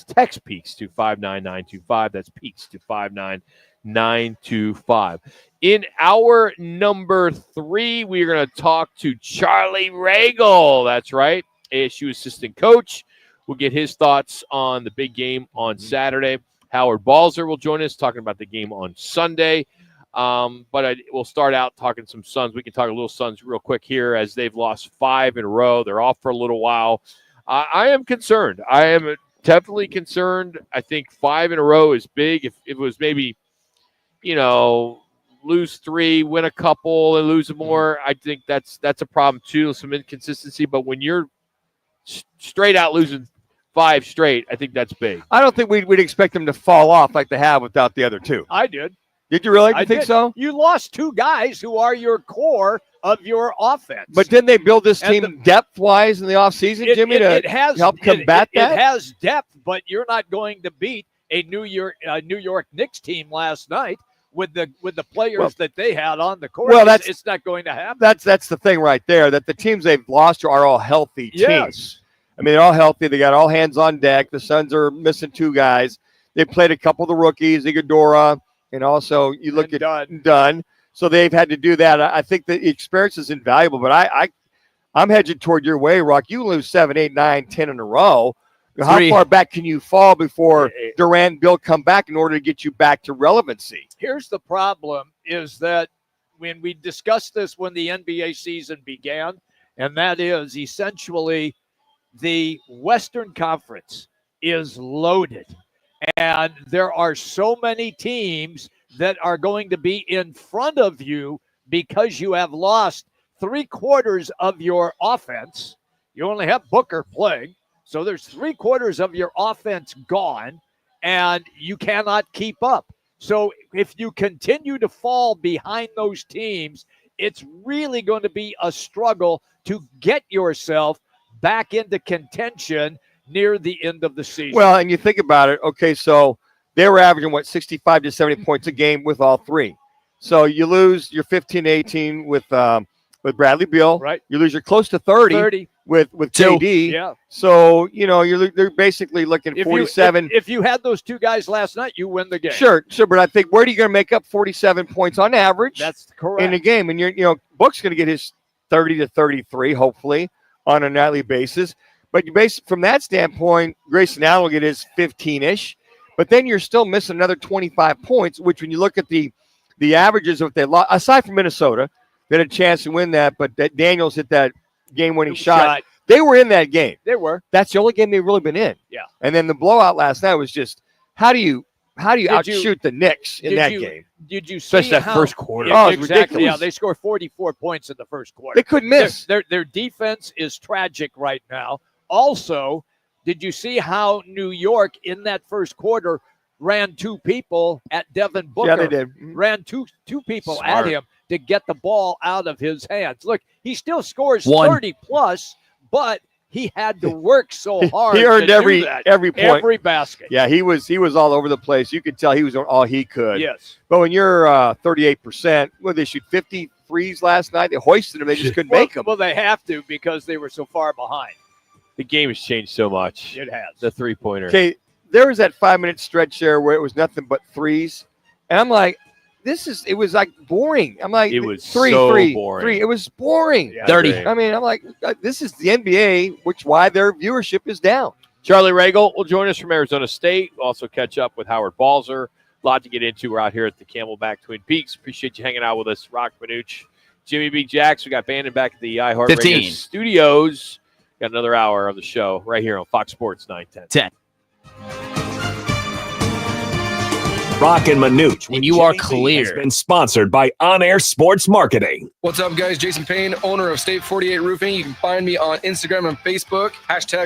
text Peaks to 59925. That's Peaks to 59925. In hour number 3, we're going to talk to Charlie Regal. That's right, ASU assistant coach. We'll get his thoughts on the big game on Saturday. Howard Balzer will join us talking about the game on Sunday. But we'll start out talking some Suns. We can talk a little Suns real quick here as they've lost 5 in a row. They're off for a little while. I am concerned. I am definitely concerned. I think 5 in a row is big. If it was maybe, lose 3, win a couple, and lose more, I think that's a problem too, some inconsistency. But when you're straight out losing 5 straight, I think that's big. I don't think we'd expect them to fall off like they have without the other 2. I did. Did you really? I think did. so? You lost 2 guys who are your core of your offense. But didn't they build this team depth-wise in the offseason, Jimmy, to help combat that? It has depth, but you're not going to beat a New York Knicks team last night with the players that they had on the court. Well, it's not going to happen. That's the thing right there, that the teams they've lost are all healthy teams. Yes. I mean, they're all healthy. They got all hands on deck. The Suns are missing 2 guys. They played a couple of the rookies, Iguodala, and also you look at Dunn. So they've had to do that. I think the experience is invaluable, but I'm hedging toward your way, Rock. You lose 7, 8, 9, 10 in a row. How far back can you fall before Durant and Bill come back in order to get you back to relevancy? Here's the problem is that when we discussed this when the NBA season began, and that is essentially the Western Conference is loaded. And there are so many teams that are going to be in front of you because you have lost 3/4 of your offense. You only have Booker playing. So there's 3/4 of your offense gone, and you cannot keep up. So if you continue to fall behind those teams, it's really going to be a struggle to get yourself back into contention near the end of the season. Well, and you think about it, okay, so they were averaging, 65 to 70 points a game with all 3. So you lose your 15 to 18 with Bradley Beal. Right. You lose your close to 30. With KD. Yeah. So, they're basically looking 47. If you had those 2 guys last night, you win the game. Sure. But I think, where are you going to make up 47 points on average? That's correct. In a game. And Book's going to get his 30 to 33, hopefully, on a nightly basis. But from that standpoint, Grayson Allen will get his 15-ish. But then you're still missing another 25 points, which when you look at the averages of what they lost, aside from Minnesota, they had a chance to win that, but that Daniels hit that game-winning shot. They were in that game. They were. That's the only game they've really been in. Yeah. And then the blowout last night was just, how do you outshoot the Knicks in that game? Did you see especially that first quarter? Oh, it's exactly. ridiculous. Yeah, they scored 44 points in the first quarter. They couldn't miss. Their defense is tragic right now. Also, did you see how New York in that first quarter ran 2 people at Devin Booker? Yeah, they did. Ran two people Smart. at him to get the ball out of his hands. Look, he still scores 1. 30 plus, but he had to work so hard. He earned to every do that. point. Every basket. Yeah, he was all over the place. You could tell he was doing all he could. Yes. But when you're 38%, they shoot 50 threes last night. They hoisted them. They just couldn't make them. Well, they have to because they were so far behind. The game has changed so much. It has. The 3-pointer. Okay, there was that 5-minute stretch there where it was nothing but threes. And I'm like, it was like boring. I'm like, it was three. boring. It was boring. Yeah, 30. I mean, I'm like, this is the NBA, why their viewership is down. Charlie Ragle will join us from Arizona State. We'll also catch up with Howard Balzer. A lot to get into. We're out here at the Camelback Twin Peaks. Appreciate you hanging out with us. Roc Manuch, Jimmy B. Jacks. We got Bandon back at the iHeartRadio 15. studios. Got another hour of the show right here on Fox Sports 910. 10. Roc and Manuch. And you are Has clear. been sponsored by On Air Sports Marketing. What's up, guys? Jason Payne, owner of State 48 Roofing. You can find me on Instagram and Facebook.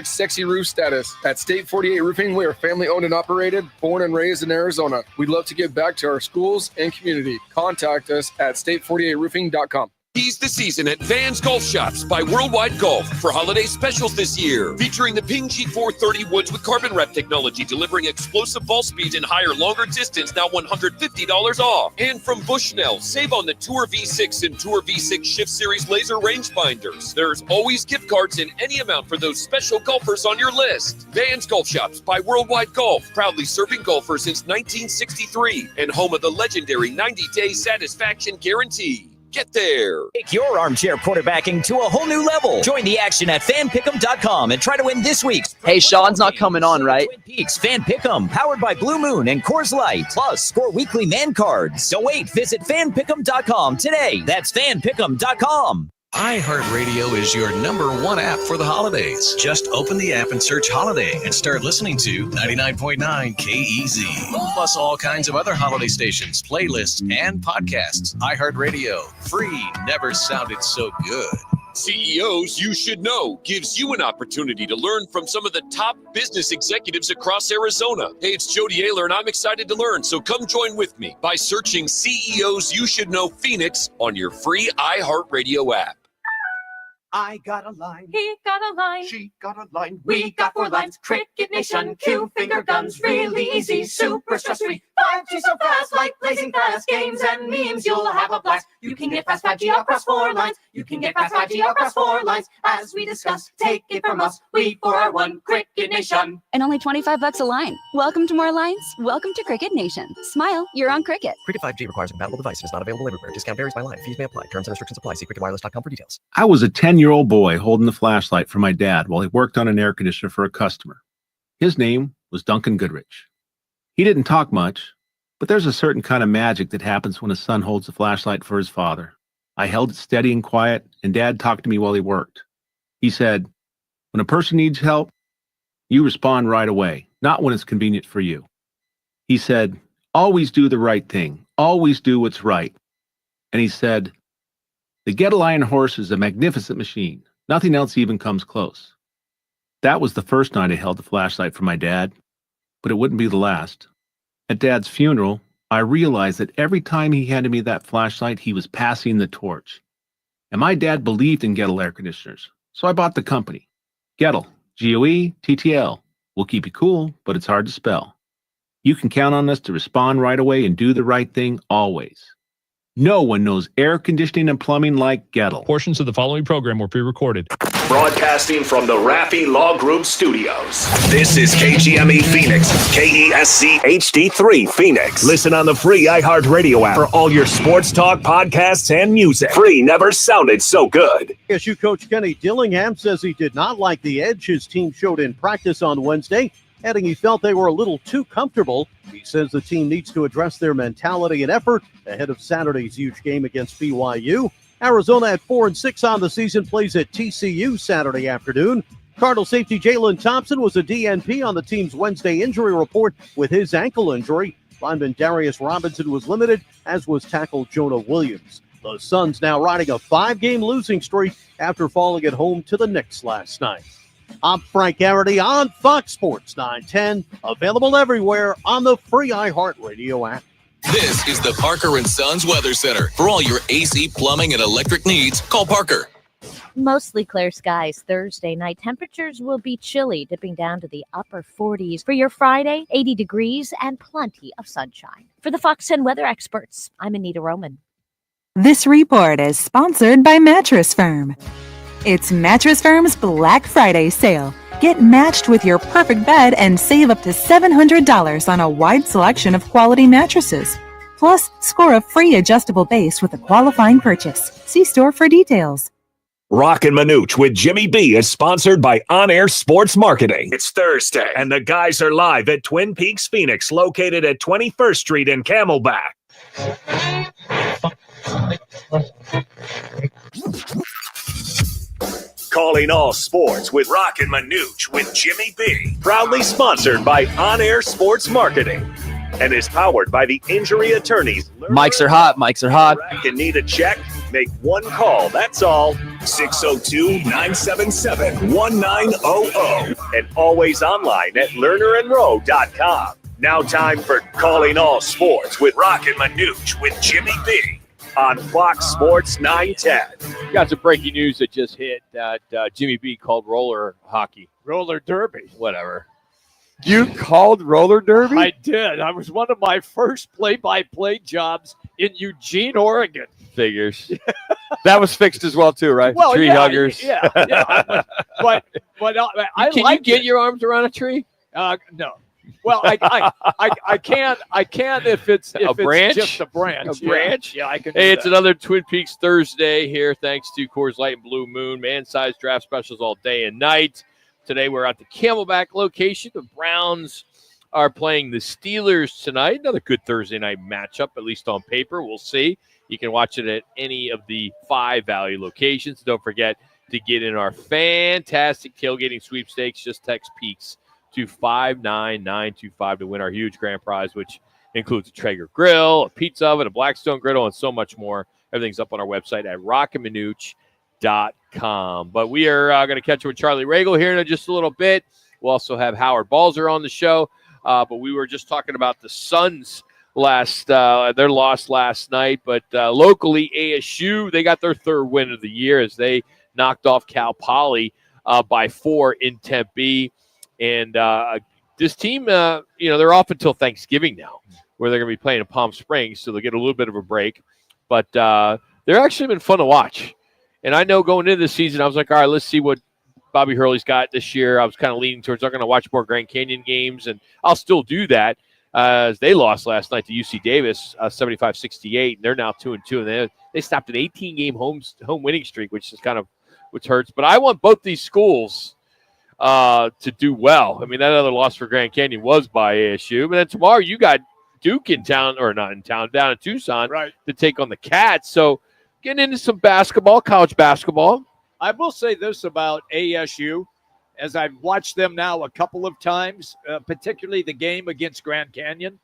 # sexy roof status. At State 48 Roofing, we are family owned and operated, born and raised in Arizona. We'd love to give back to our schools and community. Contact us at state48roofing.com. Seize the season at Vans Golf Shops by Worldwide Golf for holiday specials this year. Featuring the Ping G430 woods with carbon wrap technology, delivering explosive ball speeds and higher, longer distance, now $150 off. And from Bushnell, save on the Tour V6 and Tour V6 Shift Series laser rangefinders. There's always gift cards in any amount for those special golfers on your list. Vans Golf Shops by Worldwide Golf, proudly serving golfers since 1963 and home of the legendary 90-day satisfaction guarantee. Get there. Take your armchair quarterbacking to a whole new level. Join the action at fanpick'em.com and try to win this week's. Hey, Sean's not coming on, right? Twin Peaks Fan Pick'em, powered by Blue Moon and Coors Light. Plus, score weekly man cards. Don't wait. Visit fanpick'em.com today. That's fanpick'em.com. iHeartRadio is your #1 app for the holidays. Just open the app and search Holiday and start listening to 99.9 KEZ. Plus all kinds of other holiday stations, playlists, and podcasts. iHeartRadio. Free never sounded so good. CEOs You Should Know gives you an opportunity to learn from some of the top business executives across Arizona. Hey, it's Jody Ayler, and I'm excited to learn, so come join with me by searching CEOs You Should Know Phoenix on your free iHeartRadio app. I got a line. He got a line. She got a line. We got 4 lines. Cricket Nation, Q finger guns, really easy, super stress-free. 5G so fast, like blazing fast. Games and memes, you'll have a blast. You can get fast 5G across 4 lines. You can get fast 5G across 4 lines. As we discuss, take it from us. We 4 are one Cricket Nation. And only $25 a line. Welcome to more lines. Welcome to Cricket Nation. Smile, you're on Cricket. Cricket 5G requires a compatible device. It is not available everywhere. Discount varies by line. Fees may apply. Terms and restrictions apply. See cricketwireless.com for details. I was a 10-year-old boy holding the flashlight for my dad while he worked on an air conditioner for a customer. His name was Duncan Goodrich. He didn't talk much, but there's a certain kind of magic that happens when a son holds the flashlight for his father. I held it steady and quiet, and Dad talked to me while he worked. He said, when a person needs help, you respond right away, not when it's convenient for you. He said, always do the right thing. Always do what's right. And he said, the Get-A-Lion horse is a magnificent machine. Nothing else even comes close. That was the first night I held the flashlight for my dad, but it wouldn't be the last. At Dad's funeral, I realized that every time he handed me that flashlight, he was passing the torch. And my dad believed in Gettle air conditioners, so I bought the company. Gettle, Goetttl. We'll keep you cool, but it's hard to spell. You can count on us to respond right away and do the right thing always. No one knows air conditioning and plumbing like Gettle. Portions of the following program were pre-recorded. Broadcasting from the Raffi Law Group Studios. This is KGME Phoenix, KESC HD3 Phoenix. Listen on the free iHeartRadio app for all your sports talk, podcasts, and music. Free never sounded so good. ASU coach Kenny Dillingham says he did not like the edge his team showed in practice on Wednesday, adding he felt they were a little too comfortable. He says the team needs to address their mentality and effort ahead of Saturday's huge game against BYU. Arizona at 4-6 on the season plays at TCU Saturday afternoon. Cardinal safety Jalen Thompson was a DNP on the team's Wednesday injury report with his ankle injury. Lineman Darius Robinson was limited, as was tackle Jonah Williams. The Suns now riding a 5-game losing streak after falling at home to the Knicks last night. I'm Frank Garrity on Fox Sports 910, available everywhere on the free iHeartRadio app. This is the Parker & Sons Weather Center. For all your AC, plumbing, and electric needs, call Parker. Mostly clear skies Thursday night. Temperatures will be chilly, dipping down to the upper 40s. For your Friday, 80 degrees and plenty of sunshine. For the Fox 10 weather experts, I'm Anita Roman. This report is sponsored by Mattress Firm. It's Mattress Firm's Black Friday sale. Get matched with your perfect bed and save up to $700 on a wide selection of quality mattresses. Plus, score a free adjustable base with a qualifying purchase. See store for details. Roc and Manuch with Jimmy B is sponsored by On Air Sports Marketing. It's Thursday, and the guys are live at Twin Peaks Phoenix, located at 21st Street in Camelback. Calling all sports with Roc and Manuch with Jimmy B. Proudly sponsored by On Air Sports Marketing and is powered by the injury attorneys. Mics are hot. Mics are hot. You need a check? Make one call. That's all. 602-977-1900. And always online at lernerandrow.com. Now time for Calling All Sports with Roc and Manuch with Jimmy B. On Fox Sports 910. Got some breaking news that just hit that Jimmy B called roller hockey. Roller derby. Whatever. You called roller derby? I did. I was one of my first play-by-play jobs in Eugene, Oregon. Figures. That was fixed as well, too, right? Well, Tree huggers. Yeah. But I can you get your arms around a tree? No. Well, I can if it's branch? just a branch. A branch? Yeah, I can. Hey, it's another Twin Peaks Thursday here, thanks to Coors Light and Blue Moon. Man-sized draft specials all day and night. Today we're at the Camelback location. The Browns are playing the Steelers tonight. Another good Thursday night matchup, at least on paper. We'll see. You can watch it at any of the 5 value locations. Don't forget to get in our fantastic tailgating sweepstakes. Just text Peaks to 59925 to win our huge grand prize, which includes a Traeger grill, a pizza oven, a Blackstone griddle, and so much more. Everything's up on our website at Roc and Manuch But we are going to catch up with Charlie Ragle here in just a little bit. We'll also have Howard Balzer on the show. But we were just talking about the Suns their loss last night. But locally, ASU, they got their third win of the year as they knocked off Cal Poly by 4 in Tempe. And this team, they're off until Thanksgiving now, where they're going to be playing in Palm Springs, so they'll get a little bit of a break. But they're actually been fun to watch. And I know going into the season, I was like, all right, let's see what Bobby Hurley's got this year. I was kind of leaning towards I'm going to watch more Grand Canyon games, and I'll still do that. As they lost last night to UC Davis, 75-68, and they're now 2-2, and they stopped an 18-game home winning streak, which hurts. But I want both these schools to do well. I mean, that other loss for Grand Canyon was by ASU, but then tomorrow you got Duke in town, or not in town, down in Tucson, right, to take on the Cats. So getting into some basketball, college basketball. I will say this about ASU, as I've watched them now a couple of times, particularly the game against Grand Canyon.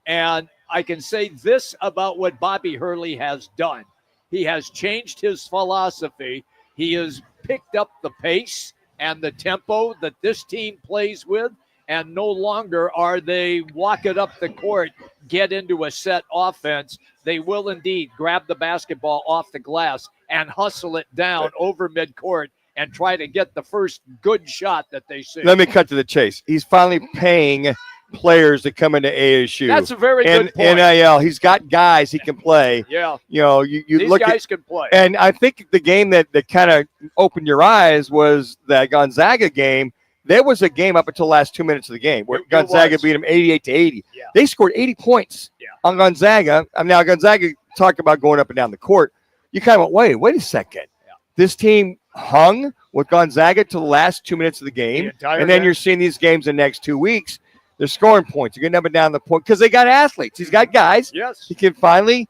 And I can say this about what Bobby Hurley has done. He has changed his philosophy. He has picked up the pace and the tempo that this team plays with, and no longer are they walk it up the court, get into a set offense. They will indeed grab the basketball off the glass and hustle it down over midcourt and try to get the first good shot that they see. Let me cut to the chase. He's finally paying players to come into ASU. That's a very good point. NIL. He's got guys he can play. Yeah. You These look guys can play. And I think the game that kind of opened your eyes was that Gonzaga game. There was a game up until the last 2 minutes of the game where Gonzaga beat them 88-80. Yeah. They scored 80 points on Gonzaga. Now Gonzaga talked about going up and down the court. You kind of went, wait a second. Yeah. This team hung with Gonzaga to the last 2 minutes of the game. And then you're seeing these games the next 2 weeks. They're scoring points. You're getting up and down the point because they got athletes. He's got guys. Yes. He can finally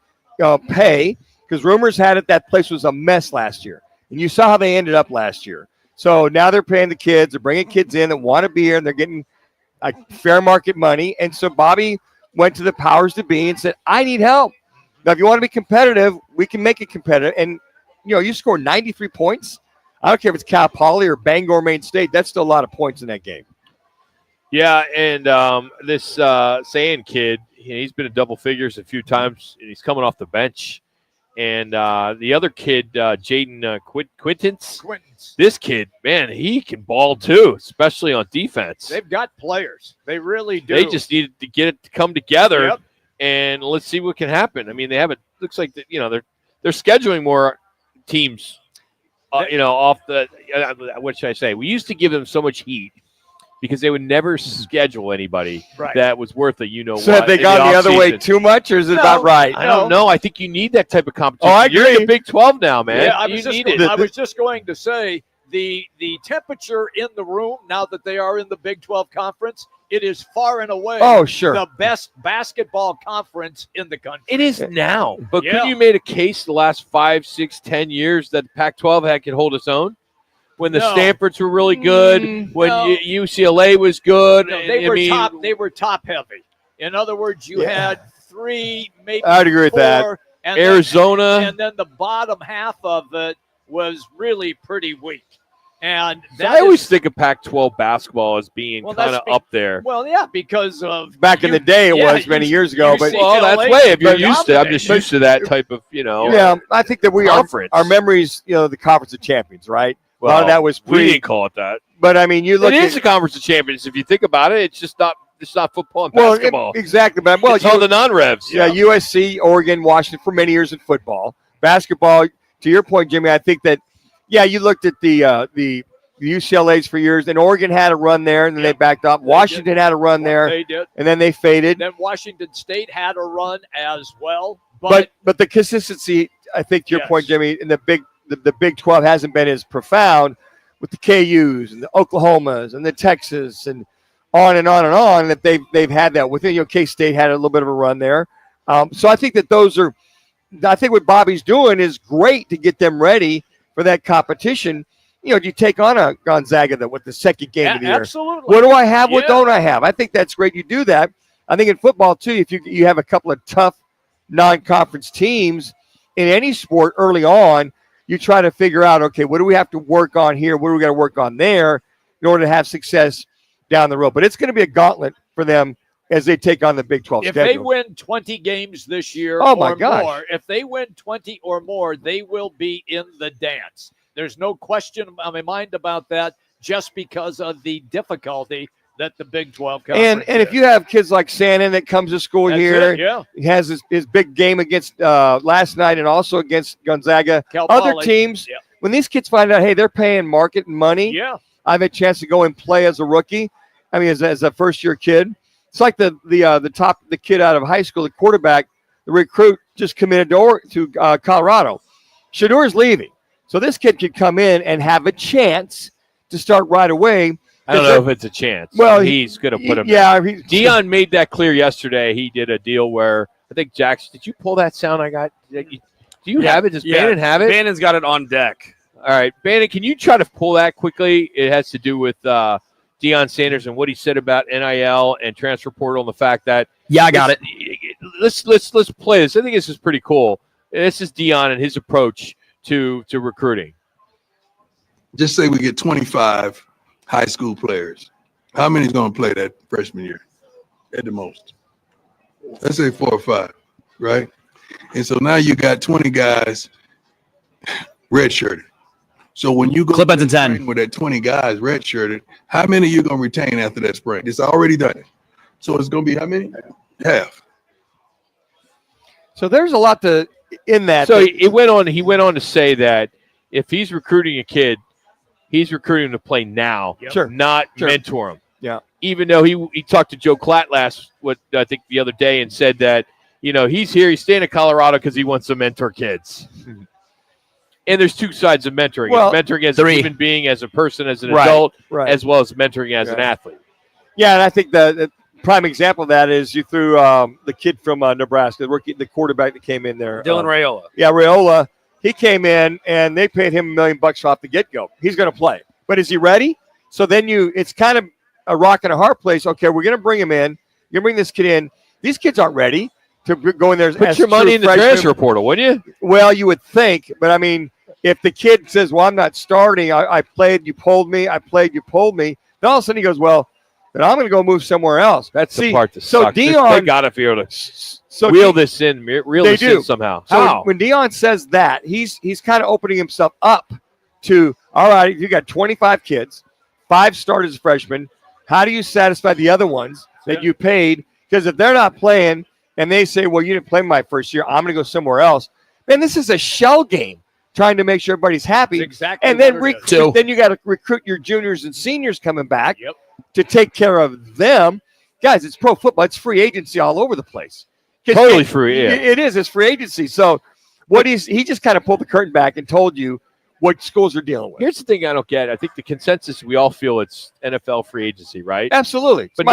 pay, because rumors had it that place was a mess last year. And you saw how they ended up last year. So now they're paying the kids. They're bringing kids in that want to be here, and they're getting fair market money. And so Bobby went to the powers to be and said, I need help. Now, if you want to be competitive, we can make it competitive. And, you score 93 points. I don't care if it's Cal Poly or Bangor Maine State. That's still a lot of points in that game. Yeah, and this Sand kid, he's been in double figures a few times, and he's coming off the bench. And the other kid, Jaden Quintance, this kid, man, he can ball too, especially on defense. They've got players. They really do. They just needed to get it to come together, and let's see what can happen. I mean, they haven't. Looks like they're scheduling more teams. Off the what should I say? We used to give them so much heat because they would never schedule anybody that was worth it. So have they gone the other way too much, or is it about right? I don't know. I think you need that type of competition. Oh, I agree. You're in the Big 12 now, man. Yeah, I was just going to say the temperature in the room now that they are in the Big 12 conference, it is far and away the best basketball conference in the country. It is now. But couldn't you made a case the last 5, 6, 10 years that Pac-12 could hold its own? When the Stanfords were really good, when UCLA was good. No, they were top heavy. In other words, you had 3, maybe I'd agree with 4, that. and Arizona. and then the bottom half of it was really pretty weak. And I always think of Pac-12 basketball as being kind of up there. Well, yeah, because of back in the day it was many years ago. But that's way if you're used to. I'm just used to that type of Yeah, I think that our memories. The Conference of Champions, right? Well, a lot of that was we didn't call it that. But I mean, you look. It is the Conference of Champions. If you think about it, it's just not. It's not football and basketball. Exactly, but it's all the non-revs. Yeah, USC, Oregon, Washington for many years in football, basketball. To your point, Jimmy, I think that you looked at the UCLA's for years, and Oregon had a run there, and then they backed up. Washington had a run there, they did, and then they faded. Then Washington State had a run as well, but the consistency, I think, to your point, Jimmy, in the Big 12 hasn't been as profound with the KUs and the Oklahomas and the Texas and on and on and on that they've had that within. K-State had a little bit of a run there, so I think that those are. I think what Bobby's doing is great to get them ready for that competition. You take on a Gonzaga with the second game of the year. Absolutely. What do I have? What don't I have? I think that's great. You do that. I think in football too, if you have a couple of tough non-conference teams in any sport early on, you try to figure out, okay, what do we have to work on here? What do we got to work on there in order to have success down the road? But it's going to be a gauntlet for them as they take on the Big 12 If schedule. they win 20 games this year my gosh. more, if they win 20 or more, they will be in the dance. There's no question in my mind about that, just because of the difficulty that the Big 12 conference And if you have kids like Sannon that comes to school here, he has his big game against last night and also against Gonzaga. Cal Other Poly. teams, when these kids find out, hey, they're paying market money. I've had a chance to go and play as a rookie. I mean, as a first-year kid. It's like the kid out of high school, the quarterback, the recruit just committed to Colorado. Shadour's leaving. So this kid could come in and have a chance to start right away. I don't know if it's a chance. Well, he's going to put him. Yeah, Dion made that clear yesterday. He did a deal where I think Jackson. Did you pull that sound I got? Do you have it? Does Bannon have it? Bannon's got it on deck. All right, Bannon, can you try to pull that quickly? It has to do with Deion Sanders and what he said about NIL and transfer portal and the fact that I got it. Let's play this. I think this is pretty cool. This is Deion and his approach to recruiting. Just say we get 25 high school players. How many is going to play that freshman year at the most? Let's say 4 or 5, right? And so now you got 20 guys redshirted. So when you go Clip buttons 10 with that 20 guys redshirted, how many are you going to retain after that spring? It's already done it. So it's going to be how many? Half. So there's a lot in that. So he went on to say that if he's recruiting a kid, he's recruiting him to play now, not mentor him. Yeah. Even though he talked to Joe Klatt I think the other day, and said that, he's here, he's staying in Colorado because he wants to mentor kids. And there's two sides of mentoring. Well, It's mentoring as a human being, as a person, as an adult, as well as mentoring as an athlete. Yeah, and I think the prime example of that is you threw the kid from Nebraska, the quarterback that came in there. Dylan Raiola. Yeah, Raiola. He came in, and they paid him $1 million off the get-go. He's going to play. But is he ready? So then it's kind of a rock and a hard place. Okay, we're going to bring him in. You're going to bring this kid in. These kids aren't ready to go in there. Put your money in the transfer portal, wouldn't you? Well, you would think. But, I mean, if the kid says, well, I'm not starting. I played, you pulled me. I played, you pulled me. Then all of a sudden he goes, well, then I'm going to go move somewhere else. That's the part that so sucks. Dion, they got to be able to reel this in somehow. So when Dion says that, he's kind of opening himself up to, all right, you got 25 kids, 5 started as freshmen. How do you satisfy the other ones that you paid? Because if they're not playing and they say, well, you didn't play my first year, I'm going to go somewhere else. Man, this is a shell game trying to make sure everybody's happy. Exactly. And then then you got to recruit your juniors and seniors coming back to take care of them. Guys, it's pro football. It's free agency all over the place. Totally free, yeah. It is. It's free agency. So he just kind of pulled the curtain back and told you what schools are dealing with. Here's the thing I don't get. I think the consensus, we all feel it's NFL free agency, right? Absolutely. But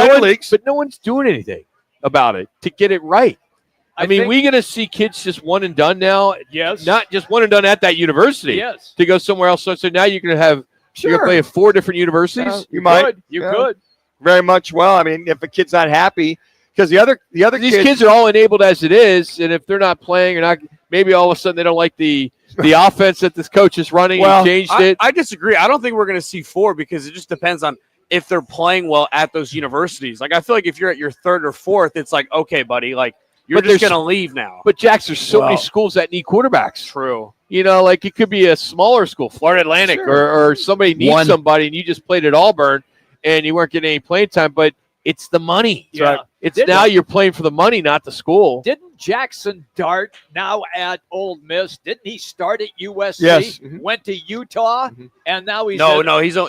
no one's doing anything about it to get it right. I mean, we're going to see kids just one and done now. Yes. Not just one and done at that university. Yes. To go somewhere else. So now you're going to have you're going to play at 4 different universities. You might. You could. Very much. Well, I mean, if a kid's not happy, because the other these kids are all enabled as it is, and if they're not playing or not, maybe all of a sudden they don't like the offense that this coach is running. Well, and changed it. I disagree. I don't think we're going to see 4 because it just depends on if they're playing well at those universities. Like, I feel like if you're at your 3rd or 4th, it's like, okay, buddy, like you're just going to leave now. But Jax, there's so many schools that need quarterbacks. True. Like it could be a smaller school, Florida Atlantic, or somebody needs somebody, and you just played at Auburn, and you weren't getting any playing time, but it's the money. Yeah. It's now you're playing for the money, not the school. Didn't Jackson Dart, now at Ole Miss, didn't he start at USC? Yes. Went to Utah, and now he's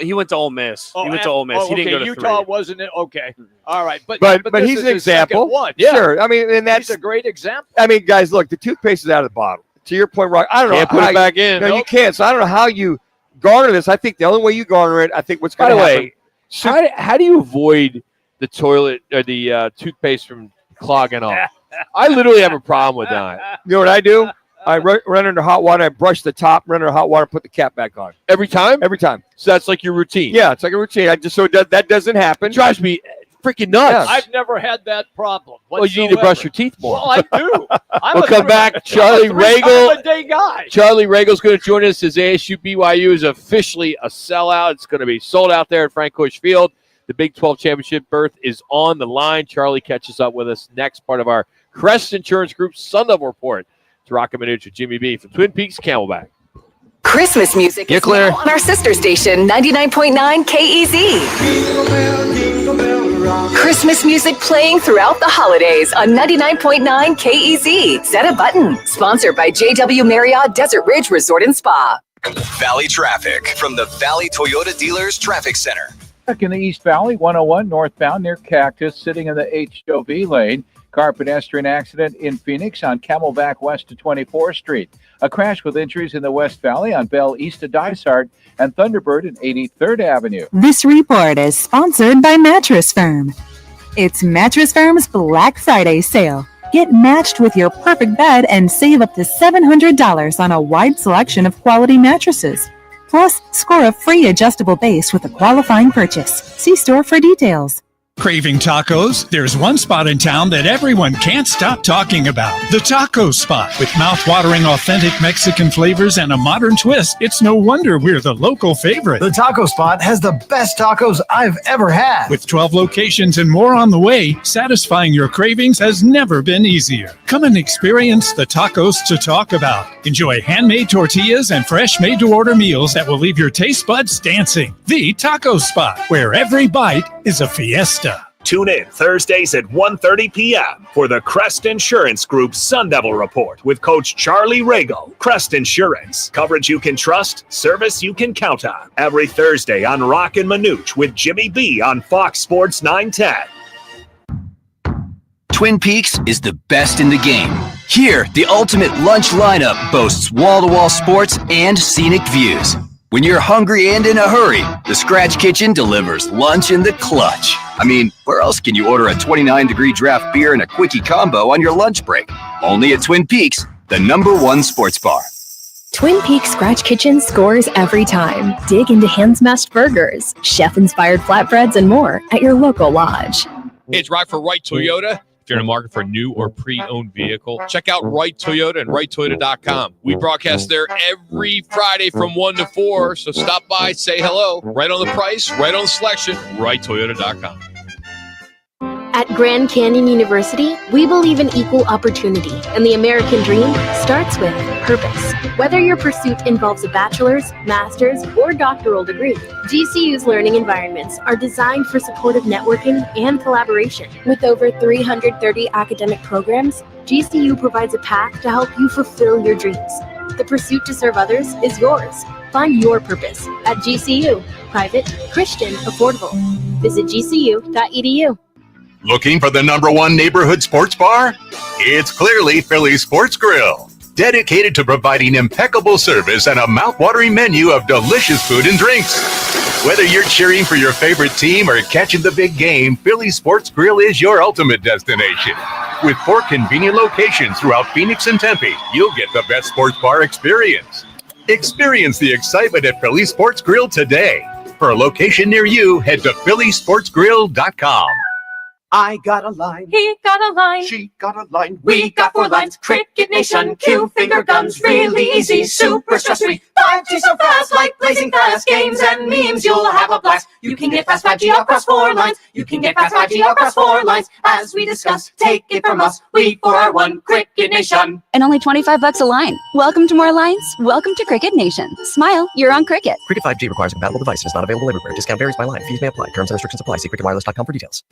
he went to Ole Miss. He went to Ole Miss. He didn't go to Utah 3. wasn't it? Okay. All right. But But he's is an his second example. one. Sure. I mean, and that's he's a great example. I mean, guys, look, the toothpaste is out of the bottle. To your point, Rock, I don't know. Can't put it back in. No, you can't. So I don't know how you garner this. I think the only way you garner it, I think what's going to happen. By the way, how do you avoid the toilet or the toothpaste from clogging up? I literally have a problem with that. You know what I do? I run under hot water, I brush the top, run under hot water, put the cap back on. Every time? Every time. So that's like your routine? Yeah, it's like a routine. I just that doesn't happen. It drives me freaking nuts. I've never had that problem. Well, you need to brush your teeth more. Well, I do. We'll come back. Charlie Regal. Day guy. Charlie Regal's going to join us as ASU BYU is officially a sellout. It's going to be sold out there at Frank Bush Field. The Big 12 championship berth is on the line. Charlie catches up with us next part of our Crest Insurance Group Sun Devil Report. It's Roc and Manuch with Jimmy B from Twin Peaks Camelback. Christmas music is now on our sister station, 99.9 KEZ. Christmas music playing throughout the holidays on 99.9 KEZ. Set a button. Sponsored by JW Marriott Desert Ridge Resort and Spa. Valley traffic from the Valley Toyota Dealers Traffic Center. Back in the East Valley, 101 northbound near Cactus, sitting in the HOV lane. Car pedestrian accident in Phoenix on Camelback west to 24th Street. A crash with injuries in the West Valley on Bell east to Dysart and Thunderbird in 83rd Avenue. This report is sponsored by Mattress Firm. It's Mattress Firm's Black Friday sale. Get matched with your perfect bed and save up to $700 on a wide selection of quality mattresses. Plus, score a free adjustable base with a qualifying purchase. See store for details. Craving tacos? There's one spot in town that everyone can't stop talking about. The Taco Spot. With mouth-watering authentic Mexican flavors and a modern twist, it's no wonder we're the local favorite. The Taco Spot has the best tacos I've ever had. With 12 locations and more on the way, satisfying your cravings has never been easier. Come and experience the tacos to talk about. Enjoy handmade tortillas and fresh made-to-order meals that will leave your taste buds dancing. The Taco Spot, where every bite is a fiesta. Tune in Thursdays at 1:30 p.m. for the Crest Insurance Group Sun Devil Report with Coach Charlie Regal. Crest Insurance. Coverage you can trust, service you can count on. Every Thursday on Roc and Manuch with Jimmy B on Fox Sports 910. Twin Peaks is the best in the game. Here, the ultimate lunch lineup boasts wall-to-wall sports and scenic views. When you're hungry and in a hurry, the Scratch Kitchen delivers lunch in the clutch. I mean, where else can you order a 29-degree draft beer and a quickie combo on your lunch break? Only at Twin Peaks, the #1 sports bar. Twin Peaks Scratch Kitchen scores every time. Dig into hand-smashed burgers, chef-inspired flatbreads, and more at your local lodge. Hey, it's Rock for Wright Toyota. If you're in the market for a new or pre-owned vehicle, check out Wright Toyota and WrightToyota.com. We broadcast there every Friday from 1 to 4, so stop by, say hello. Right on the price, right on the selection, WrightToyota.com. At Grand Canyon University, we believe in equal opportunity, and the American dream starts with purpose. Whether your pursuit involves a bachelor's, master's, or doctoral degree, GCU's learning environments are designed for supportive networking and collaboration. With over 330 academic programs, GCU provides a path to help you fulfill your dreams. The pursuit to serve others is yours. Find your purpose at GCU. Private, Christian, affordable. Visit gcu.edu. Looking for the #1 neighborhood sports bar? It's clearly Philly Sports Grill. Dedicated to providing impeccable service and a mouth-watering menu of delicious food and drinks. Whether you're cheering for your favorite team or catching the big game, Philly Sports Grill is your ultimate destination. With 4 convenient locations throughout Phoenix and Tempe, you'll get the best sports bar experience. Experience the excitement at Philly Sports Grill today. For a location near you, head to phillysportsgrill.com. I got a line. He got a line. She got a line. We got 4 lines. Cricket Nation. Q finger guns. Really easy. Super stress-free. 5G so fast. Like blazing fast. Games and memes. You'll have a blast. You can get fast 5G across 4 lines. You can get fast 5G across 4 lines. As we discussed, take it from us. We 4 are 1. Cricket Nation. And only $25 a line. Welcome to more lines. Welcome to Cricket Nation. Smile. You're on Cricket. Cricket 5G requires a compatible device and is not available everywhere. Discount varies by line. Fees may apply. Terms and restrictions apply. See cricketwireless.com for details.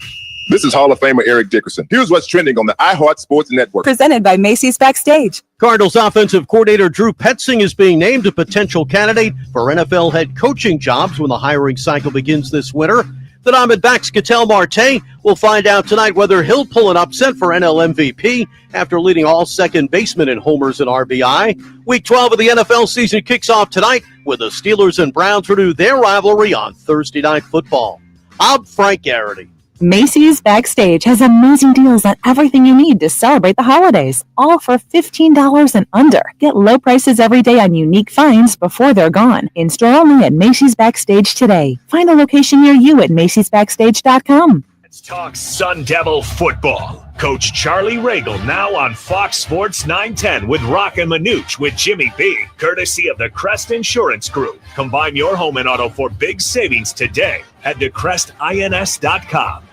This is Hall of Famer Eric Dickerson. Here's what's trending on the iHeart Sports Network. Presented by Macy's Backstage. Cardinals offensive coordinator Drew Petzing is being named a potential candidate for NFL head coaching jobs when the hiring cycle begins this winter. The Diamondbacks' Ketel Marte will find out tonight whether he'll pull an upset for NL MVP after leading all second basemen in homers and RBI. Week 12 of the NFL season kicks off tonight with the Steelers and Browns renew their rivalry on Thursday Night Football. I'm Frank Garrity. Macy's Backstage has amazing deals on everything you need to celebrate the holidays, all for $15 and under. Get low prices every day on unique finds before they're gone. In-store only at Macy's Backstage today. Find a location near you at macysbackstage.com. Let's talk Sun Devil football. Coach Charlie Regal now on Fox Sports 910 with Roc and Manuch with Jimmy B, courtesy of the Crest Insurance Group. Combine your home and auto for big savings today. Head to crestins.com.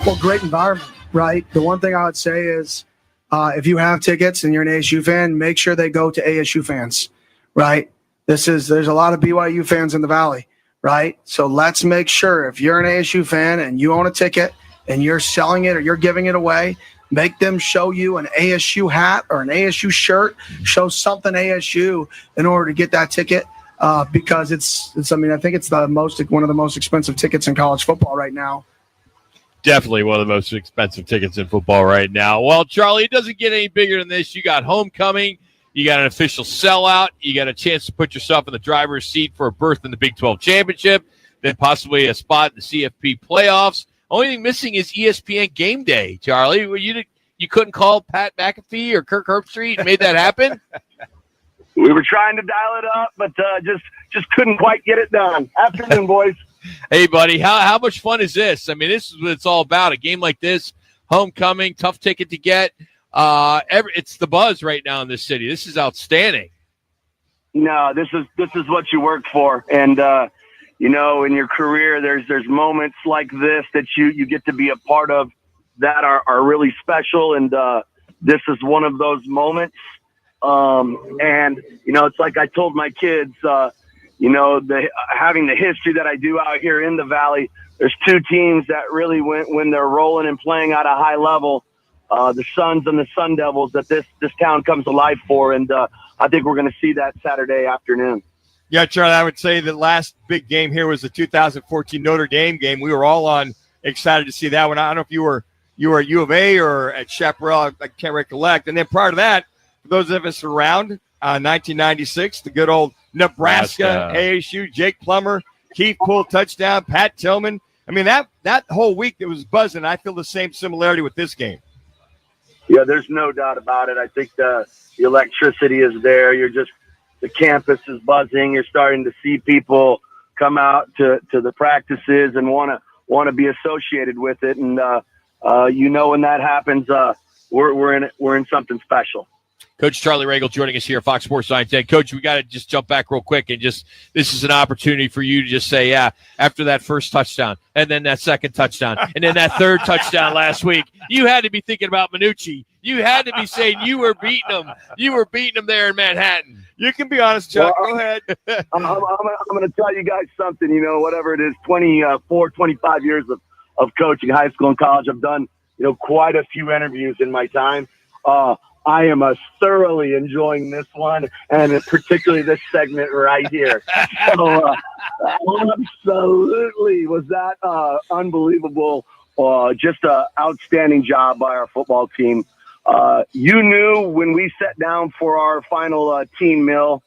Well, great environment, right? The one thing I would say is if you have tickets and you're an ASU fan, make sure they go to ASU fans, right? There's a lot of BYU fans in the Valley, right? So let's make sure if you're an ASU fan and you own a ticket and you're selling it or you're giving it away, make them show you an ASU hat or an ASU shirt, show something ASU in order to get that ticket because it's I think it's one of the most expensive tickets in college football right now. Definitely one of the most expensive tickets in football right now. Well, Charlie, it doesn't get any bigger than this. You got homecoming. You got an official sellout. You got a chance to put yourself in the driver's seat for a berth in the Big 12 championship, then possibly a spot in the CFP playoffs. Only thing missing is ESPN Game Day, Charlie. You couldn't call Pat McAfee or Kirk Herbstreit and made that happen? We were trying to dial it up, but just couldn't quite get it done. Afternoon, boys. Hey, buddy, how much fun is this? I mean, this is what it's all about. A game like this, homecoming, tough ticket to get. It's the buzz right now in this city. This is outstanding. No, this is what you work for, and in your career, there's moments like this that you get to be a part of that are really special, and this is one of those moments. And it's like I told my kids, having the history that I do out here in the Valley, there's two teams that really when they're rolling and playing at a high level. The Suns and the Sun Devils that this town comes alive for, and I think we're going to see that Saturday afternoon. Yeah, Charlie, I would say the last big game here was the 2014 Notre Dame game. We were all excited to see that one. I don't know if you were at U of A or at Chaparral. I can't recollect. And then prior to that, for those of us around, 1996, the good old Nebraska ASU, Jake Plummer, Keith Poole touchdown, Pat Tillman. I mean, that whole week it was buzzing. I feel the same similarity with this game. Yeah, there's no doubt about it. I think the electricity is there. The campus is buzzing. You're starting to see people come out to the practices and want to be associated with it. And when that happens, we're in something special. Coach Charlie Regal joining us here at Fox Sports 910. Coach, we got to just jump back real quick and this is an opportunity for you to just say, yeah, after that first touchdown and then that second touchdown and then that third touchdown last week, you had to be thinking about Manucci. You had to be saying you were beating them. You were beating them there in Manhattan. You can be honest, Chuck. Well, go ahead. I'm going to tell you guys something, whatever it is, 25 years of coaching high school and college. I've done, quite a few interviews in my time. I am thoroughly enjoying this one, and particularly this segment right here. So, absolutely, was that unbelievable? Just an outstanding job by our football team. You knew when we sat down for our final team meal,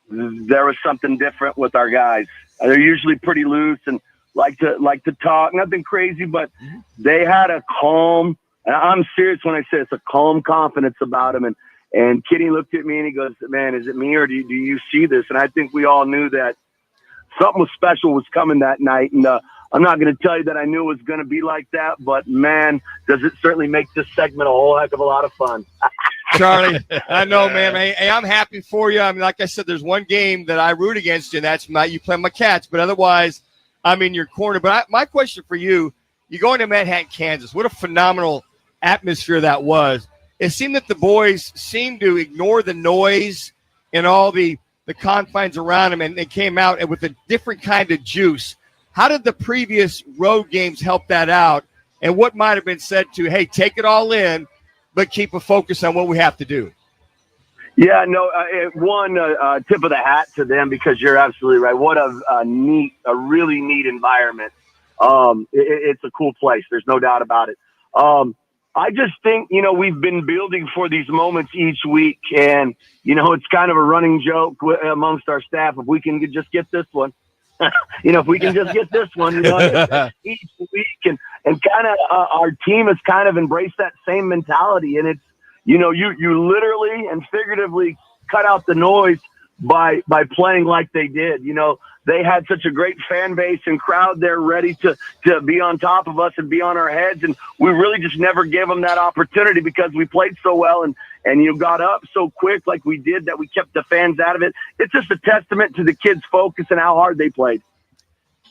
there was something different with our guys. They're usually pretty loose and like to talk, nothing crazy, but they had a calm. And I'm serious when I say it's a calm confidence about him. And Kitty looked at me and he goes, man, is it me or do you see this? And I think we all knew that something was special was coming that night. And I'm not going to tell you that I knew it was going to be like that, but man, does it certainly make this segment a whole heck of a lot of fun. Charlie, I know, man. Hey, I'm happy for you. I mean, like I said, there's one game that I root against you, and that's you play my Cats. But otherwise, I'm in your corner. But my question for you, you're going to Manhattan, Kansas. What a phenomenal atmosphere that was. It seemed that the boys seemed to ignore the noise and all the confines around them, and they came out with a different kind of juice. How did the previous road games help that out? And what might have been said to, hey, take it all in, but keep a focus on what we have to do? Yeah, no, one tip of the hat to them, because you're absolutely right. What a really neat environment. It's a cool place. There's no doubt about it. I just think, we've been building for these moments each week, and, it's kind of a running joke amongst our staff. If we can just get this one, if we can just get this one, each week, and kind of our team has kind of embraced that same mentality. And it's, you literally and figuratively cut out the noise by playing like they did. they had such a great fan base and crowd there ready to be on top of us and be on our heads. And we really just never gave them that opportunity because we played so well and you got up so quick like we did that we kept the fans out of it. It's just a testament to the kids' focus and how hard they played.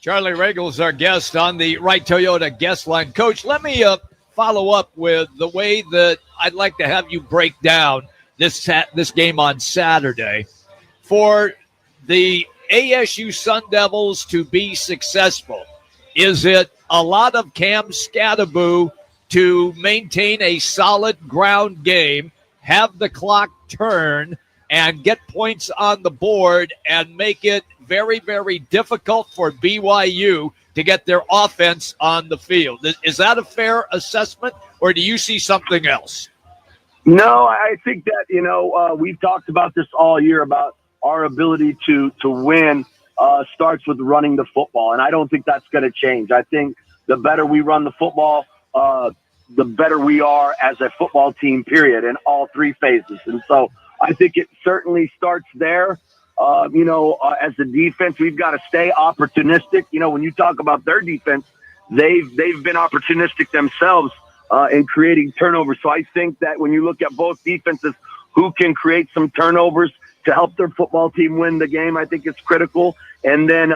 Charlie Regal is our guest on the Wright Toyota guest line. Coach, let me follow up with the way that I'd like to have you break down this game on Saturday. For the ASU Sun Devils to be successful, is it a lot of Cam Scattaboo to maintain a solid ground game, have the clock turn, and get points on the board and make it very, very difficult for BYU to get their offense on the field? Is that a fair assessment, or do you see something else? No, I think that, we've talked about this all year about our ability to win starts with running the football, and I don't think that's going to change. I think the better we run the football, the better we are as a football team, period, in all three phases. And so I think it certainly starts there. As the defense, we've got to stay opportunistic. When you talk about their defense, they've been opportunistic themselves in creating turnovers. So I think that when you look at both defenses, who can create some turnovers to help their football team win the game, I think it's critical. And then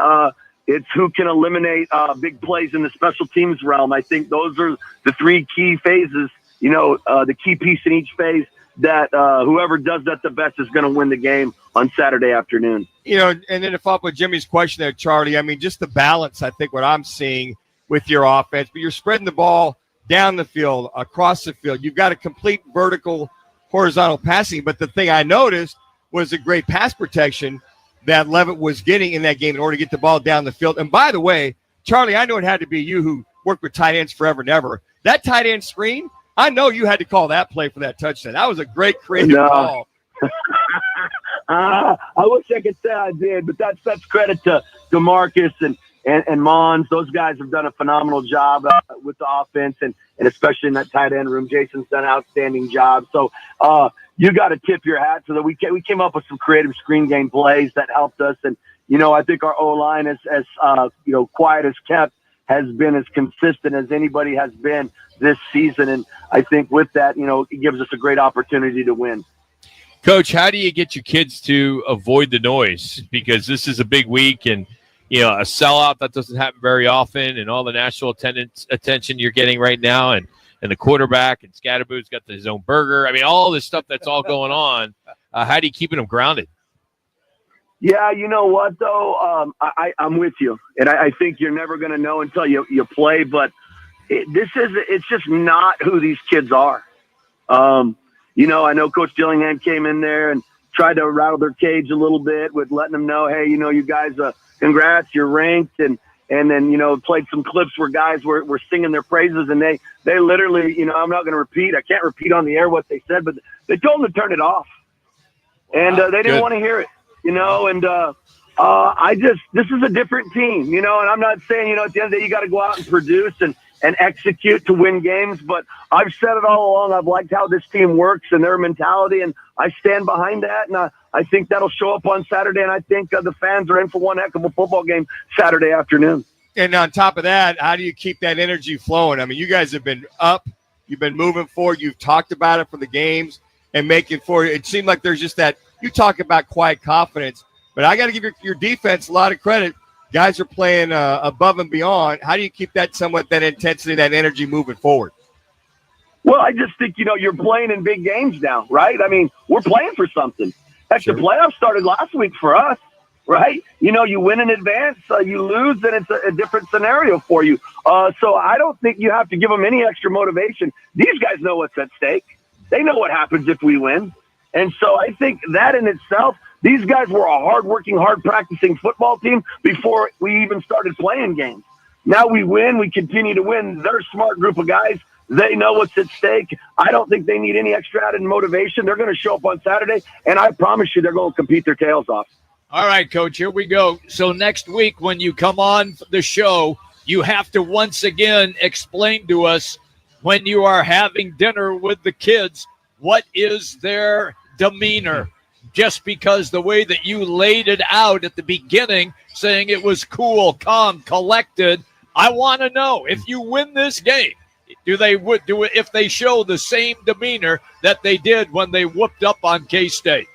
it's who can eliminate big plays in the special teams realm. I think those are the three key phases, the key piece in each phase that whoever does that the best is going to win the game on Saturday afternoon. And then to follow up with Jimmy's question there, Charlie, I mean, just the balance, I think, what I'm seeing with your offense, but you're spreading the ball down the field, across the field. You've got a complete vertical, horizontal passing, but the thing I noticed was a great pass protection that Levitt was getting in that game in order to get the ball down the field. And by the way, Charlie, I know it had to be you who worked with tight ends forever and ever. That tight end screen, I know you had to call that play for that touchdown. That was a great creative call. I wish I could say I did, but that's credit to Marcus and Mons. Those guys have done a phenomenal job with the offense and especially in that tight end room. Jason's done an outstanding job. So you got to tip your hat so that we came up with some creative screen game plays that helped us. And, I think our O-line, as quiet as kept, has been as consistent as anybody has been this season. And I think with that, it gives us a great opportunity to win. Coach, how do you get your kids to avoid the noise? Because this is a big week and, a sellout that doesn't happen very often and all the national attention you're getting right now and the quarterback and Scattaboo's got his own burger. I mean, all this stuff that's all going on. How do you keep them grounded? Yeah, you know what, though? I'm with you. And I think you're never going to know until you play. But it's just not who these kids are. I know Coach Dillingham came in there and tried to rattle their cage a little bit with letting them know, hey, you guys, congrats, you're ranked. And then, played some clips where guys were singing their praises. And they literally, I'm not going to repeat. I can't repeat on the air what they said, but they told them to turn it off. And they didn't want to hear it. This is a different team, and I'm not saying, at the end of the day, you got to go out and produce and execute to win games. But I've said it all along. I've liked how this team works and their mentality, and I stand behind that. And I think that'll show up on Saturday. And I think the fans are in for one heck of a football game Saturday afternoon. And on top of that, how do you keep that energy flowing? I mean, you guys have been up. You've been moving forward. You've talked about it for the games and making forward. It seemed like there's just that. You talk about quiet confidence, but I got to give your defense a lot of credit. Guys are playing above and beyond. How do you keep that intensity, that energy moving forward? Well, I just think, you're playing in big games now, right? I mean, we're playing for something. Heck, the playoffs started last week for us, right? You win in advance, you lose, and it's a different scenario for you. So I don't think you have to give them any extra motivation. These guys know what's at stake. They know what happens if we win. And so I think that in itself, these guys were a hard-working, hard-practicing football team before we even started playing games. Now we win. We continue to win. They're a smart group of guys. They know what's at stake. I don't think they need any extra added motivation. They're going to show up on Saturday, and I promise you they're going to compete their tails off. All right, Coach, here we go. So next week when you come on the show, you have to once again explain to us when you are having dinner with the kids, what is their demeanor? just because the way that you laid it out at the beginning, saying it was cool, calm, collected. I want to know, if you win this game, do it if they show the same demeanor that they did when they whooped up on K-State?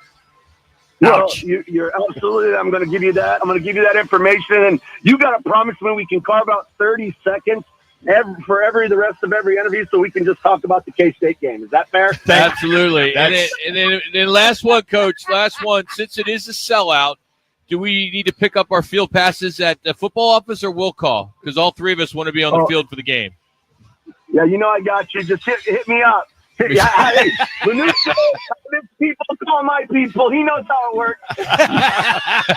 Well, you're absolutely. I'm going to give you that. I'm going to give you that information, and you got to promise me we can carve out 30 seconds for the rest of every interview, so we can just talk about the K-State game. Is that fair? Absolutely. And then last one, Coach. Last one. Since it is a sellout, do we need to pick up our field passes at the football office or will call? Because all three of us want to be on the field for the game. Yeah, I got you. Just hit me up. Hey, Manuch, people call my people. He knows how it works.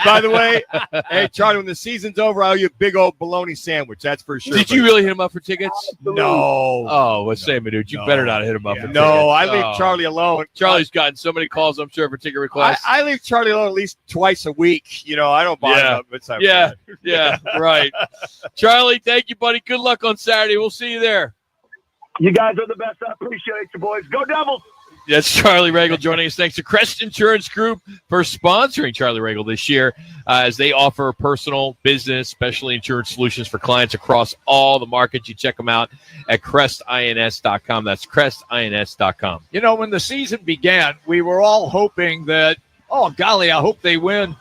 By the way, hey, Charlie, when the season's over, I'll owe you a big old bologna sandwich. That's for sure. Did you really hit him up for tickets? Absolutely. No. Oh, let's say, Manuch, you better not hit him up for tickets. No, I leave Charlie alone. Charlie's gotten so many calls, I'm sure, for ticket requests. I leave Charlie alone at least twice a week. I don't bother him. Yeah, right. Charlie, thank you, buddy. Good luck on Saturday. We'll see you there. You guys are the best. I appreciate you, boys. Go Devils! That's Charlie Regal joining us. Thanks to Crest Insurance Group for sponsoring Charlie Regal this year, as they offer personal, business, specialty insurance solutions for clients across all the markets. You check them out at crestins.com. That's crestins.com. When the season began, we were all hoping that, oh, golly, I hope they win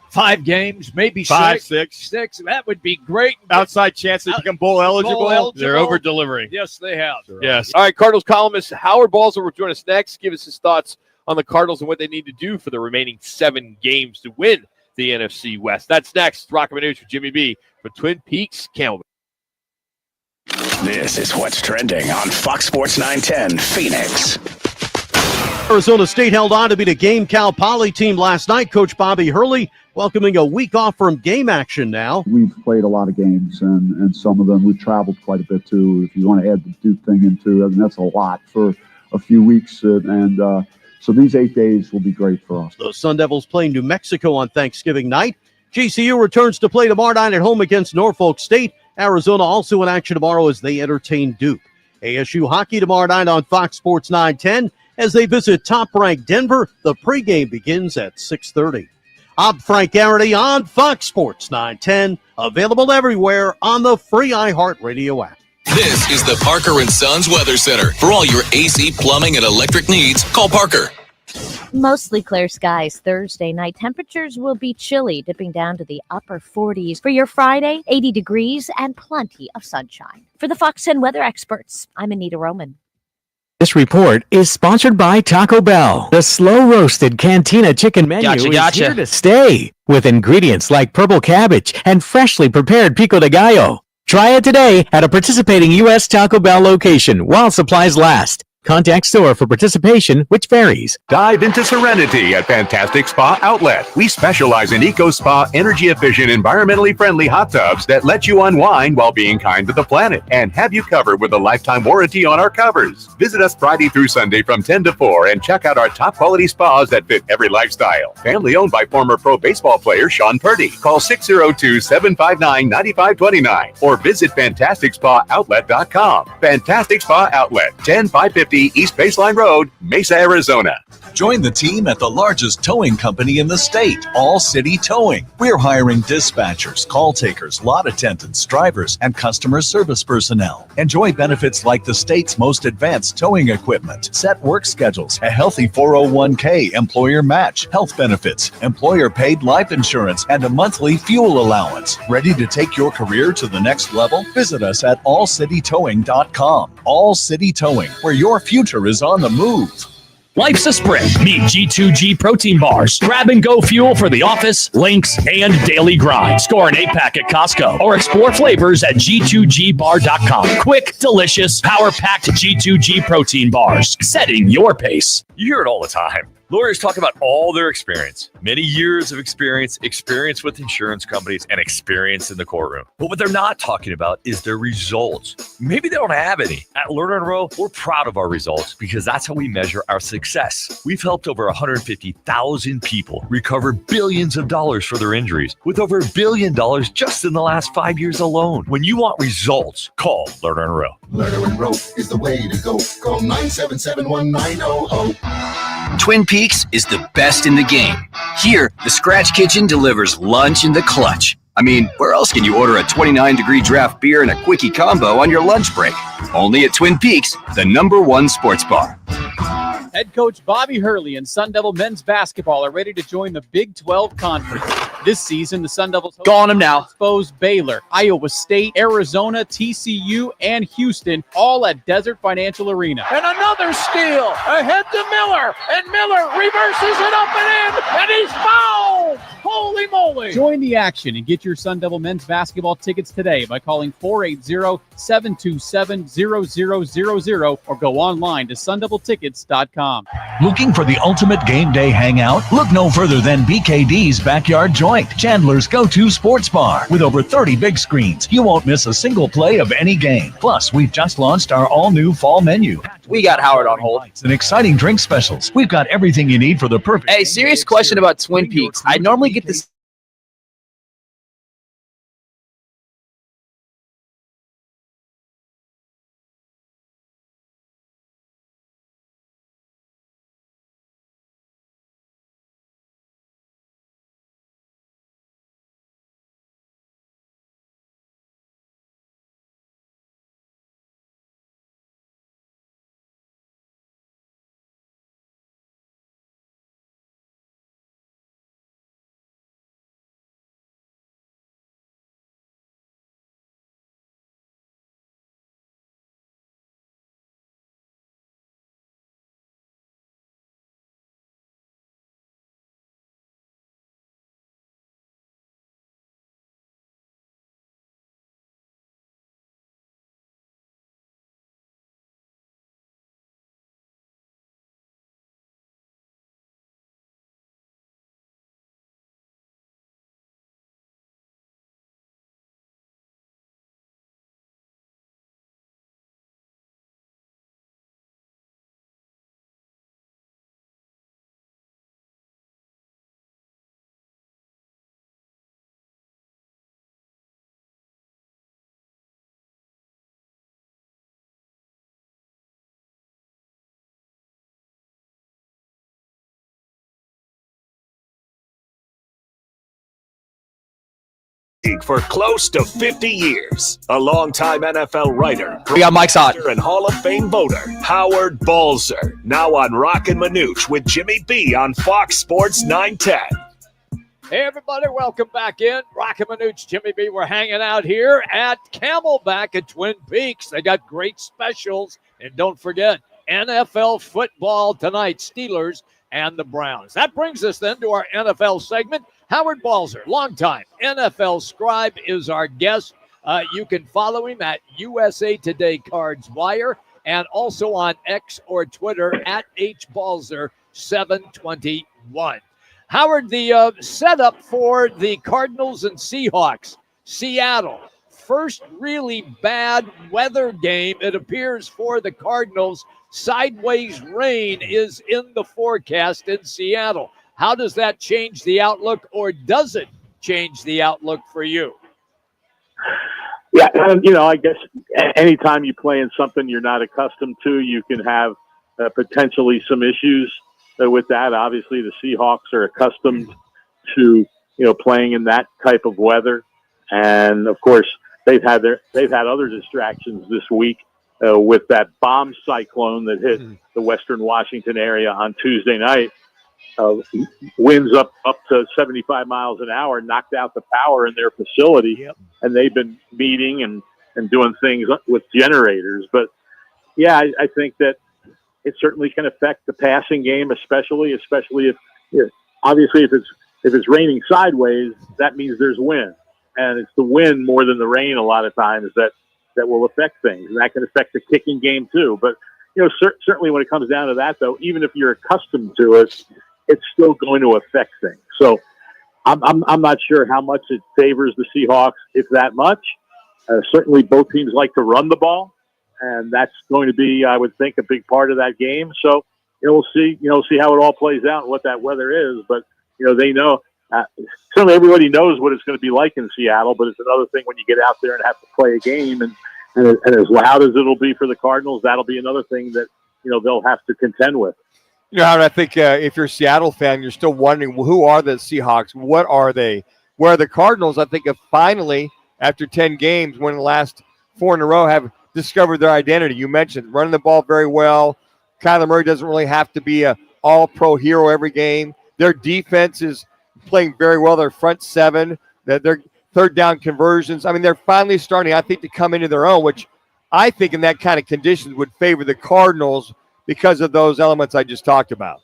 5 games, maybe 5, 6. That would be great. Outside chance they become bowl eligible. They're over-delivering. Yes, they have. Yes. All right, Cardinals columnist Howard Balzer will join us next. Give us his thoughts on the Cardinals and what they need to do for the remaining 7 games to win the NFC West. That's next. Roc and Manuch with Jimmy B for Twin Peaks Camelback. This is what's trending on Fox Sports 910 Phoenix. Arizona State held on to beat a game Cal Poly team last night. Coach Bobby Hurley welcoming a week off from game action now. We've played a lot of games, and some of them we've traveled quite a bit too. If you want to add the Duke thing into it, that's a lot for a few weeks. So these 8 days will be great for us. The Sun Devils play New Mexico on Thanksgiving night. GCU returns to play tomorrow night at home against Norfolk State. Arizona also in action tomorrow as they entertain Duke. ASU hockey tomorrow night on Fox Sports 910. As they visit top-ranked Denver. The pregame begins at 6:30. I'm Frank Garrity on Fox Sports 910, available everywhere on the free iHeartRadio app. This is the Parker & Sons Weather Center. For all your AC, plumbing, and electric needs, call Parker. Mostly clear skies Thursday night. Temperatures will be chilly, dipping down to the upper 40s. For your Friday, 80 degrees and plenty of sunshine. For the Fox 10 weather experts, I'm Anita Roman. This report is sponsored by Taco Bell. The slow-roasted Cantina chicken menu is here to stay, with ingredients like purple cabbage and freshly prepared pico de gallo. Try it today at a participating U.S. Taco Bell location while supplies last. Contact store for participation, which varies. Dive into serenity at Fantastic Spa Outlet. We specialize in Eco Spa, energy-efficient, environmentally friendly hot tubs that let you unwind while being kind to the planet and have you covered with a lifetime warranty on our covers. Visit us Friday through Sunday from 10 to 4 and check out our top-quality spas that fit every lifestyle. Family owned by former pro baseball player Sean Purdy. Call 602-759-9529 or visit FantasticSpaOutlet.com. Fantastic Spa Outlet, 10550 East Baseline Road, Mesa, Arizona. Join the team at the largest towing company in the state, All City Towing. We're hiring dispatchers, call takers, lot attendants, drivers, and customer service personnel. Enjoy benefits like the state's most advanced towing equipment, set work schedules, a healthy 401k, employer match, health benefits, employer-paid life insurance, and a monthly fuel allowance. Ready to take your career to the next level? Visit us at allcitytowing.com. All City Towing, where your future is on the move. Life's a sprint. Meet G2G protein bars. Grab and go fuel for the office, links, and daily grind. Score an 8-pack at Costco or explore flavors at G2GBar.com. Quick, delicious, power-packed G2G protein bars. Setting your pace. You hear it all the time. Lawyers talk about all their experience, many years of experience with insurance companies, and experience in the courtroom. But what they're not talking about is their results. Maybe they don't have any. At Lerner & Rowe, we're proud of our results because that's how we measure our success. We've helped over 150,000 people recover billions of dollars for their injuries, with over $1 billion just in the last 5 years alone. When you want results, call Lerner & Rowe. Lerner & Rowe is the way to go. Call 977-1900. Twin Peaks is the best in the game. Here, the Scratch Kitchen delivers lunch in the clutch. I mean, where else can you order a 29-degree draft beer and a quickie combo on your lunch break? Only at Twin Peaks, the #1 sports bar. Head coach Bobby Hurley and Sun Devil men's basketball are ready to join the Big 12 Conference. This season, the Sun Devils on him now. Exposed Baylor, Iowa State, Arizona, TCU, and Houston, all at Desert Financial Arena. And another steal ahead to Miller, and Miller reverses it up and in, and he's fouled. Holy moly! Join the action and get your Sun Devil men's basketball tickets today by calling 480-727-0000 or go online to sundeviltickets.com. Looking for the ultimate game day hangout? Look no further than BKD's Backyard Joint, Chandler's go-to sports bar. With over 30 big screens, you won't miss a single play of any game. Plus, we've just launched our all-new fall menu. We got Howard on hold. And exciting drink specials. We've got everything you need for the perfect. Hey, serious question about Twin Peaks. I normally get this. For close to 50 years, a longtime NFL writer, We got Mike's hot. and Hall of Fame voter, Howard Balzer, now on Roc and Manuch with Jimmy B on Fox Sports 910. Hey, everybody, welcome back in. Roc and Manuch, Jimmy B. We're hanging out here at Camelback at Twin Peaks. They got great specials. And don't forget, NFL football tonight, Steelers and the Browns. That brings us then to our NFL segment. Howard Balzer, longtime NFL scribe, is our guest. You can follow him at USA Today Cards Wire and also on X or Twitter at HBalzer721. Howard, the setup for the Cardinals and Seahawks, Seattle. First really bad weather game, it appears, for the Cardinals. Sideways rain is in the forecast in Seattle. How does that change the outlook, or does it change the outlook for you? Yeah, I guess anytime you play in something you're not accustomed to, you can have potentially some issues with that. Obviously, the Seahawks are accustomed to playing in that type of weather, and of course they've had other distractions this week with that bomb cyclone that hit the Western Washington area on Tuesday night. Winds up to 75 miles an hour knocked out the power in their facility, and they've been meeting and doing things with generators. But yeah, I think that it certainly can affect the passing game, especially if obviously if it's raining sideways, that means there's wind, and it's the wind more than the rain a lot of times that will affect things, and that can affect the kicking game too. But certainly when it comes down to that, though, even if you're accustomed to it, it's still going to affect things. So I'm not sure how much it favors the Seahawks, if that much. Certainly both teams like to run the ball, and that's going to be, I would think, a big part of that game. So we'll see how it all plays out and what that weather is. But they know certainly everybody knows what it's going to be like in Seattle. But it's another thing when you get out there and have to play a game, and as loud as it'll be for the Cardinals, that'll be another thing that they'll have to contend with. You know, Howard, I think if you're a Seattle fan, you're still wondering, well, who are the Seahawks? What are they? Where the Cardinals, I think, have finally, after 10 games, winning the last 4 in a row, have discovered their identity. You mentioned running the ball very well. Kyler Murray doesn't really have to be a all-pro hero every game. Their defense is playing very well. Their front seven, their third down conversions. I mean, they're finally starting, I think, to come into their own, which I think in that kind of conditions would favor the Cardinals because of those elements I just talked about.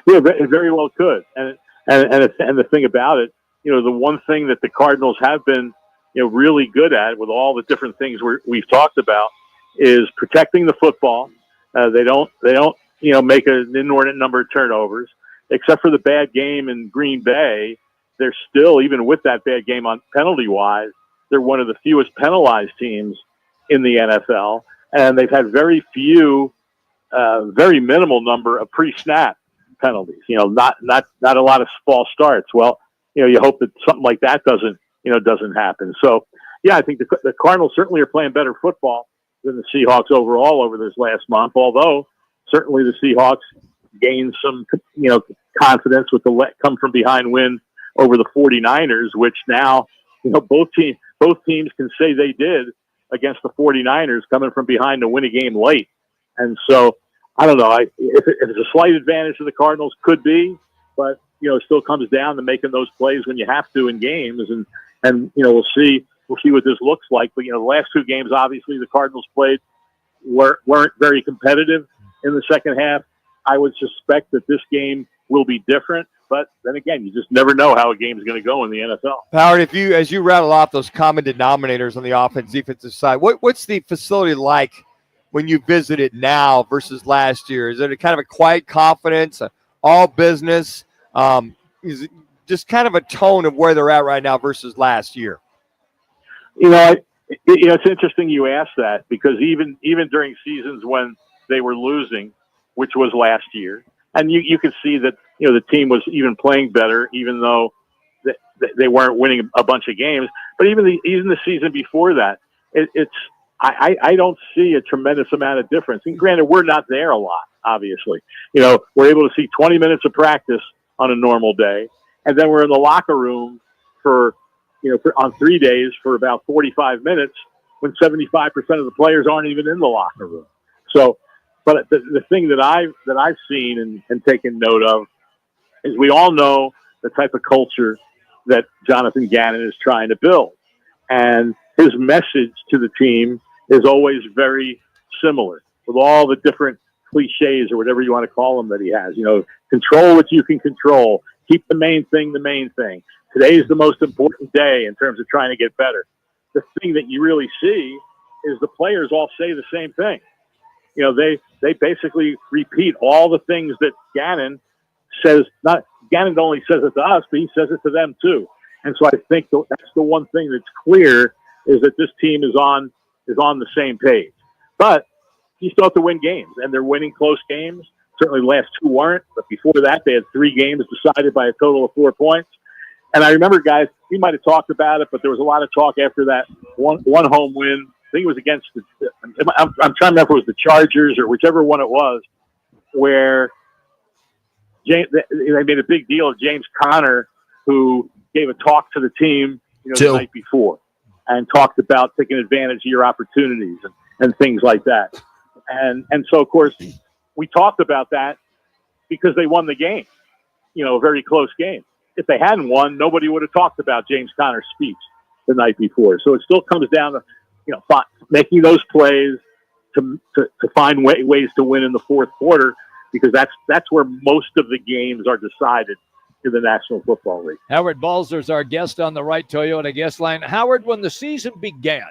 Yeah, it very well could. And the thing about it, you know, the one thing that the Cardinals have been, you know, really good at with all the different things we've talked about is protecting the football. They don't, you know, make an inordinate number of turnovers, except for the bad game in Green Bay. They're still, even with that bad game on penalty-wise, they're one of the fewest penalized teams in the NFL, and they've had very few, very minimal number of pre-snap penalties. You know, not a lot of false starts. Well, you know, you hope that something like that doesn't happen. So, yeah, I think the Cardinals certainly are playing better football than the Seahawks overall over this last month. Although certainly the Seahawks gained some, you know, confidence with the come from behind win over the 49ers, which now, you know, both teams can say they did against the 49ers coming from behind to win a game late. And so, I don't know. If it's a slight advantage to the Cardinals, could be, but, you know, it still comes down to making those plays when you have to in games. And you know, we'll see what this looks like. But, you know, the last 2 games, obviously, the Cardinals played weren't very competitive in the second half. I would suspect that this game will be different. But then again, you just never know how a game is going to go in the NFL. Howard, as you rattle off those common denominators on the offense defensive side, what's the facility like when you visit it now versus last year? Is it a kind of a quiet confidence, all business? Is it just kind of a tone of where they're at right now versus last year? You know, it's interesting you asked that, because even during seasons when they were losing, which was last year, and you could see that, you know, the team was even playing better, even though they weren't winning a bunch of games. But even the season before that, I don't see a tremendous amount of difference. And granted, we're not there a lot, obviously. You know, we're able to see 20 minutes of practice on a normal day, and then we're in the locker room on 3 days for about 45 minutes when 75% of the players aren't even in the locker room. So, but the thing that I've seen and taken note of is we all know the type of culture that Jonathan Gannon is trying to build. And his message to the team is always very similar, with all the different cliches or whatever you want to call them that he has. You know, control what you can control. Keep the main thing the main thing. Today is the most important day in terms of trying to get better. The thing that you really see is the players all say the same thing. You know, they basically repeat all the things that Gannon says. Not Gannon only says it to us, but he says it to them too. And so I think that's the one thing that's clear, is that this team is on the same page. But you still have to win games, and they're winning close games. Certainly the last 2 weren't, but before that they had 3 games decided by a total of 4 points. And I remember, guys, we might have talked about it, but there was a lot of talk after that one home win. I think it was against I'm trying to remember if it was the Chargers or whichever one it was, where they made a big deal of James Conner, who gave a talk to the team, you know, the night before, and talked about taking advantage of your opportunities and things like that. And so, of course, we talked about that because they won the game, you know, a very close game. If they hadn't won, nobody would have talked about James Conner's speech the night before. So it still comes down to, you know, making those plays to find ways to win in the fourth quarter, because that's where most of the games are decided in the National Football League. Howard Balzer's our guest on the Right Toyota guest line. Howard, when the season began,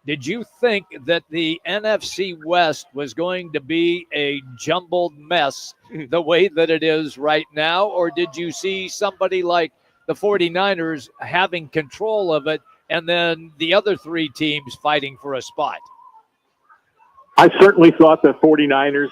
did you think that the NFC West was going to be a jumbled mess the way that it is right now? Or did you see somebody like the 49ers having control of it and then the other 3 teams fighting for a spot? I certainly thought the 49ers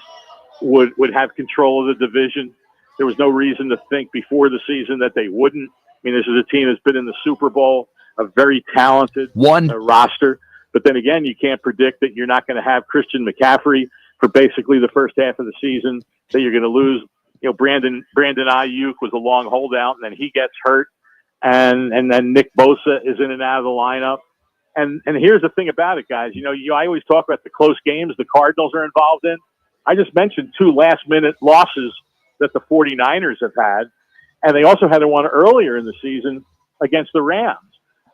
would have control of the division. There was no reason to think before the season that they wouldn't. I mean, this is a team that's been in the Super Bowl, a very talented roster. But then again, you can't predict that you're not going to have Christian McCaffrey for basically the first half of the season, that you're going to lose. Brandon Ayuk was a long holdout, and then he gets hurt, and then Nick Bosa is in and out of the lineup. And here's the thing about it, guys. I always talk about the close games the Cardinals are involved in. I just mentioned 2 last-minute losses that the 49ers have had, and they also had one earlier in the season against the Rams,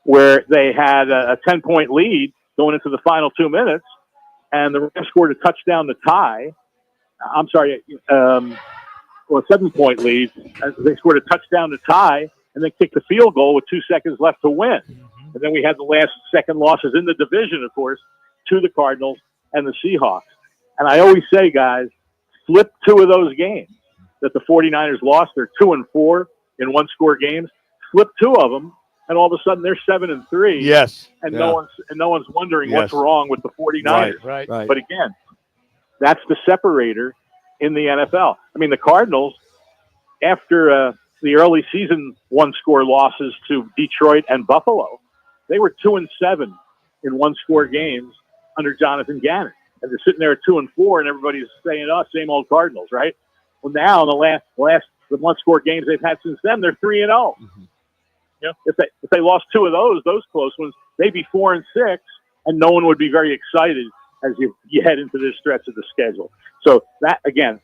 where they had a 10-point lead going into the final 2 minutes, and the Rams scored a touchdown to tie. I'm sorry, a 7-point lead. They scored a touchdown to tie, and they kicked the field goal with 2 seconds left to win. And then we had the last second losses in the division, of course, to the Cardinals and the Seahawks. And I always say, guys, flip 2 of those games that the 49ers lost. They're 2-4 in one-score games. Flip 2 of them, and all of a sudden they're 7-3. Yes. And no one's wondering what's wrong with the 49ers. Right. But again, that's the separator in the NFL. I mean, the Cardinals, after the early season one-score losses to Detroit and Buffalo, they were 2-7 in one-score games under Jonathan Gannon. And they're sitting there at 2-4, and everybody's saying, "Oh, same old Cardinals," right? Well, now in the one-score games they've had since then, they're 3-0. If they lost 2 of those close ones, they'd be 4-6, and no one would be very excited as you head into this stretch of the schedule. So that, again,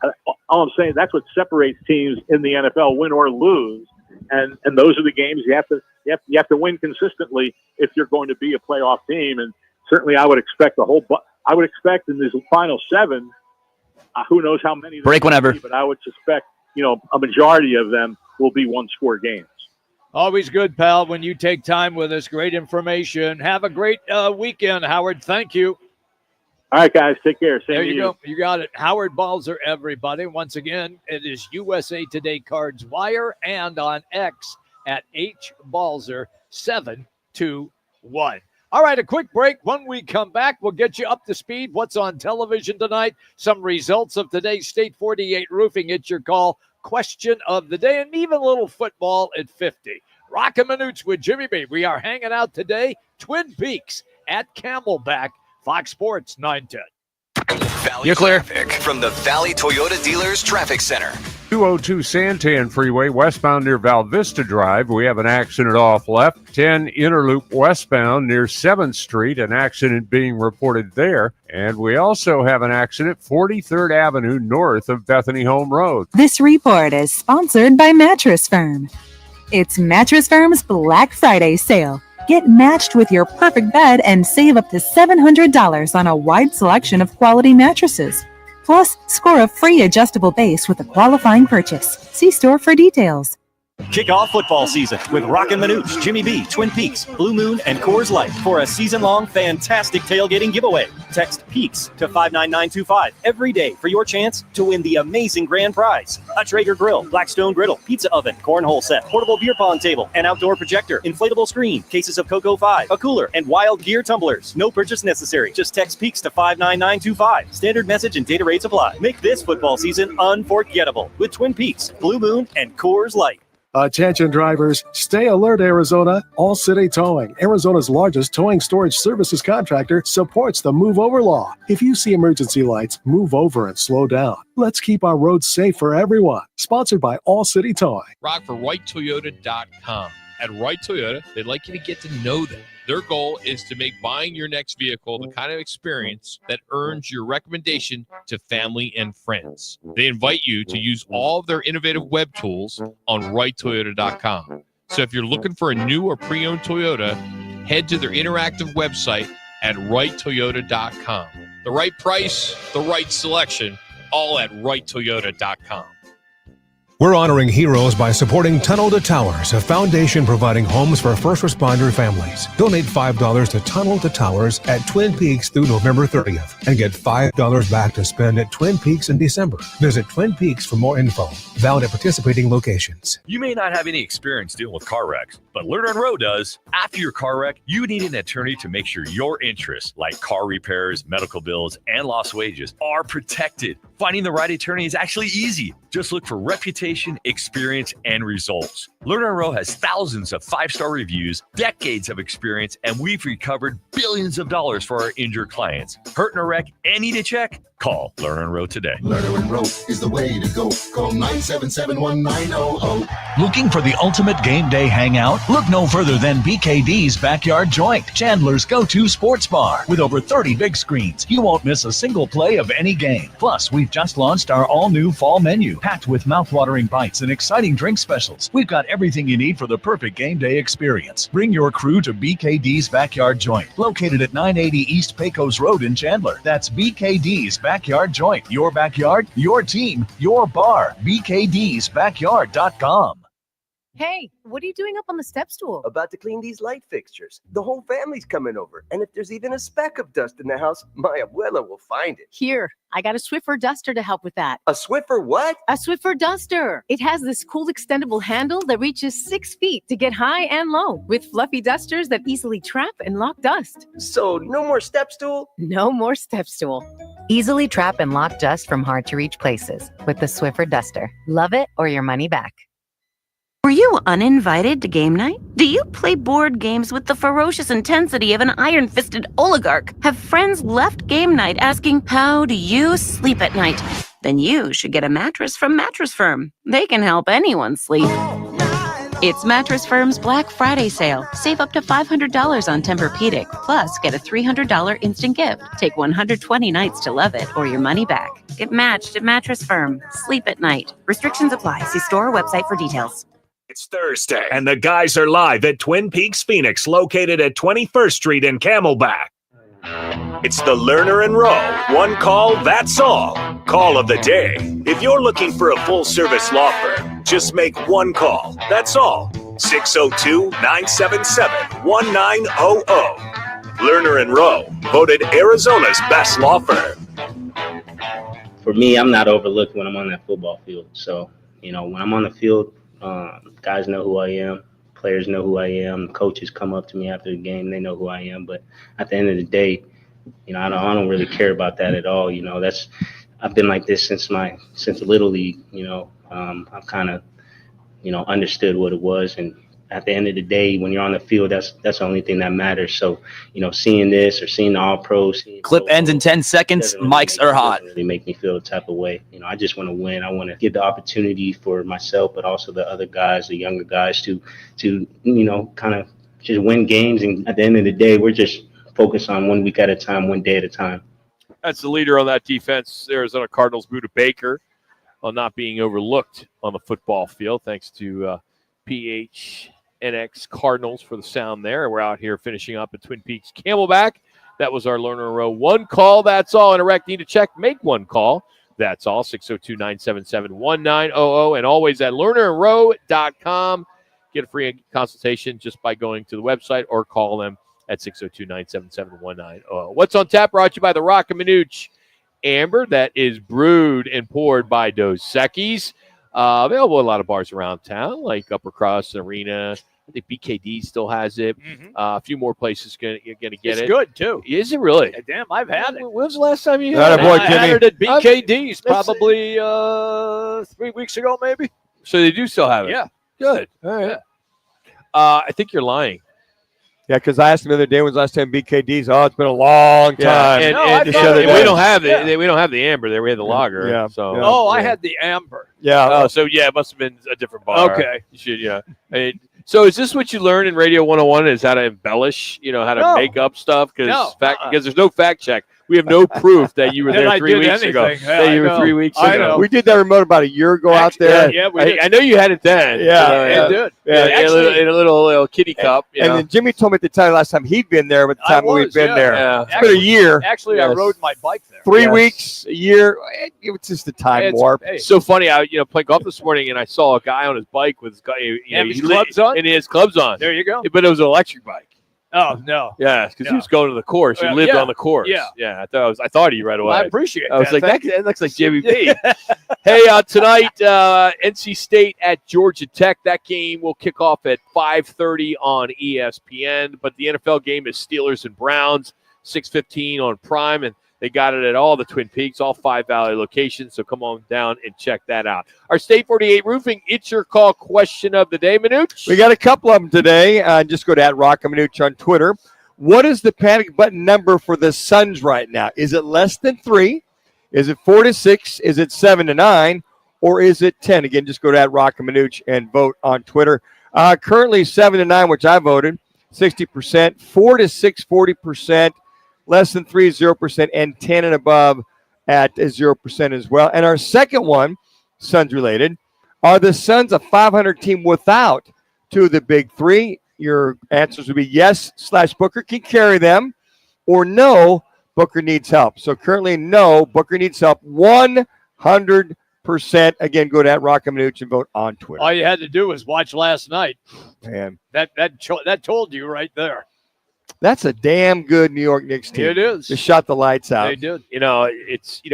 all I'm saying, that's what separates teams in the NFL, win or lose. And those are the games you have to win consistently if you're going to be a playoff team. And certainly, I would expect in these final 7, who knows how many break whenever, but I would suspect a majority of them will be one-score games. Always good, pal, when you take time with us. Great information. Have a great weekend, Howard. Thank you. All right, guys. Take care. Same There to you go. You got it. Howard Balzer, everybody. Once again, it is USA Today Cards Wire and on X at HBalzer721. All right, a quick break. When we come back, we'll get you up to speed. What's on television tonight? Some results of today's State 48 Roofing. It's your call. Question of the day, and even a little football at 50. Roc and Manuch with Jimmy B. We are hanging out today, Twin Peaks at Camelback. Fox Sports 910. You're clear. From the Valley Toyota Dealers Traffic Center. 202 Santan Freeway, westbound near Val Vista Drive. We have an accident off left. 10 Interloop westbound near 7th Street. An accident being reported there. And we also have an accident 43rd Avenue north of Bethany Home Road. This report is sponsored by Mattress Firm. It's Mattress Firm's Black Friday sale. Get matched with your perfect bed and save up to $700 on a wide selection of quality mattresses. Plus, score a free adjustable base with a qualifying purchase. See store for details. Kick off football season with Roc and Manuch, Jimmy B, Twin Peaks, Blue Moon, and Coors Light for a season-long fantastic tailgating giveaway. Text PEAKS to 59925 every day for your chance to win the amazing grand prize. A Traeger grill, Blackstone griddle, pizza oven, cornhole set, portable beer pong table, an outdoor projector, inflatable screen, cases of Cocoa 5, a cooler, and Wild Gear tumblers. No purchase necessary. Just text PEAKS to 59925. Standard message and data rates apply. Make this football season unforgettable with Twin Peaks, Blue Moon, and Coors Light. Attention drivers, stay alert, Arizona. All City Towing, Arizona's largest towing storage services contractor, supports the move over law. If you see emergency lights, move over and slow down. Let's keep our roads safe for everyone. Sponsored by All City Towing. Rock for WhiteToyota.com. At Wright Toyota, they'd like you to get to know them. Their goal is to make buying your next vehicle the kind of experience that earns your recommendation to family and friends. They invite you to use all of their innovative web tools on WrightToyota.com. So if you're looking for a new or pre-owned Toyota, head to their interactive website at WrightToyota.com. The right price, the right selection, all at WrightToyota.com. We're honoring heroes by supporting Tunnel to Towers, a foundation providing homes for first responder families. Donate $5 to Tunnel to Towers at Twin Peaks through November 30th and get $5 back to spend at Twin Peaks in December. Visit Twin Peaks for more info. Valid at participating locations. You may not have any experience dealing with car wrecks, but Lerner and Rowe does. After your car wreck, you need an attorney to make sure your interests, like car repairs, medical bills, and lost wages, are protected. Finding the right attorney is actually easy. Just look for reputation, experience, and results. Lerner and Rowe has thousands of 5-star reviews, decades of experience, and we've recovered billions of dollars for our injured clients. Hurt in a wreck and need a check? Call Lerner and Rowe today. Lerner and Rowe is the way to go. Call 977-1900. Looking for the ultimate game day hangout? Look no further than BKD's Backyard Joint, Chandler's go-to sports bar. With over 30 big screens, you won't miss a single play of any game. Plus, we've just launched our all-new fall menu, packed with mouth-watering bites and exciting drink specials. We've got everything you need for the perfect game day experience. Bring your crew to BKD's Backyard Joint, located at 980 East Pecos Road in Chandler. That's BKD's Backyard Joint. Your backyard, your team, your bar. BKDsBackyard.com. Hey, what are you doing up on the step stool? About to clean these light fixtures. The whole family's coming over. And if there's even a speck of dust in the house, my abuela will find it. Here, I got a Swiffer duster to help with that. A Swiffer what? A Swiffer duster. It has this cool extendable handle that reaches 6 feet to get high and low, with fluffy dusters that easily trap and lock dust. So no more step stool? No more step stool. Easily trap and lock dust from hard-to-reach places with the Swiffer duster. Love it or your money back. Were you uninvited to game night? Do you play board games with the ferocious intensity of an iron-fisted oligarch? Have friends left game night asking, how do you sleep at night? Then you should get a mattress from Mattress Firm. They can help anyone sleep. It's Mattress Firm's Black Friday sale. Save up to $500 on Tempur-Pedic. Plus, get a $300 instant gift. Take 120 nights to love it or your money back. Get matched at Mattress Firm. Sleep at night. Restrictions apply. See store or website for details. It's Thursday, and the guys are live at Twin Peaks Phoenix, located at 21st Street in Camelback. It's the Lerner and Rowe one call, that's all. Call of the day. If you're looking for a full-service law firm, just make one call, that's all. 602-977-1900. Lerner and Rowe, voted Arizona's best law firm. For me, I'm not overlooked when I'm on that football field. So, when I'm on the field, guys know who I am. Players know who I am. Coaches come up to me after the game. They know who I am. But at the end of the day, I don't really care about that at all. I've been like this since Little League. I've kind of, understood what it was. And at the end of the day, when you're on the field, that's the only thing that matters. So, seeing this or seeing the All-Pros. Clip ends in 10 seconds. Mics are hot. Doesn't really make me feel the type of way. I just want to win. I want to give the opportunity for myself, but also the other guys, the younger guys, to kind of just win games. And at the end of the day, we're just focused on 1 week at a time, 1 day at a time. That's the leader on that defense, Arizona Cardinals, Budda Baker, on not being overlooked on the football field, thanks to PHNX Cardinals for the sound there. We're out here finishing up at Twin Peaks Camelback. That was our Lerner and Rowe one call, that's all. And a rec need to check, make one call. That's all, 602-977-1900. And always at lernerandrowe.com. Get a free consultation just by going to the website or call them at 602-977-1900. What's on tap brought to you by the Roc and Manuch Amber that is brewed and poured by Dos Equis. Available at a lot of bars around town, like Upper Cross Arena. I think BKD still has it. A few more places you're going to get it. It's good, too. Is it really? Yeah, damn, I've had it. When was the last time you had it? I had it at BKD's probably 3 weeks ago, maybe. So they do still have it? Yeah. Good. All right. Yeah. I think you're lying. Yeah, because I asked him the other day when was the last time BKD's. Oh, it's been a long time. And we don't have it. We don't have the amber there. We had the lager. Yeah. So. Yeah. Oh, I had the amber. Yeah. Oh, so yeah, it must have been a different bar. Okay. You should. Yeah. So is this what you learn in Radio 101? Is how to embellish? How to make up stuff? Because there's no fact check. We have no proof that you were there 3 weeks ago. Yeah, you were 3 weeks ago. I know. We did that remote about a year ago out there. Yeah, we did. I know you had it then. Yeah, did. In a little kitty cup. And then Jimmy told me at the time last time he'd been there, but the time we've been there. Yeah. It's been a year. Actually, I rode my bike there. 3 weeks, a year. It's just a time warp. It's so funny. I played golf this morning and I saw a guy on his bike with his clubs on. And he has clubs on. There you go. But it was an electric bike. Oh no! Yeah, because he was going to the course. He lived on the course. Yeah. I thought of you right away. Well, I appreciate I was that. like, that looks like Jimmy B. Hey, tonight, NC State at Georgia Tech. That game will kick off at 5:30 on ESPN. But the NFL game is Steelers and Browns, 6:15 on Prime, and they got it at all the Twin Peaks, all 5 Valley locations. So come on down and check that out. Our State 48 Roofing, it's your call question of the day, Manuch. We got a couple of them today. Just go to @Roc and Manuch on Twitter. What is the panic button number for the Suns right now? Is it less than 3? Is it 4-6? Is it 7-9? Or is it 10? Again, just go to Roc and Manuch and vote on Twitter. Currently 7-9, which I voted, 60%. 4-6, 40%. Less than 3, 0%. And 10 and above at 0% as well. And our second one, Suns related, are the Suns a 500 team without two of the big three? Your answers would be yes / Booker can carry them, or no, Booker needs help. So currently, no, Booker needs help 100%. Again, go to Roc and Manuch and vote on Twitter. All you had to do was watch last night. Man, that told you right there. That's a damn good New York Knicks team. It is. Just shot the lights out. They did.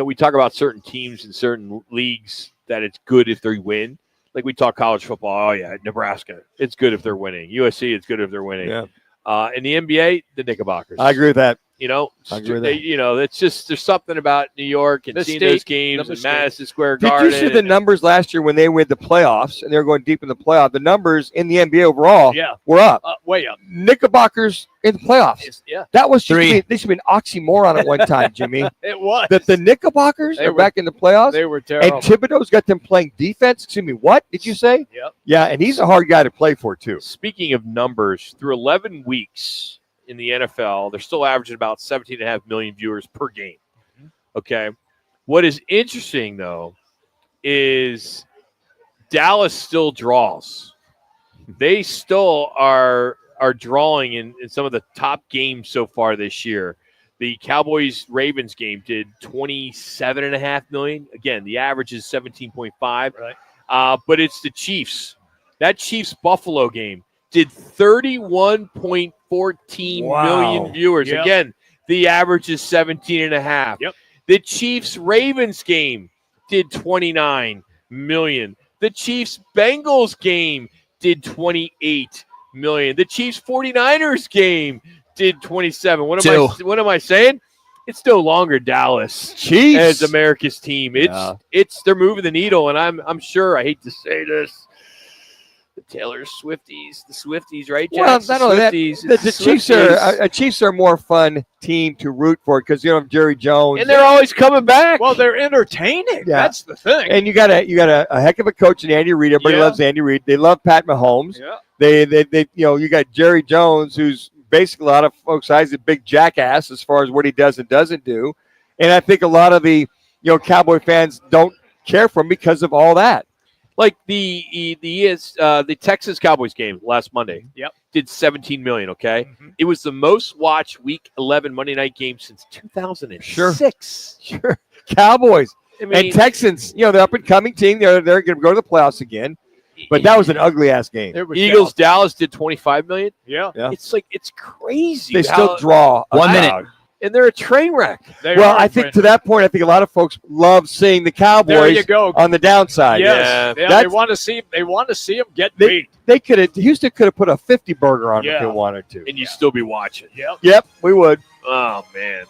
We talk about certain teams in certain leagues that it's good if they win. Like we talk college football. Oh, yeah, Nebraska. It's good if they're winning. USC, it's good if they're winning. Yeah. In the NBA, the Knickerbockers. I agree with that. I agree with that. It's just there's something about New York and seeing those games in Madison Square Garden. Did you see the numbers last year when they went to the playoffs and they were going deep in the playoff? The numbers in the NBA overall were up. Way up. Knickerbockers in the playoffs. Yeah. That was they should be an oxymoron at one time, Jimmy. It was. That the Knickerbockers are back in the playoffs. They were terrible. And Thibodeau's got them playing defense. Excuse me, what did you say? Yep. Yeah, and he's a hard guy to play for, too. Speaking of numbers, through 11 weeks in the NFL, they're still averaging about 17.5 million viewers per game. Okay. What is interesting, though, is Dallas still draws. They still are drawing in some of the top games so far this year. The Cowboys-Ravens game did 27.5 million. Again, the average is 17.5. Right. But it's the Chiefs. That Chiefs-Buffalo game did 31.14 million viewers. Yep. Again, the average is 17.5. Yep. The Chiefs-Ravens game did 29 million. The Chiefs-Bengals game did 28 million. The Chiefs-49ers game did 27. What am I saying? It's no longer Dallas Chiefs as America's team. They're moving the needle, and I'm sure, I hate to say this, the Taylor Swifties, the Swifties, right, Jack? Well, not only that, the Chiefs are a more fun team to root for because you don't have Jerry Jones, and they're always coming back. Well, they're entertaining. Yeah. That's the thing. And you got a heck of a coach in Andy Reid. Everybody loves Andy Reid. They love Pat Mahomes. Yeah. They you got Jerry Jones, who's basically a lot of folks' eyes a big jackass as far as what he does and doesn't do. And I think a lot of the Cowboy fans don't care for him because of all that. Like the Texas Cowboys game last Monday. Yep. Did 17 million, okay? Mm-hmm. It was the most watched Week 11 Monday night game since 2006. Sure. Cowboys mean, and Texans, the up-and-coming team, they're going to go to the playoffs again. But that was an ugly-ass game. Eagles, Dallas did 25 million. Yeah. It's crazy. They still draw. 1 minute. And they're a train wreck. I think to that point, I think a lot of folks love seeing the Cowboys There you go. on the downside. Yes. Yeah, they want to see them get beat. Houston could have put a 50 burger on if they wanted to. And you'd still be watching. Yep, we would. Oh, man.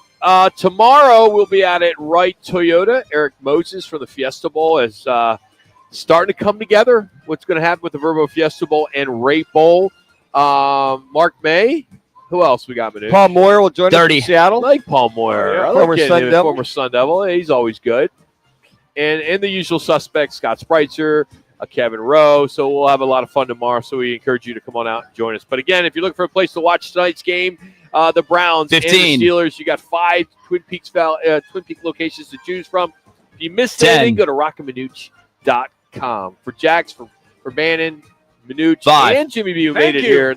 Tomorrow we'll be out at Wright Toyota. Eric Moses from the Fiesta Bowl is starting to come together. What's going to happen with the Verbo Fiesta Bowl and Ray Bowl. Mark May. Who else we got, Manu? Paul Moyer will join us from Seattle. I like Paul Moyer. Yeah, I former like Sun Devil. Former Sun Devil. He's always good. And the usual suspects, Scott Spreitzer, Kevin Rowe. So we'll have a lot of fun tomorrow. So we encourage you to come on out and join us. But again, if you're looking for a place to watch tonight's game, the Browns 15. and the Steelers, you got 5 Twin Peaks locations to choose from. If you missed 10. anything, go to rockandmanuch.com. For Jax, for Bannon, Manuch, 5. and Jimmy B, who Thank made it you. here.